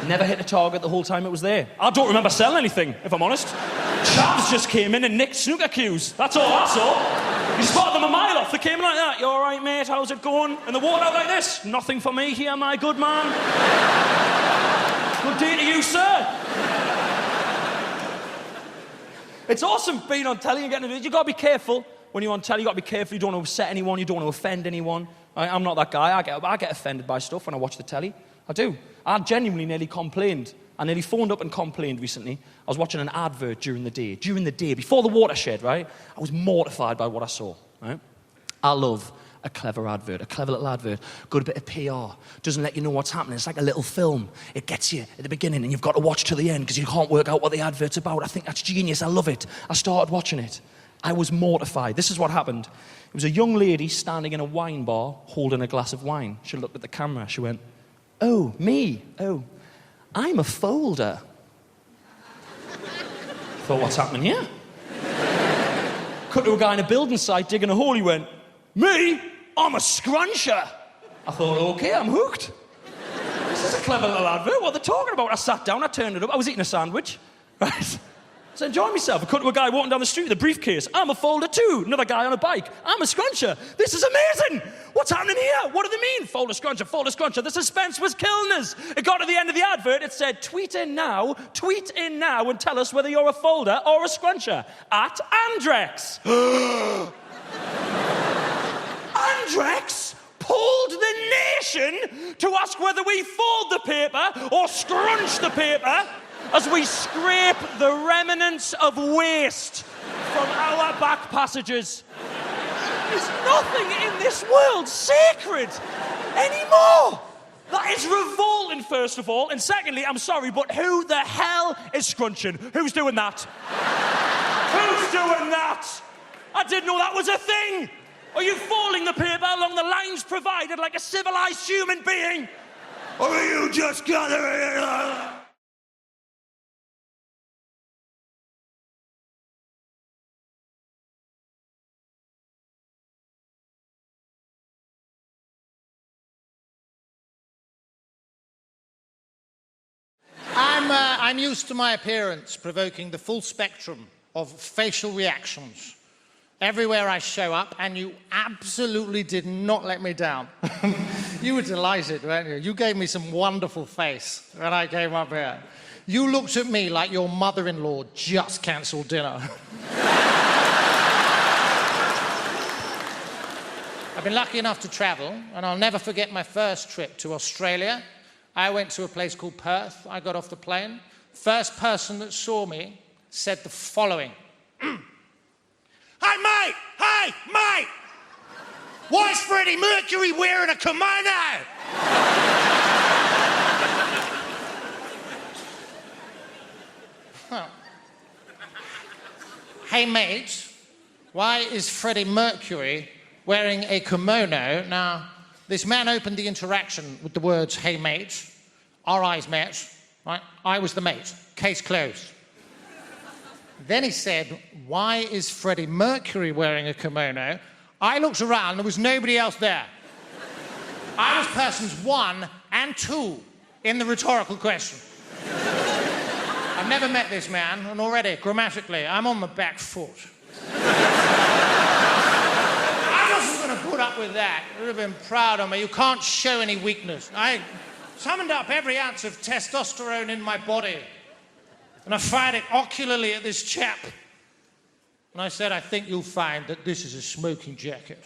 P: Never hit a target the whole time it was there. I don't remember selling anything, if I'm honest. Chavs just came in and nicked snooker cues. That's all I saw. You spotted them a mile off. They came in like that. You all right, mate? How's it going? And they walked out like this. Nothing for me here, my good man. Good day to you, sir. It's awesome being on telly and getting it. You've got to be careful. When you're on telly, you've got to be careful. You don't want to upset anyone. You don't want to offend anyone. I'm not that guy. I get offended by stuff when I watch the telly. I do. I genuinely nearly complained. I nearly phoned up and complained recently. I was watching an advert during the day, before the watershed, right? I was mortified by what I saw, right? I love a clever advert, a clever little advert, good bit of PR, doesn't let you know what's happening. It's like a little film. It gets you at the beginning and you've got to watch to the end because you can't work out what the advert's about. I think that's genius. I love it. I started watching it. I was mortified. This is what happened. It was a young lady standing in a wine bar holding a glass of wine. She looked at the camera. She went, "Oh, me? Oh, I'm a folder." Thought, what's happening here? Cut to a guy in a building site digging a hole. He went, "Me? I'm a scruncher." I thought, okay, I'm hooked. This is a clever little advert. What are they talking about? I sat down, I turned it up. I was eating a sandwich, right? So enjoying myself. I cut to a guy walking down the street with a briefcase. "I'm a folder too." Another guy on a bike. "I'm a scruncher." This is amazing. What's happening here? What do they mean? Folder scruncher, folder scruncher. The suspense was killing us. It got to the end of the advert. It said, tweet in now and tell us whether you're a folder or a scruncher. At Andrex. Andrex polled the nation to ask whether we fold the paper or scrunch the paper as we scrape the remnants of waste from our back passages. There's nothing in this world sacred anymore. That is revolting, first of all. And secondly, I'm sorry, but who the hell is scrunching? Who's doing that? Who's doing that? I didn't know that was a thing. Are you folding the paper along the lines provided like a civilized human being? Or are you just gathering it up?
U: I'm used to my appearance provoking the full spectrum of facial reactions everywhere I show up, and you absolutely did not let me down. You were delighted, weren't you? You gave me some wonderful face when I came up here. You looked at me like your mother-in-law just cancelled dinner. I've been lucky enough to travel, and I'll never forget my first trip to Australia. I went to a place called Perth. I got off the plane. First person that saw me said the following. "Hey, mate! Hey, mate! Why is Freddie Mercury wearing a kimono?" Hey, mate, why is Freddie Mercury wearing a kimono? Now, this man opened the interaction with the words, hey, mate, our eyes met, right? I was the mate, case closed. Then he said, why is Freddie Mercury wearing a kimono? I looked around, there was nobody else there. I was persons 1 and 2 in the rhetorical question. I've never met this man, and already, grammatically, I'm on the back foot. I wasn't going to put up with that. You would have been proud of me. You can't show any weakness. I summoned up every ounce of testosterone in my body, and I fired it ocularly at this chap. And I said, I think you'll find that this is a smoking jacket.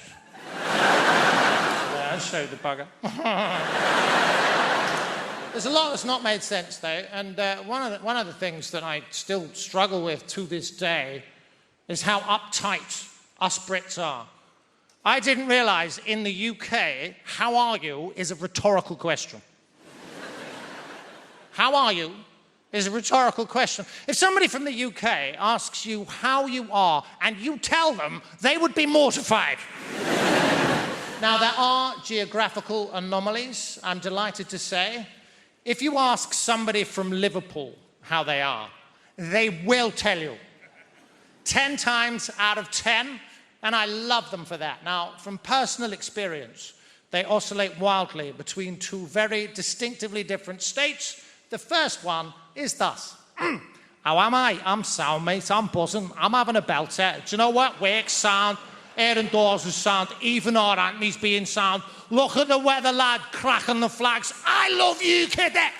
U: Yeah, I showed the bugger. There's a lot that's not made sense, though, and one of the things that I still struggle with to this day is how uptight us Brits are. I didn't realise in the UK, how are you is a rhetorical question. How are you is a rhetorical question. If somebody from the UK asks you how you are and you tell them, they would be mortified. Now, there are geographical anomalies, I'm delighted to say. If you ask somebody from Liverpool how they are, they will tell you. 10 times out of 10, and I love them for that. Now, from personal experience, they oscillate wildly between 2 very distinctively different states. The first one is thus. How am I? I'm sound, mate. I'm buzzing. I'm having a belter. Do you know what? Work sound. Aaron Dawes is sound. Even our Anthony's being sound. Look at the weather, lad, cracking the flags. I love you, cadet.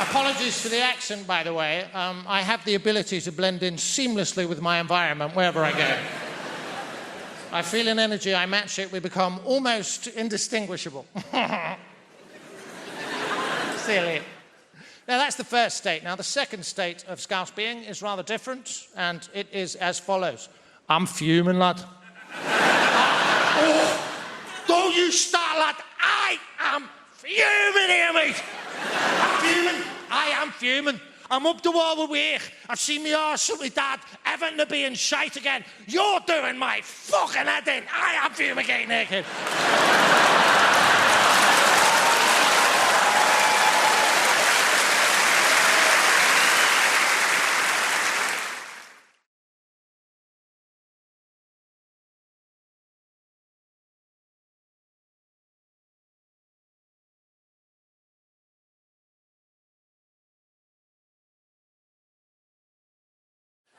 U: Apologies for the accent, by the way. I have the ability to blend in seamlessly with my environment wherever I go. I feel an energy, I match it, we become almost indistinguishable. Silly. Now, that's the first state. Now, the second state of Scouse being is rather different, and it is as follows. I'm fuming, lad. Don't you start, lad. I am fuming here, mate. I'm fuming. I am fuming. I'm up the wall with work. I've seen me arse with my dad, Everton to being shite again. You're doing my fucking head in. I am fumigating naked.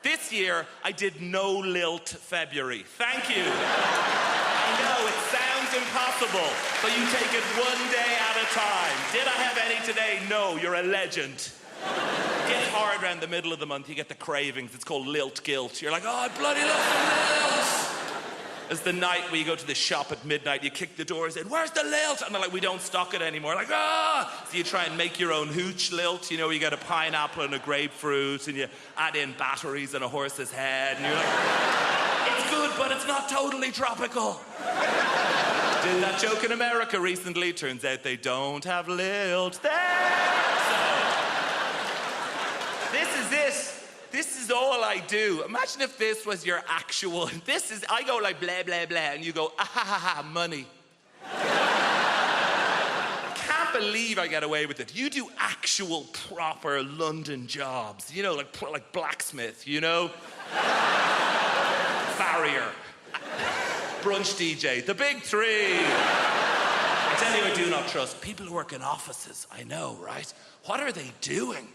A: This year, I did no lilt February. Thank you. I know, it sounds impossible, but you take it one day at a time. Did I have any today? No, you're a legend. It gets hard around the middle of the month, you get the cravings. It's called lilt guilt. You're like, oh, I bloody love the lilt. It's the night where you go to the shop at midnight, you kick the doors in, where's the lilt? And they're like, we don't stock it anymore. Like, ah! So you try and make your own hooch lilt. You know, you get a pineapple and a grapefruit, and you add in batteries and a horse's head, and you're like, it's good, but it's not totally tropical. Did that joke in America recently. Turns out they don't have lilt there. So, this is it. This is all I do. Imagine if this was your actual... I go like blah, blah, blah, and you go, ah, ha, ha, ha, money. I can't believe I get away with it. You do actual, proper London jobs. You know, like blacksmith, you know? Farrier. Brunch DJ. The big 3. I tell you, I do not trust people who work in offices. I know, right? What are they doing?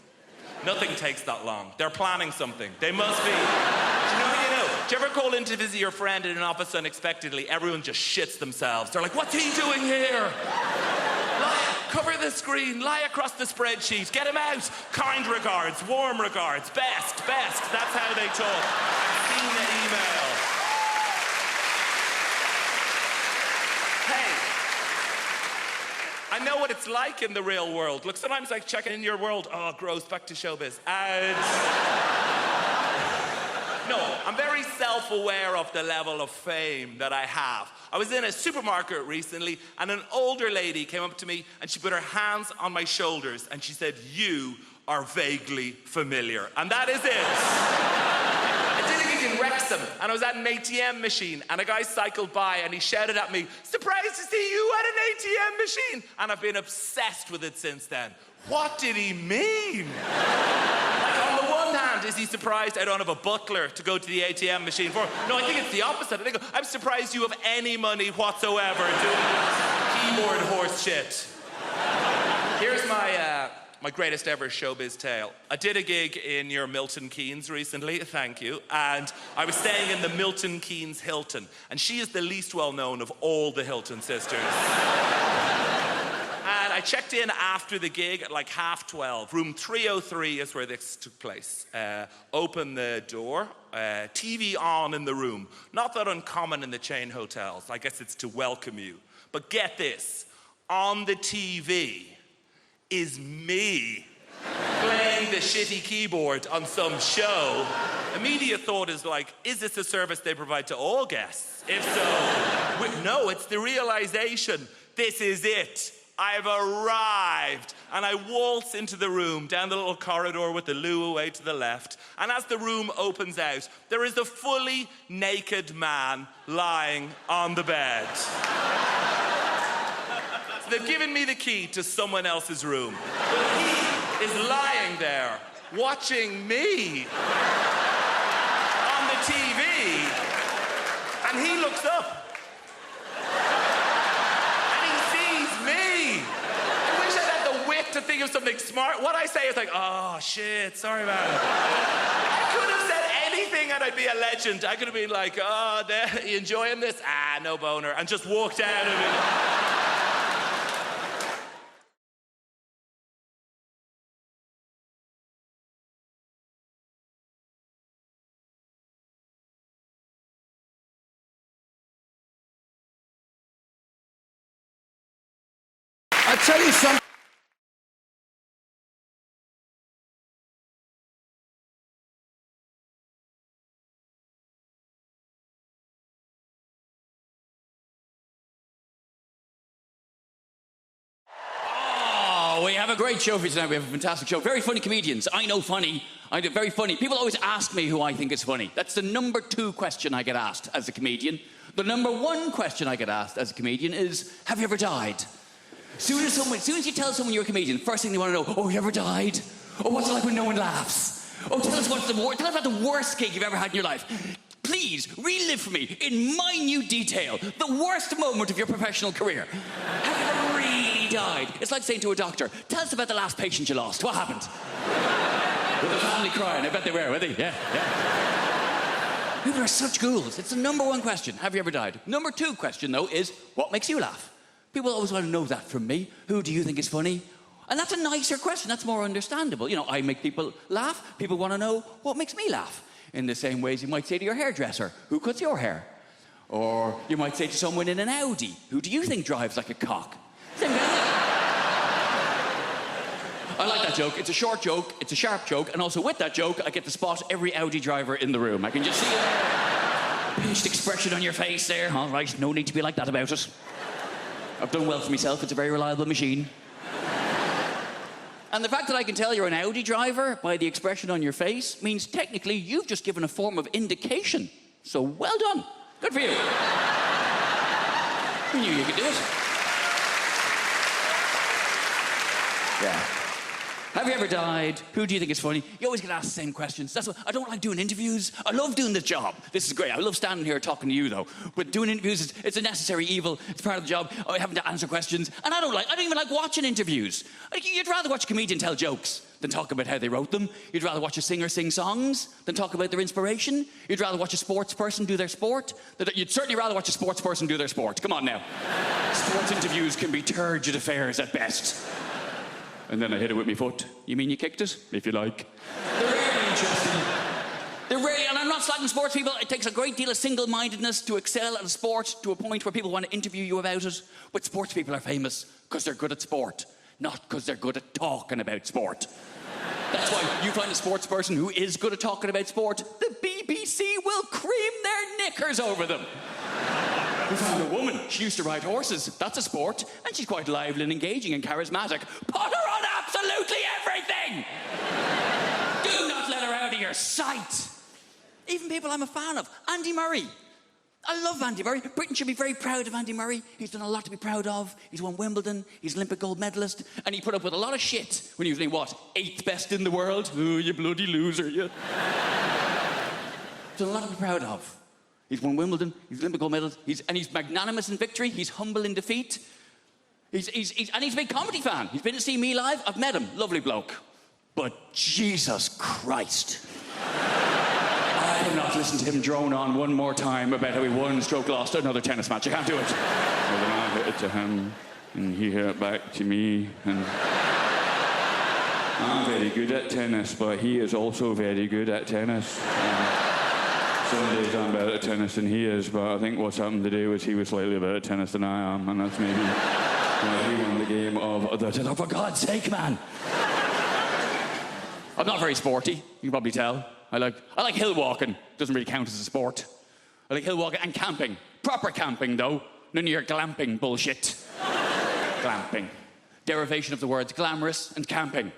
A: Nothing takes that long. They're planning something. They must be. Do you know? Do you ever call in to visit your friend in an office unexpectedly? Everyone just shits themselves. They're like, what's he doing here? Cover the screen, lie across the spreadsheet, get him out. Kind regards, warm regards, best. That's how they talk. I've seen the email. I know what it's like in the real world. Look, sometimes I check in your world. Oh, gross, back to showbiz. And... No, I'm very self-aware of the level of fame that I have. I was in a supermarket recently, and an older lady came up to me, and she put her hands on my shoulders, and she said, "You are vaguely familiar." And that is it. I did a gig in Wrexham, and I was at an ATM machine, and a guy cycled by, and he shouted at me, "Surprised to see you at an ATM machine." And I've been obsessed with it since then. What did he mean? Like, on the one hand, is he surprised I don't have a butler to go to the ATM machine for? No, I think it's the opposite. I think I'm surprised you have any money whatsoever doing this keyboard horse shit. Here's my greatest ever showbiz tale. I did a gig in your Milton Keynes recently, thank you, and I was staying in the Milton Keynes Hilton, and she is the least well-known of all the Hilton sisters. And I checked in after the gig at like 12:30. Room 303 is where this took place. Open the door, TV on in the room. Not that uncommon in the chain hotels. I guess it's to welcome you. But get this, on the TV is me playing the shitty keyboard on some show. Immediate thought is like, is this a service they provide to all guests? If so, no, it's the realization, this is it. I've arrived, and I waltz into the room, down the little corridor with the loo away to the left, and as the room opens out, there is a fully naked man lying on the bed. So they've given me the key to someone else's room, but he is lying there, watching me on the TV, and he looks up. To think of something smart. What I say is like, "Oh shit, sorry man." I could have said anything and I'd be a legend. I could have been like, "Oh, you enjoying this? Ah, no boner," and just walked out of it.
T: I tell you something.
G: We have a great show for you tonight. We have a fantastic show. Very funny comedians. I know funny. I do very funny. People always ask me who I think is funny. That's the number 2 question I get asked as a comedian. The number 1 question I get asked as a comedian is, have you ever died? As soon as you tell someone you're a comedian, first thing they want to know, oh, you ever died? Oh, what's it like when no one laughs? Oh, tell us about the worst gig you've ever had in your life. Please, relive for me, in minute detail, the worst moment of your professional career. Have you ever really died? It's like saying to a doctor, tell us about the last patient you lost. What happened? With the family crying. I bet they were they? Yeah. People are such ghouls. It's the number 1 question. Have you ever died? Number 2 question, though, is what makes you laugh? People always want to know that from me. Who do you think is funny? And that's a nicer question. That's more understandable. You know, I make people laugh. People want to know what makes me laugh. In the same ways you might say to your hairdresser, who cuts your hair? Or you might say to someone in an Audi, who do you think drives like a cock? Same kind of thing. I like that joke. It's a short joke, it's a sharp joke, and also with that joke, I get to spot every Audi driver in the room. I can just see a pinched expression on your face there. All right, no need to be like that about it. I've done well for myself. It's a very reliable machine. And the fact that I can tell you're an Audi driver by the expression on your face means technically you've just given a form of indication. So well done. Good for you. I knew you could do it. Yeah. Have you ever died? Who do you think is funny? You always get asked the same questions. That's why I don't like doing interviews. I love doing this job. This is great. I love standing here talking to you, though. But doing interviews, it's a necessary evil. It's part of the job. Having to answer questions. And I don't even like watching interviews. You'd rather watch a comedian tell jokes than talk about how they wrote them. You'd rather watch a singer sing songs than talk about their inspiration. You'd rather watch a sports person do their sport. You'd certainly rather watch a sports person do their sport. Come on now. Sports interviews can be turgid affairs at best. And then I hit it with my foot. You mean you kicked it? If you like. They're really interesting. They're really, and I'm not slagging sports people. It takes a great deal of single-mindedness to excel at a sport to a point where people want to interview you about it. But sports people are famous because they're good at sport, not because they're good at talking about sport. That's why you find a sports person who is good at talking about sport, the B BBC will cream their knickers over them. We found a woman. She used to ride horses. That's a sport. And she's quite lively and engaging and charismatic. Put her on absolutely everything! Do not let her out of your sight. Even people I'm a fan of. Andy Murray. I love Andy Murray. Britain should be very proud of Andy Murray. He's done a lot to be proud of. He's won Wimbledon. He's an Olympic gold medalist. And he put up with a lot of shit when he was only, what, 8th best in the world? Oh, you bloody loser, you. Done a lot to be proud of. He's won Wimbledon. He's an Olympic gold medalist. And he's magnanimous in victory. He's humble in defeat. And he's a big comedy fan. He's been to see me live. I've met him. Lovely bloke. But Jesus Christ. I cannot listen to him drone on one more time about how he won stroke lost another tennis match. I can't do it. Well, then I hit it to him, and he hit it back to me, and I'm very good at tennis, but he is also very good at tennis. Some days I'm better at tennis than he is, but I think what's happened today was he was slightly better at tennis than I am, and that's maybe why he won the game of the tennis. Oh, for God's sake, man! I'm not very sporty, you can probably tell. I like hill walking. Doesn't really count as a sport. I like hill walking and camping. Proper camping, though. None of your glamping bullshit. Glamping. Derivation of the words glamorous and camping.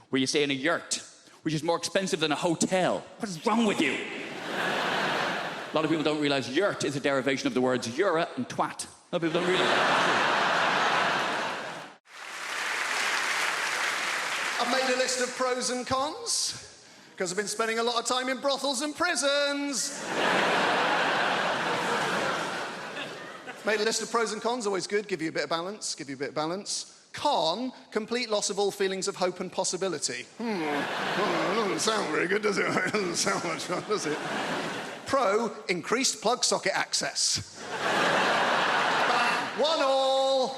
G: Where you stay in a yurt, which is more expensive than a hotel. What is wrong with you? A lot of people don't realise yurt is a derivation of the words yura and twat. A lot of people don't realise that.
C: I've made a list of pros and cons. Because I've been spending a lot of time in brothels and prisons. Made a list of pros and cons, always good, give you a bit of balance, Con, complete loss of all feelings of hope and possibility. Well, it doesn't sound very good, does it? It doesn't sound much fun, does it? Pro, increased plug socket access. Bang, 1-1.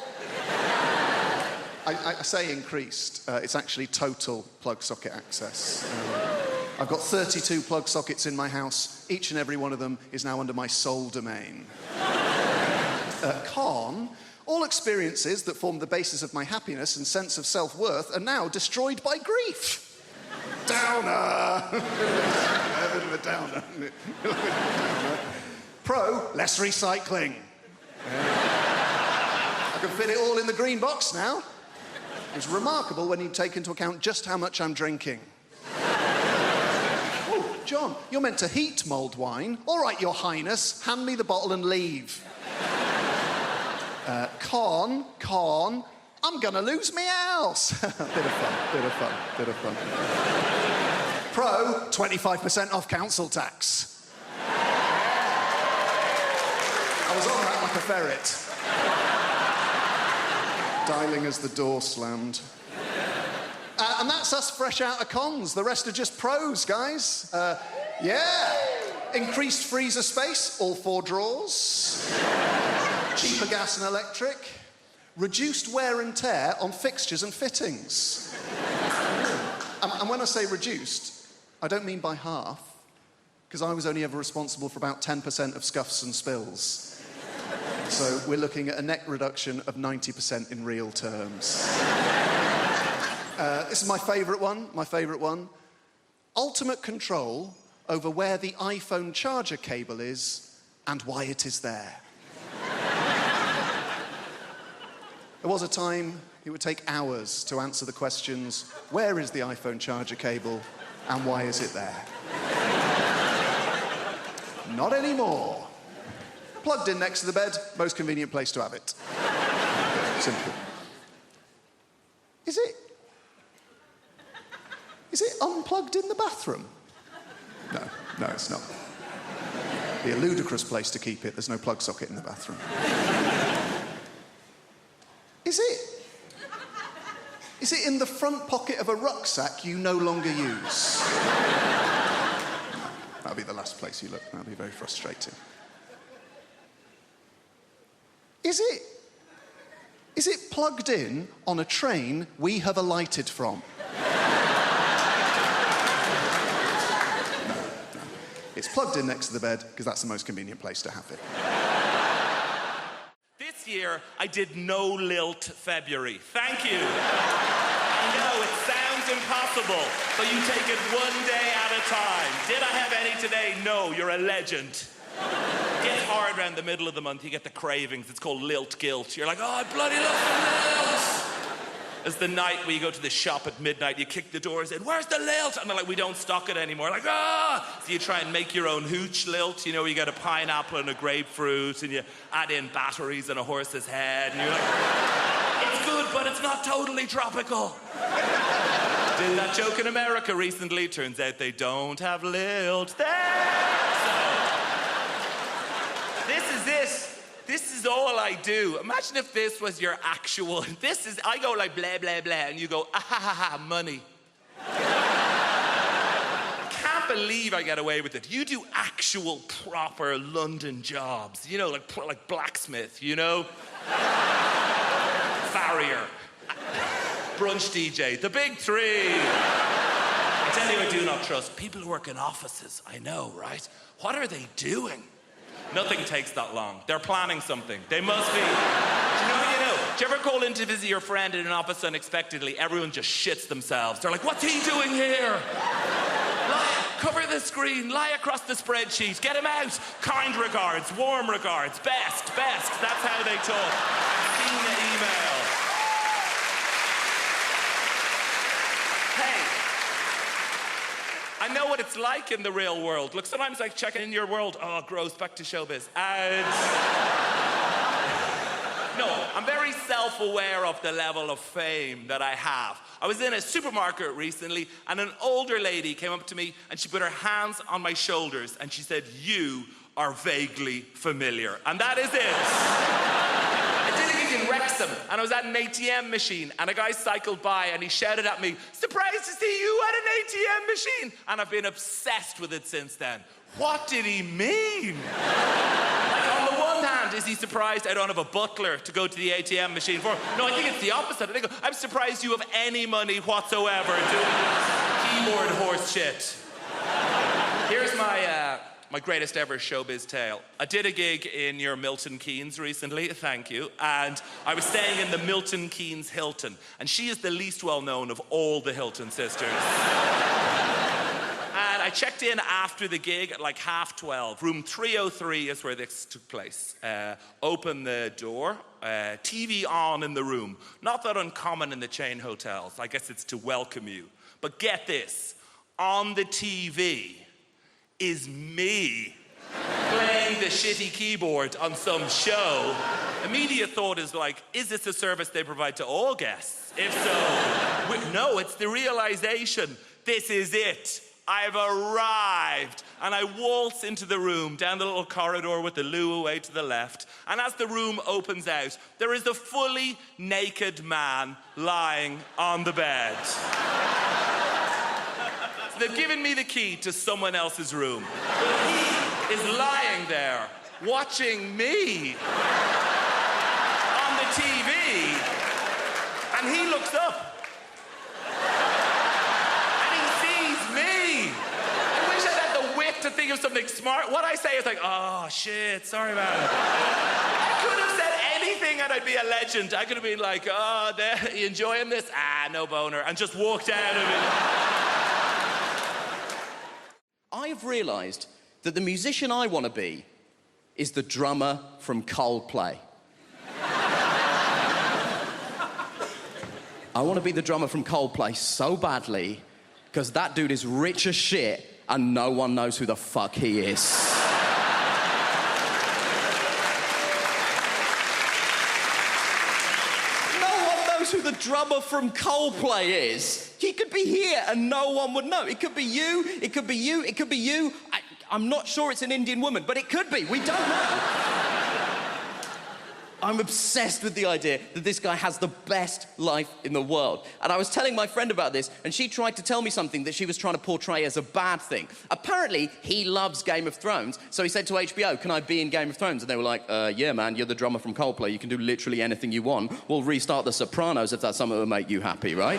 C: I say increased, it's actually total plug socket access. I've got 32 plug sockets in my house. Each and every one of them is now under my sole domain. Con, all experiences that form the basis of my happiness and sense of self-worth are now destroyed by grief. Downer! A bit of a downer, isn't it? Pro, less recycling. I can fit it all in the green box now. It's remarkable when you take into account just how much I'm drinking. John, you're meant to heat mulled wine. All right, Your Highness, hand me the bottle and leave. Con, I'm gonna lose me house. Bit of fun. Pro, 25% off council tax. I was on that like a ferret. Dialing as the door slammed. And that's us fresh out of cons. The rest are just pros, guys. Yeah. Increased freezer space, all 4 drawers. Cheaper gas and electric. Reduced wear and tear on fixtures and fittings. And when I say reduced, I don't mean by half, because I was only ever responsible for about 10% of scuffs and spills. So we're looking at a net reduction of 90% in real terms. This is my favourite one. Ultimate control over where the iPhone charger cable is and why it is there. There was a time it would take hours to answer the questions, where is the iPhone charger cable and why is it there? Not anymore. Plugged in next to the bed, most convenient place to have it. Simple. Is it unplugged in the bathroom? No, it's not. It'd be a ludicrous place to keep it. There's no plug socket in the bathroom. Is it in the front pocket of a rucksack you no longer use? That'll be the last place you look. That'll be very frustrating. Is it plugged in on a train we have alighted from? No. It's plugged in next to the bed because that's the most convenient place to have it.
A: This year, I did no lilt February. Thank you. I know, it sounds impossible, but you take it one day at a time. Did I have any today? No, you're a legend. Gets hard around the middle of the month, you get the cravings. It's called lilt guilt. You're like, oh, I bloody love the lilt. It's the night where you go to the shop at midnight, you kick the door and say, where's the lilt? And they're like, we don't stock it anymore. Like, ah! So you try and make your own hooch lilt, you know, you get a pineapple and a grapefruit and you add in batteries and a horse's head and you're like, it's good, but it's not totally tropical. Did that joke in America recently. Turns out they don't have lilt there. So, this is it. This is all I do. Imagine if this was your actual... I go like blah, blah, blah, and you go, ah, ha, ha, ha, money. I can't believe I get away with it. You do actual, proper London jobs. You know, like blacksmith, you know? Farrier. Brunch DJ. The big three. I tell you, I do not trust people who work in offices. I know, right? What are they doing? Nothing takes that long. They're planning something. They must be. Do you know? Do you ever call in to visit your friend in an office unexpectedly? Everyone just shits themselves. They're like, what's he doing here? Cover the screen, lie across the spreadsheet, get him out. Kind regards, warm regards, best. That's how they talk. I've seen the email. Hey. I know what it's like in the real world. Look, sometimes I check in your world. Oh, gross, back to showbiz. And... No, I'm very self-aware of the level of fame that I have. I was in a supermarket recently, and an older lady came up to me, and she put her hands on my shoulders, and she said, you are vaguely familiar. And that is it. I did a gig in Wrexham, and I was at an ATM machine, and a guy cycled by, and he shouted at me, surprised to see you at an ATM machine. And I've been obsessed with it since then. What did he mean? Like, on the one hand, is he surprised I don't have a butler to go to the ATM machine for? No, I think it's the opposite. I think, I'm surprised you have any money whatsoever doing keyboard horse shit. Here's my greatest ever showbiz tale. I did a gig in your Milton Keynes recently, thank you, and I was staying in the Milton Keynes Hilton, and she is the least well-known of all the Hilton sisters. And I checked in after the gig at like 12:30. Room 303 is where this took place. Open the door, TV on in the room. Not that uncommon in the chain hotels. I guess it's to welcome you. But get this, on the TV is me playing the shitty keyboard on some show. Immediate thought is like, is this a service they provide to all guests? If so, no, it's the realization, this is it. I've arrived. And I waltz into the room, down the little corridor with the loo away to the left. And as the room opens out, there is a fully naked man lying on the bed. So they've given me the key to someone else's room. But he is lying there, watching me on the TV. And he looks up. To think of something smart. What I say is like, oh shit, sorry about it. I could have said anything and I'd be a legend. I could have been like, oh, you enjoying this? Ah, no boner. And just walked out of it.
K: I've realised that the musician I want to be is the drummer from Coldplay. I want to be the drummer from Coldplay so badly because that dude is rich as shit and no one knows who the fuck he is. No one knows who the drummer from Coldplay is. He could be here and no one would know. It could be you, it could be you, it could be you. I'm not sure it's an Indian woman, but it could be. We don't know. I'm obsessed with the idea that this guy has the best life in the world. And I was telling my friend about this, and she tried to tell me something that she was trying to portray as a bad thing. Apparently, he loves Game of Thrones, so he said to HBO, can I be in Game of Thrones? And they were like, yeah, man, you're the drummer from Coldplay. You can do literally anything you want. We'll restart The Sopranos if that's something that will make you happy, right?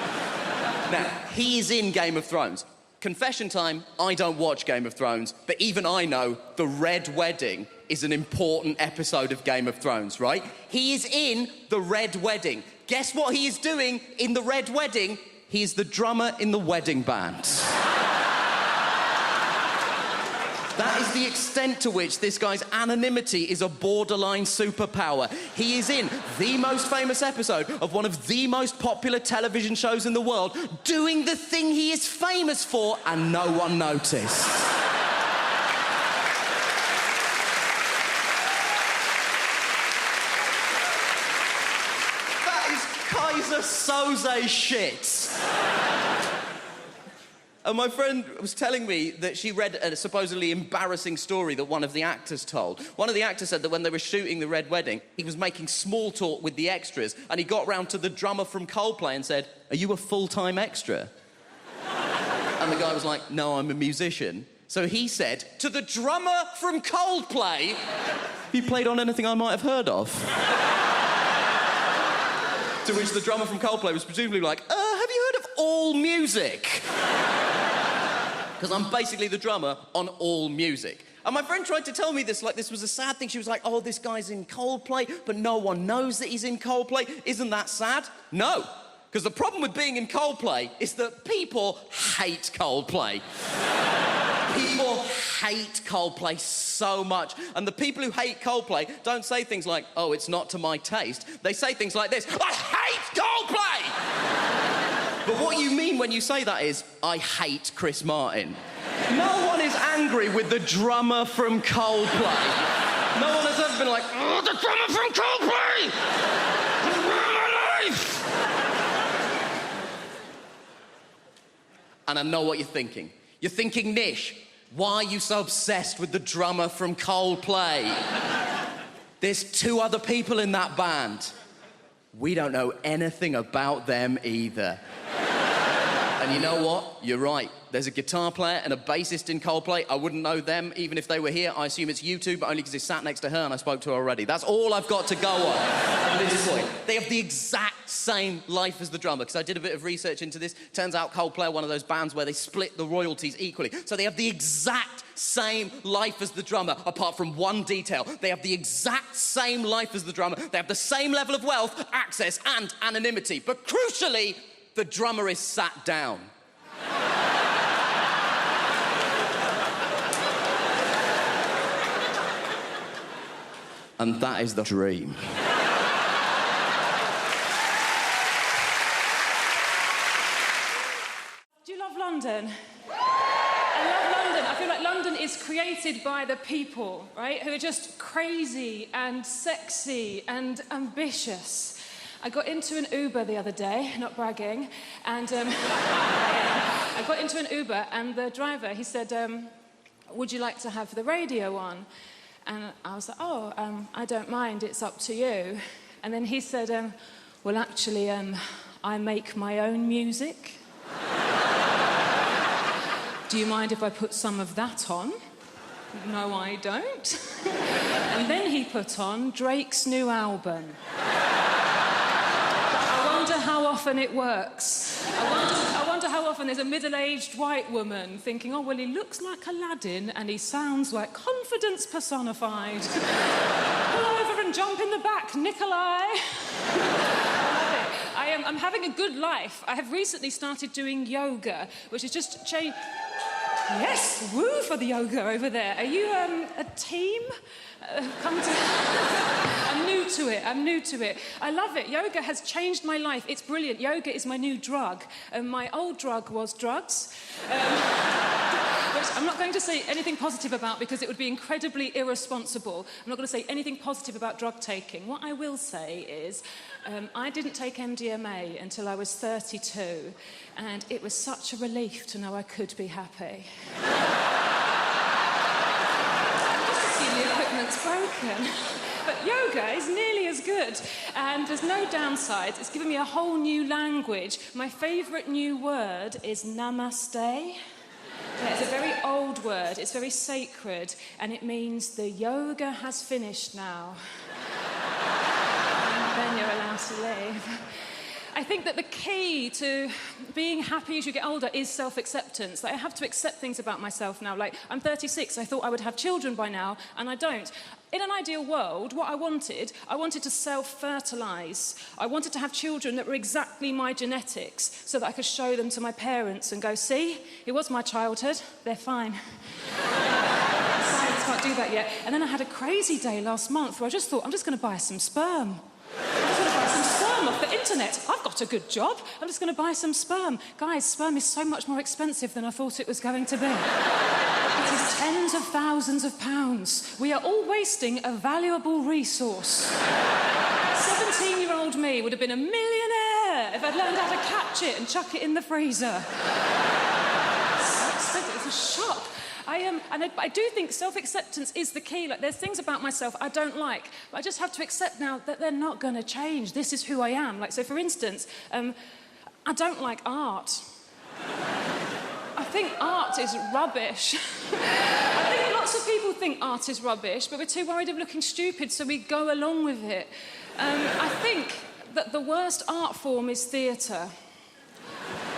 K: Now, he's in Game of Thrones. Confession time, I don't watch Game of Thrones, but even I know the Red Wedding is an important episode of Game of Thrones, right? He is in the Red Wedding. Guess what he is doing in the Red Wedding? He's the drummer in the wedding band. That is the extent to which this guy's anonymity is a borderline superpower. He is in the most famous episode of one of the most popular television shows in the world, doing the thing he is famous for, and no one noticed. That is Kaiser Soze shit. And my friend was telling me that she read a supposedly embarrassing story that one of the actors told. One of the actors said that when they were shooting The Red Wedding, he was making small talk with the extras, and he got round to the drummer from Coldplay and said, "Are you a full-time extra?" And the guy was like, "No, I'm a musician." So he said, to the drummer from Coldplay, "Have you played on anything I might have heard of?" To which the drummer from Coldplay was presumably like, have you heard of All Music? Because I'm basically the drummer on All Music. And my friend tried to tell me this like this was a sad thing. She was like, "Oh, this guy's in Coldplay, but no one knows that he's in Coldplay. Isn't that sad?" No, because the problem with being in Coldplay is that people hate Coldplay. People hate Coldplay so much. And the people who hate Coldplay don't say things like, "Oh, it's not to my taste." They say things like this: "I hate Coldplay!" But what you mean when you say that is, "I hate Chris Martin." No one is angry with the drummer from Coldplay. No one has ever been like, "Oh, the drummer from Coldplay! He's ruined my life!" And I know what you're thinking. You're thinking, "Nish, why are you so obsessed with the drummer from Coldplay? There's 2 other people in that band. We don't know anything about them either." And you know what? You're right. There's a guitar player and a bassist in Coldplay. I wouldn't know them even if they were here. I assume it's you two, but only because they sat next to her and I spoke to her already. That's all I've got to go on at this point. They have the exact same life as the drummer, because I did a bit of research into this. Turns out Coldplay are one of those bands where they split the royalties equally. So they have the exact same life as the drummer, apart from one detail. They have the exact same life as the drummer. They have the same level of wealth, access, and anonymity. But crucially, the drummer is sat down. And that is the dream.
D: Do you love London? I love London. I feel like London is created by the people, right? Who are just crazy and sexy and ambitious. I got into an Uber the other day, not bragging, and I got into an Uber and the driver, he said, "Would you like to have the radio on?" And I was like, "Oh, I don't mind, it's up to you." And then he said, "Well, actually, I make my own music. Do you mind if I put some of that on?" "No, I don't." And then he put on Drake's new album. I wonder how often it works. I wonder how often there's a middle-aged white woman thinking, "Oh, well, he looks like Aladdin and he sounds like confidence personified. Pull over and jump in the back, Nikolai." I'm having a good life. I have recently started doing yoga, which is just change. Yes, woo for the yoga over there. Are you a team? Come to... I'm new to it. I love it. Yoga has changed my life. It's brilliant. Yoga is my new drug. My old drug was drugs. Which I'm not going to say anything positive about because it would be incredibly irresponsible. I'm not going to say anything positive about drug taking. What I will say is I didn't take MDMA until I was 32, and it was such a relief to know I could be happy. The equipment's broken. But yoga is nearly as good, and there's no downsides. It's given me a whole new language. My favourite new word is namaste. Yeah, it's a very old word, it's very sacred, and it means the yoga has finished now. And then you're allowed to leave. I think that the key to being happy as you get older is self-acceptance. Like, I have to accept things about myself now. Like, I'm 36, I thought I would have children by now, and I don't. In an ideal world, what I wanted to self-fertilise. I wanted to have children that were exactly my genetics so that I could show them to my parents and go, see, it was my childhood, they're fine. Science can't do that yet. And then I had a crazy day last month where I just thought, I'm just going to buy some sperm. I'm just going to buy some sperm off the internet. I've got a good job. I'm just going to buy some sperm. Guys, sperm is so much more expensive than I thought it was going to be. It is tens of thousands of pounds. We are all wasting a valuable resource. 17-year-old me would have been a millionaire if I'd learned how to catch it and chuck it in the freezer. So expensive. It's a shock. I do think self-acceptance is the key. Like, there's things about myself I don't like, but I just have to accept now that they're not going to change. This is who I am. Like, so for instance, I don't like art. I think art is rubbish. I think lots of people think art is rubbish, but we're too worried of looking stupid, so we go along with it. I think that the worst art form is theatre.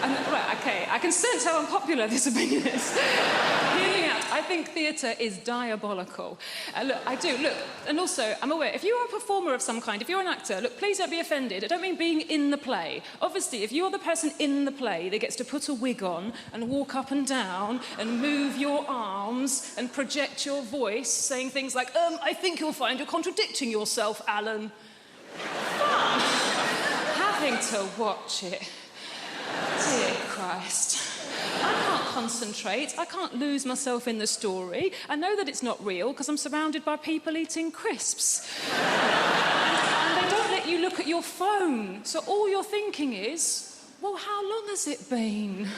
D: Right, okay, I can sense how unpopular this opinion is. Hear me out. I think theatre is diabolical. Look, I do, look, and also, I'm aware, if you are a performer of some kind, if you're an actor, look, please don't be offended. I don't mean being in the play. Obviously, if you're the person in the play that gets to put a wig on and walk up and down and move your arms and project your voice, saying things like, I think you'll find you're contradicting yourself, Alan. Fun. Having to watch it. Dear Christ. I can't concentrate. I can't lose myself in the story. I know that it's not real because I'm surrounded by people eating crisps. And they don't let you look at your phone. So all you're thinking is, well, how long has it been?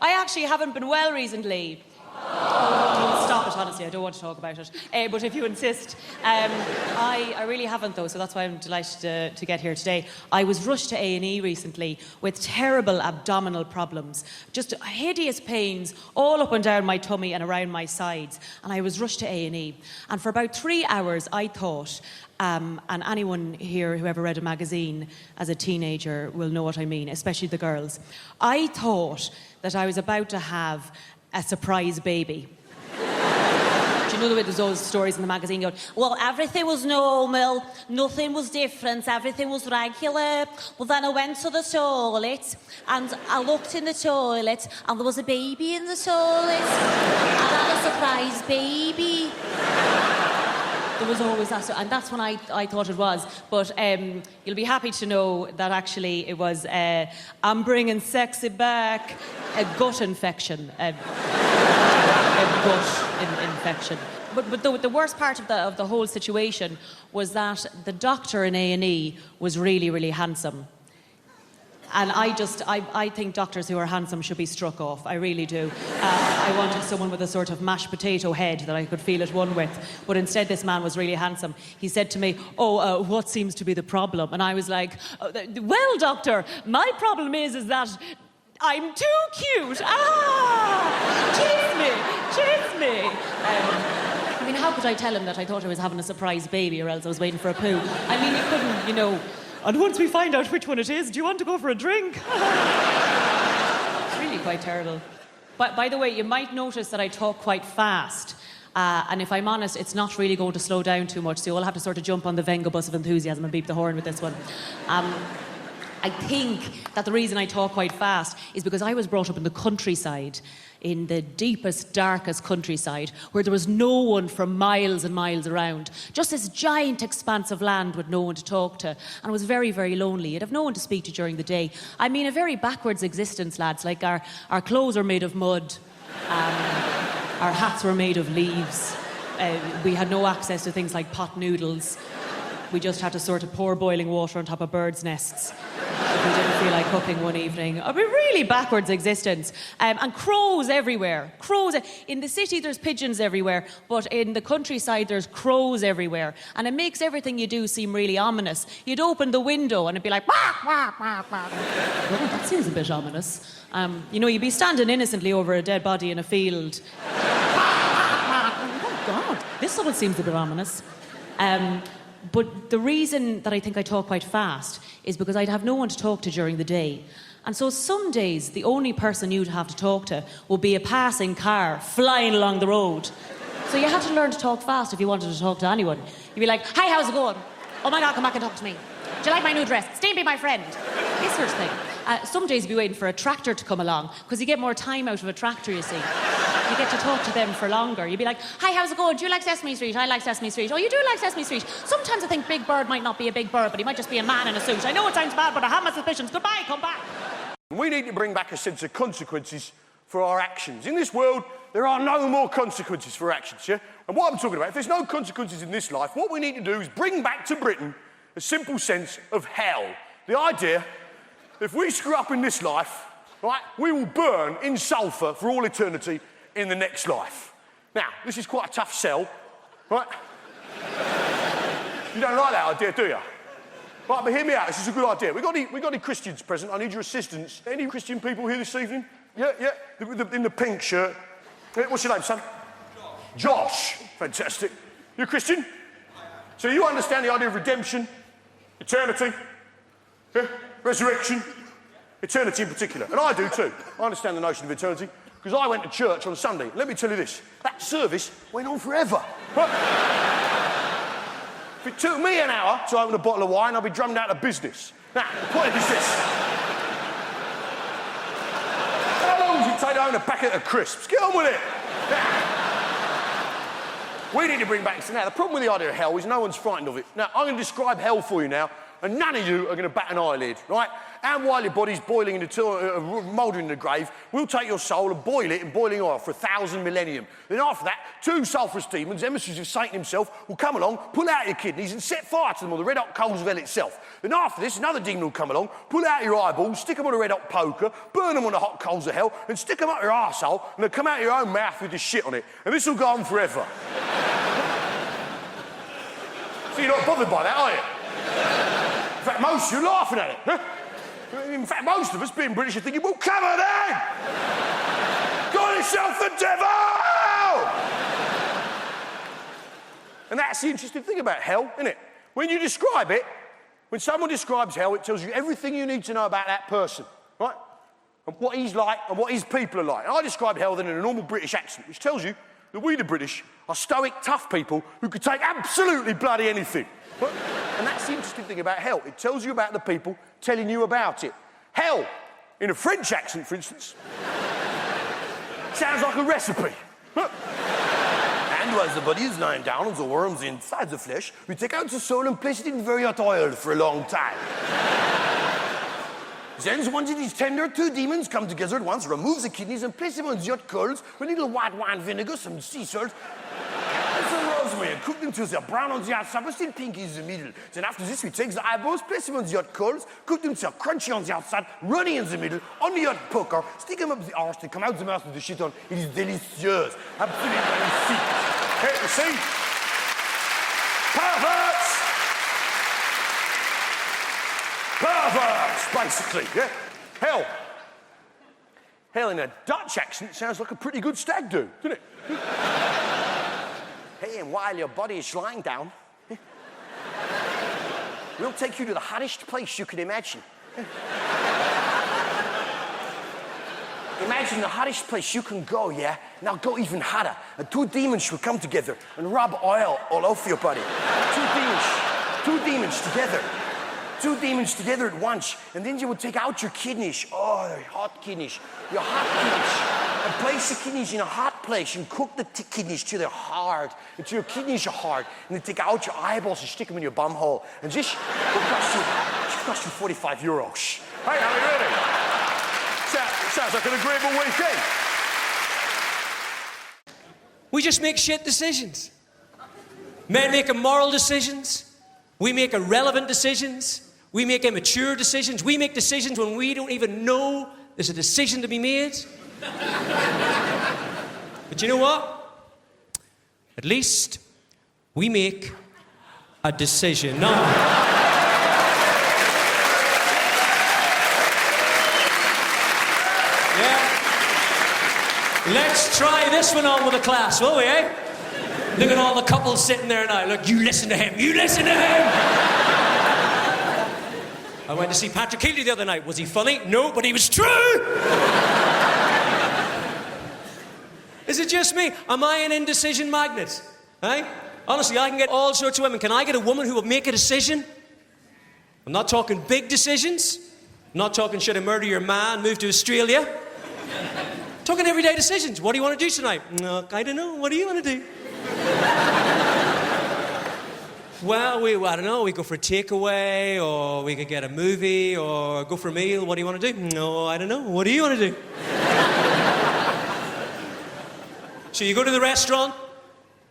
E: I actually haven't been well recently. Oh, stop it, honestly, I don't want to talk about it. But if you insist. I really haven't, though, so that's why I'm delighted to get here today. I was rushed to A&E recently with terrible abdominal problems. Just hideous pains all up and down my tummy and around my sides. And I was rushed to A&E. And for about 3 hours, I thought... and anyone here who ever read a magazine as a teenager will know what I mean, especially the girls. I thought that I was about to have a surprise baby. Do you know the way there's those stories in the magazine going, well, everything was normal, nothing was different, everything was regular. Well, then I went to the toilet and I looked in the toilet and there was a baby in the toilet. And I had a surprise baby. There was always that, and that's when I thought it was. But you'll be happy to know that actually it was, I'm bringing sexy back, a gut infection. A gut infection. But the worst part of the whole situation was that the doctor in A&E was really, really handsome. And I think doctors who are handsome should be struck off. I really do. I wanted someone with a sort of mashed potato head that I could feel at one with. But instead, this man was really handsome. He said to me, what seems to be the problem? And I was like, well, doctor, my problem is that I'm too cute. Chase me. I mean, how could I tell him that I thought I was having a surprise baby or else I was waiting for a poo? I mean, you couldn't, you know... And once we find out which one it is, do you want to go for a drink? It's really quite terrible. But by the way, you might notice that I talk quite fast. And if I'm honest, it's not really going to slow down too much, so you'll have to sort of jump on the Venga bus of enthusiasm and beep the horn with this one. I think that the reason I talk quite fast is because I was brought up in the countryside, in the deepest, darkest countryside, where there was no one for miles and miles around. Just this giant expanse of land with no one to talk to. And it was very, very lonely. You'd have no one to speak to during the day. I mean, a very backwards existence, lads. Like, our clothes are made of mud. Our hats were made of leaves. We had no access to things like pot noodles. We just had to sort of pour boiling water on top of birds' nests. if we didn't feel like cooking one evening. A really backwards existence. And crows everywhere. Crows. In the city, there's pigeons everywhere, but in the countryside, there's crows everywhere. And it makes everything you do seem really ominous. You'd open the window and it'd be like, bark, bark, bark, bark. Well, that seems a bit ominous. You know, you'd be standing innocently over a dead body in a field. Oh, God, this one seems a bit ominous. But the reason that I think I talk quite fast is because I'd have no one to talk to during the day. And so some days, the only person you'd have to talk to would be a passing car flying along the road. So you had to learn to talk fast if you wanted to talk to anyone. You'd be like, hi, how's it going? Oh my God, come back and talk to me. Do you like my new dress? Stay and be my friend. This sort of thing. Some days you'd be waiting for a tractor to come along, because you get more time out of a tractor, you see. You get to talk to them for longer. You'd be like, hi, how's it going? Do you like Sesame Street? I like Sesame Street. Oh, you do like Sesame Street? Sometimes I think Big Bird might not be a big bird, but he might just be a man in a suit. I know it sounds bad, but I have my suspicions. Goodbye, come back.
B: We need to bring back a sense of consequences for our actions. In this world, there are no more consequences for actions, yeah? And what I'm talking about, if there's no consequences in this life, what we need to do is bring back to Britain a simple sense of hell. The idea, if we screw up in this life, right, we will burn in sulphur for all eternity in the next life. Now, this is quite a tough sell, right? You don't like that idea, do you? Right, but hear me out, this is a good idea. We got any Christians present? I need your assistance. Any Christian people here this evening? Yeah, in the pink shirt. What's your name, son? Josh. Fantastic. You're a Christian? So you understand the idea of redemption, eternity, yeah? Resurrection, eternity in particular. And I do too. I understand the notion of eternity because I went to church on Sunday. Let me tell you this, that service went on forever. Right? If it took me an hour to open a bottle of wine, I'd be drummed out of business. Now, the point is this. How long does it take to own a packet of crisps? Get on with it. Now, we need to bring back... Now, the problem with the idea of hell is no one's frightened of it. Now, I'm going to describe hell for you now, and none of you are going to bat an eyelid, right? And while your body's boiling in the mouldering in the grave, we'll take your soul and boil it in boiling oil for 1,000 millennium. Then after that, 2 sulphurous demons, emissaries of Satan himself, will come along, pull out your kidneys and set fire to them on the red-hot coals of hell itself. Then after this, another demon will come along, pull out your eyeballs, stick them on a red-hot poker, burn them on the hot coals of hell, and stick them up your arsehole, and they'll come out your own mouth with the shit on it. And this will go on forever. So you're not bothered by that, are you? In fact, most of you are laughing at it. Huh? In fact, most of us, being British, are thinking, well, come on then! Got yourself the devil! And that's the interesting thing about hell, isn't it? When you describe it, when someone describes hell, it tells you everything you need to know about that person, right? And what he's like and what his people are like. And I describe hell then in a normal British accent, which tells you that we, the British, are stoic, tough people who could take absolutely bloody anything. Right? And that's the interesting thing about hell. It tells you about the people telling you about it. Hell, in a French accent, for instance, sounds like a recipe. And while the body is lying down on the worms inside the flesh, we take out the soul and place it in very hot oil for a long time. Then, once it is tender, 2 demons come together at once, remove the kidneys and place them on the hot coals with a little white wine vinegar, some sea salt, and some rosemary, and cook them till they're brown on the outside but still pink in the middle. Then after this, we take the eyeballs, place them on the hot coals, cook them till they're crunchy on the outside, runny in the middle, on the hot poker, stick them up the arse, they come out the mouth with the shit on. It is delicious. Absolutely magnifique. Hey, you see? Perverts! Perverts, basically, yeah? Hell. Hell in a Dutch accent sounds like a pretty good stag do, doesn't it? Hey, and while your body is lying down, we'll take you to the hottest place you can imagine. Imagine the hottest place you can go, yeah? Now go even hotter. And 2 demons will come together and rub oil all over your body. 2 demons together. 2 demons together at once, and then you would take out your kidneys. Oh, your hot kidneys. Your hot kidneys. And place the kidneys in a hot place and cook the kidneys till they're hard, until your kidneys are hard. And then take out your eyeballs and stick them in your bum hole. And this will cost you 45 euros. Hey, I mean, really? Sounds like an agreeable weekend.
V: We just make shit decisions. Men make immoral decisions. We make irrelevant decisions. We make immature decisions. We make decisions when we don't even know there's a decision to be made. But you know what? At least we make a decision. No. Yeah. Let's try this one on with the class, will we, eh? Look at all the couples sitting there now. Look, you listen to him. You listen to him. I went to see Patrick Healy the other night. Was he funny? No, but he was true. Is it just me? Am I an indecision magnet? Eh? Honestly, I can get all sorts of women. Can I get a woman who will make a decision? I'm not talking big decisions. I'm not talking should I murder your man, move to Australia. I'm talking everyday decisions. What do you want to do tonight? No, I don't know. What do you want to do? Well, I don't know. We go for a takeaway, or we could get a movie, or go for a meal. What do you want to do? No, I don't know. What do you want to do? So you go to the restaurant.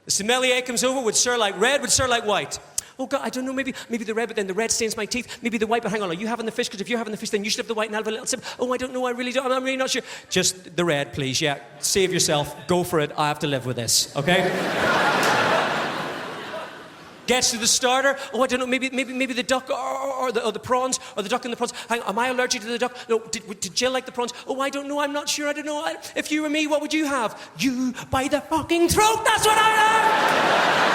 V: The sommelier comes over. Would sir like red? Would sir like white? Oh, God, I don't know. Maybe the red, but then the red stains my teeth. Maybe the white, but hang on. Are you having the fish? Because if you're having the fish, then you should have the white and I'll have a little sip. Oh, I don't know. I really don't. I'm really not sure. Just the red, please. Yeah. Save yourself. Go for it. I have to live with this. Okay? Gets to the starter. Oh, I don't know. Maybe the duck or the prawns, or the duck and the prawns. Hang on, am I allergic to the duck? No. Did Jill like the prawns? Oh, I don't know. I'm not sure. I don't know. If you were me, what would you have? You by the fucking throat. That's what I have.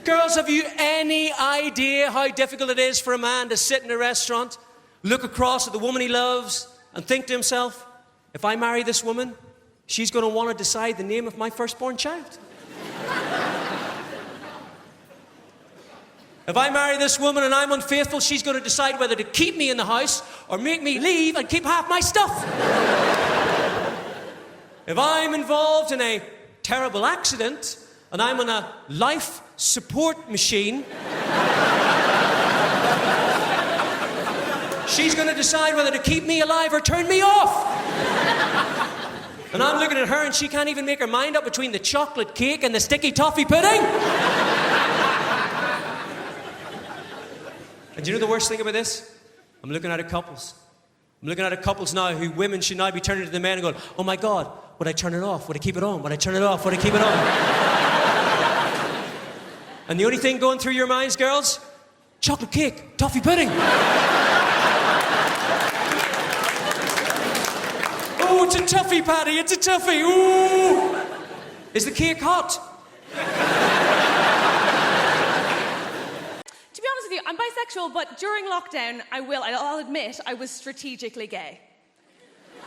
V: Girls, have you any idea how difficult it is for a man to sit in a restaurant, look across at the woman he loves, and think to himself, if I marry this woman, she's going to want to decide the name of my firstborn child. If I marry this woman and I'm unfaithful, she's going to decide whether to keep me in the house or make me leave and keep half my stuff. If I'm involved in a terrible accident and I'm on a life support machine, she's going to decide whether to keep me alive or turn me off. And I'm looking at her and she can't even make her mind up between the chocolate cake and the sticky toffee pudding. And do you know the worst thing about this? I'm looking at couples. I'm looking at couples now who women should now be turning to the men and going, oh my God, would I turn it off? Would I keep it on? Would I turn it off? Would I keep it on? And the only thing going through your minds, girls, chocolate cake, toffee pudding. Oh, it's a toughie, Paddy, it's a toughie. Ooh. Is the cake hot?
F: To be honest with you, I'm bisexual, but during lockdown, I'll admit, I was strategically gay.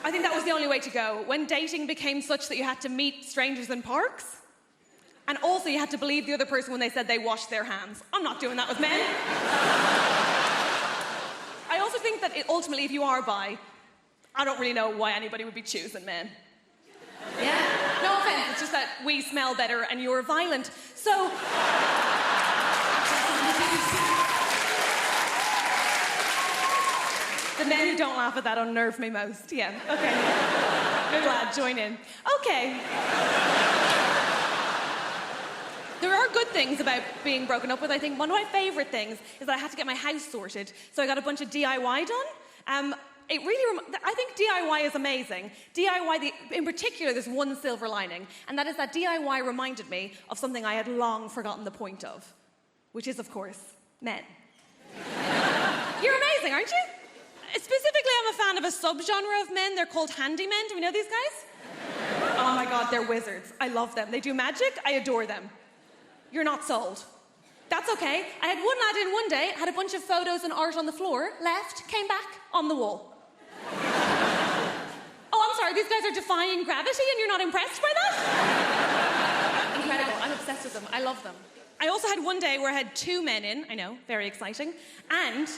F: I think that was the only way to go. When dating became such that you had to meet strangers in parks, and also you had to believe the other person when they said they washed their hands. I'm not doing that with men. I also think that ultimately, if you are bi, I don't really know why anybody would be choosing men. Yeah? No offense, it's just that we smell better and you're violent. So... The men who don't laugh at that unnerve me most. Yeah, okay. Good lad, join in. Okay. There are good things about being broken up with, I think. One of my favourite things is that I had to get my house sorted, so I got a bunch of DIY done. I think DIY is amazing. DIY, in particular, there's one silver lining, and that is that DIY reminded me of something I had long forgotten the point of, which is, of course, men. You're amazing, aren't you? Specifically, I'm a fan of a subgenre of men. They're called handymen. Do we know these guys? Oh my God, they're wizards. I love them. They do magic. I adore them. You're not sold. That's okay. I had one lad in one day, had a bunch of photos and art on the floor, left, came back, on the wall. Oh, I'm sorry, these guys are defying gravity and you're not impressed by that? Incredible. I'm obsessed with them. I love them. I also had one day where I had two men in, I know, very exciting, and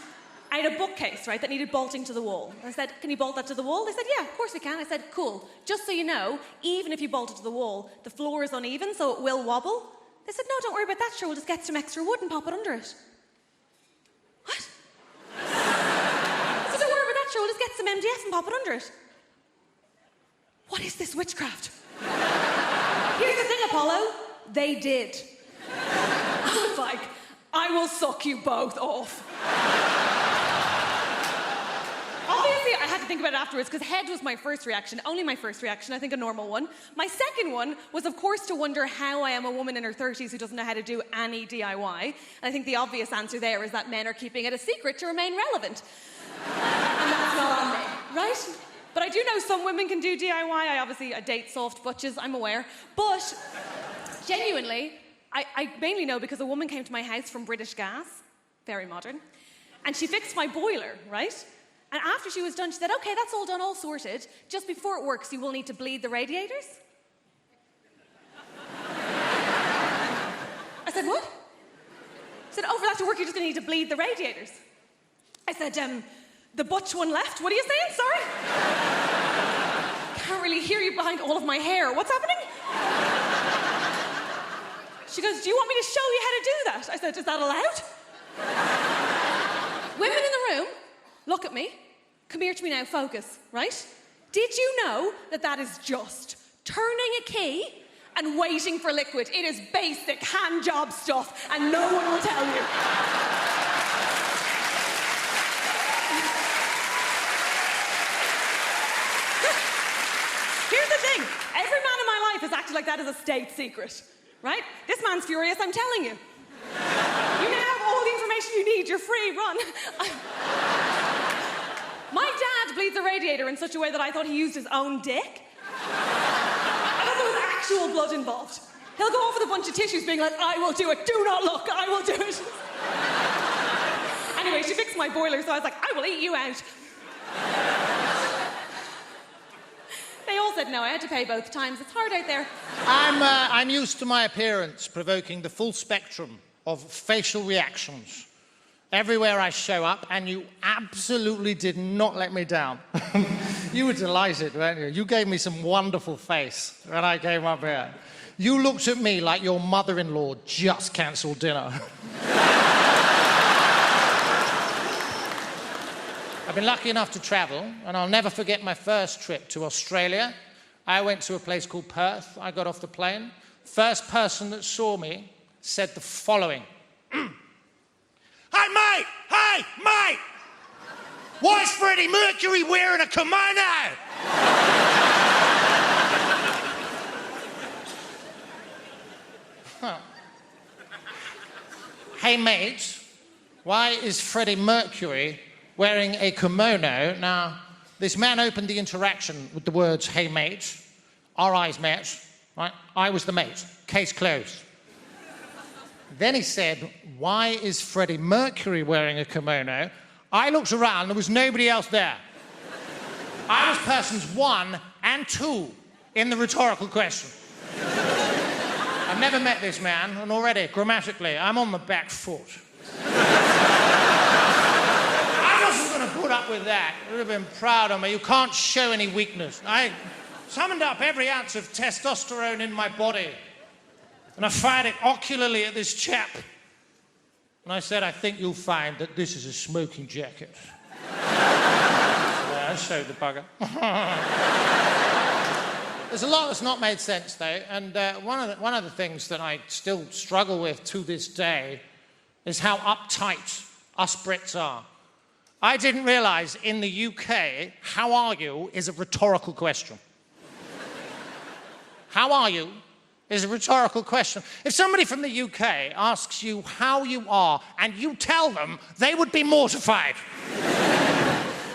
F: I had a bookcase, right, that needed bolting to the wall. I said, can you bolt that to the wall? They said, yeah, of course we can. I said, cool. Just so you know, even if you bolt it to the wall, the floor is uneven, so it will wobble. They said, no, don't worry about that, sure, we'll just get some extra wood and pop it under it. What? I said, don't worry about that, sure, we'll just get some MDF and pop it under it. What is this witchcraft? Here's the thing, Apollo. They did. I was like, I will suck you both off. Obviously, I had to think about it afterwards because head was my first reaction, only my first reaction, I think a normal one. My second one was, of course, to wonder how I am a woman in her 30s who doesn't know how to do any DIY. And I think the obvious answer there is that men are keeping it a secret to remain relevant. And that's not on me, right? But I do know some women can do DIY. I date soft butches, I'm aware. But genuinely, I mainly know because a woman came to my house from British Gas, very modern, and she fixed my boiler, right? And after she was done, she said, okay, that's all done, all sorted. Just before it works, you will need to bleed the radiators. I said, what? She said, oh, for that to work, you're just going to need to bleed the radiators. I said, the butch one left. What are you saying? Sorry? Can't really hear you behind all of my hair. What's happening? She goes, do you want me to show you how to do that? I said, is that allowed? Women in the room, look at me. Come here to me now, focus, right? Did you know that that is just turning a key and waiting for liquid? It is basic hand job stuff, and no one will tell you. Here's the thing. Every man in my life has acted like that as a state secret, right? This man's furious, I'm telling you. You now have all the information you need. You're free, run. My dad bleeds a radiator in such a way that I thought he used his own dick. I thought there was actual blood involved. He'll go off with a bunch of tissues being like, I will do it, do not look, I will do it. Anyway, she fixed my boiler, so I was like, I will eat you out. They all said no, I had to pay both times. It's hard out there.
U: I'm used to my appearance provoking the full spectrum of facial reactions everywhere I show up, and you absolutely did not let me down. You were delighted, weren't you? You gave me some wonderful face when I came up here. You looked at me like your mother-in-law just cancelled dinner. I've been lucky enough to travel, and I'll never forget my first trip to Australia. I went to a place called Perth. I got off the plane. First person that saw me said the following.
H: Hey, mate! Hey, mate! Why is Freddie Mercury wearing a kimono?
U: Huh. Hey, mate, why is Freddie Mercury wearing a kimono? Now, this man opened the interaction with the words, hey, mate. Our eyes met, right? I was the mate. Case closed. Then he said, why is Freddie Mercury wearing a kimono? I looked around, there was nobody else there. I was persons 1 and 2 in the rhetorical question. I've never met this man, and already, grammatically, I'm on the back foot. I wasn't going to put up with that. You would have been proud of me. You can't show any weakness. I summoned up every ounce of testosterone in my body. And I fired it ocularly at this chap. And I said, I think you'll find that this is a smoking jacket. Yeah, I showed the bugger. There's a lot that's not made sense, though. And one of the things that I still struggle with to this day is how uptight us Brits are. I didn't realise in the UK, how are you is a rhetorical question. How are you is a rhetorical question. If somebody from the UK asks you how you are and you tell them, they would be mortified.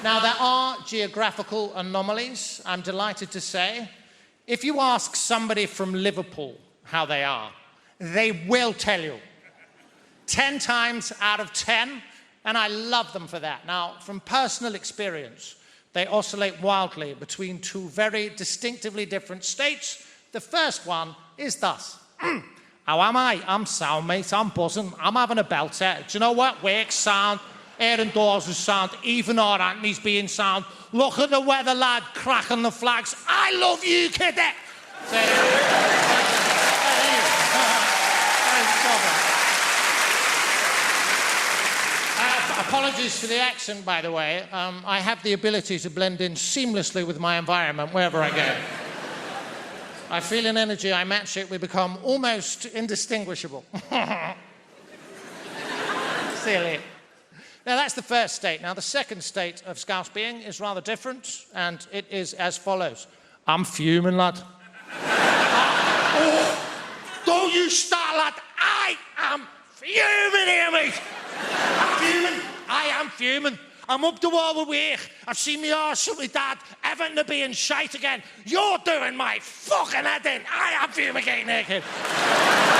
U: Now, there are geographical anomalies, I'm delighted to say. If you ask somebody from Liverpool how they are, they will tell you. 10 times out of 10, and I love them for that. Now, from personal experience, they oscillate wildly between two very distinctively different states. The first one is thus. How am I? I'm sound, mate. I'm buzzing. I'm having a belter. Do you know what? Work sound. Aaron Dawes is sound. Even our Anthony's being sound. Look at the weather, lad. Cracking the flags. I love you, cadet. Apologies for the accent, by the way. I have the ability to blend in seamlessly with my environment wherever I go. I feel an energy, I match it, we become almost indistinguishable. Silly. Now, that's the first state. Now, the second state of Scouse being is rather different, and it is as follows. I'm fuming, lad.
H: Don't you start, lad. I am fuming here, mate. I'm fuming.
U: I am fuming. I'm up the wall with work. I've seen me arse with my dad. Everton to being shite again. You're doing my fucking head in. I am fumigating here, kid.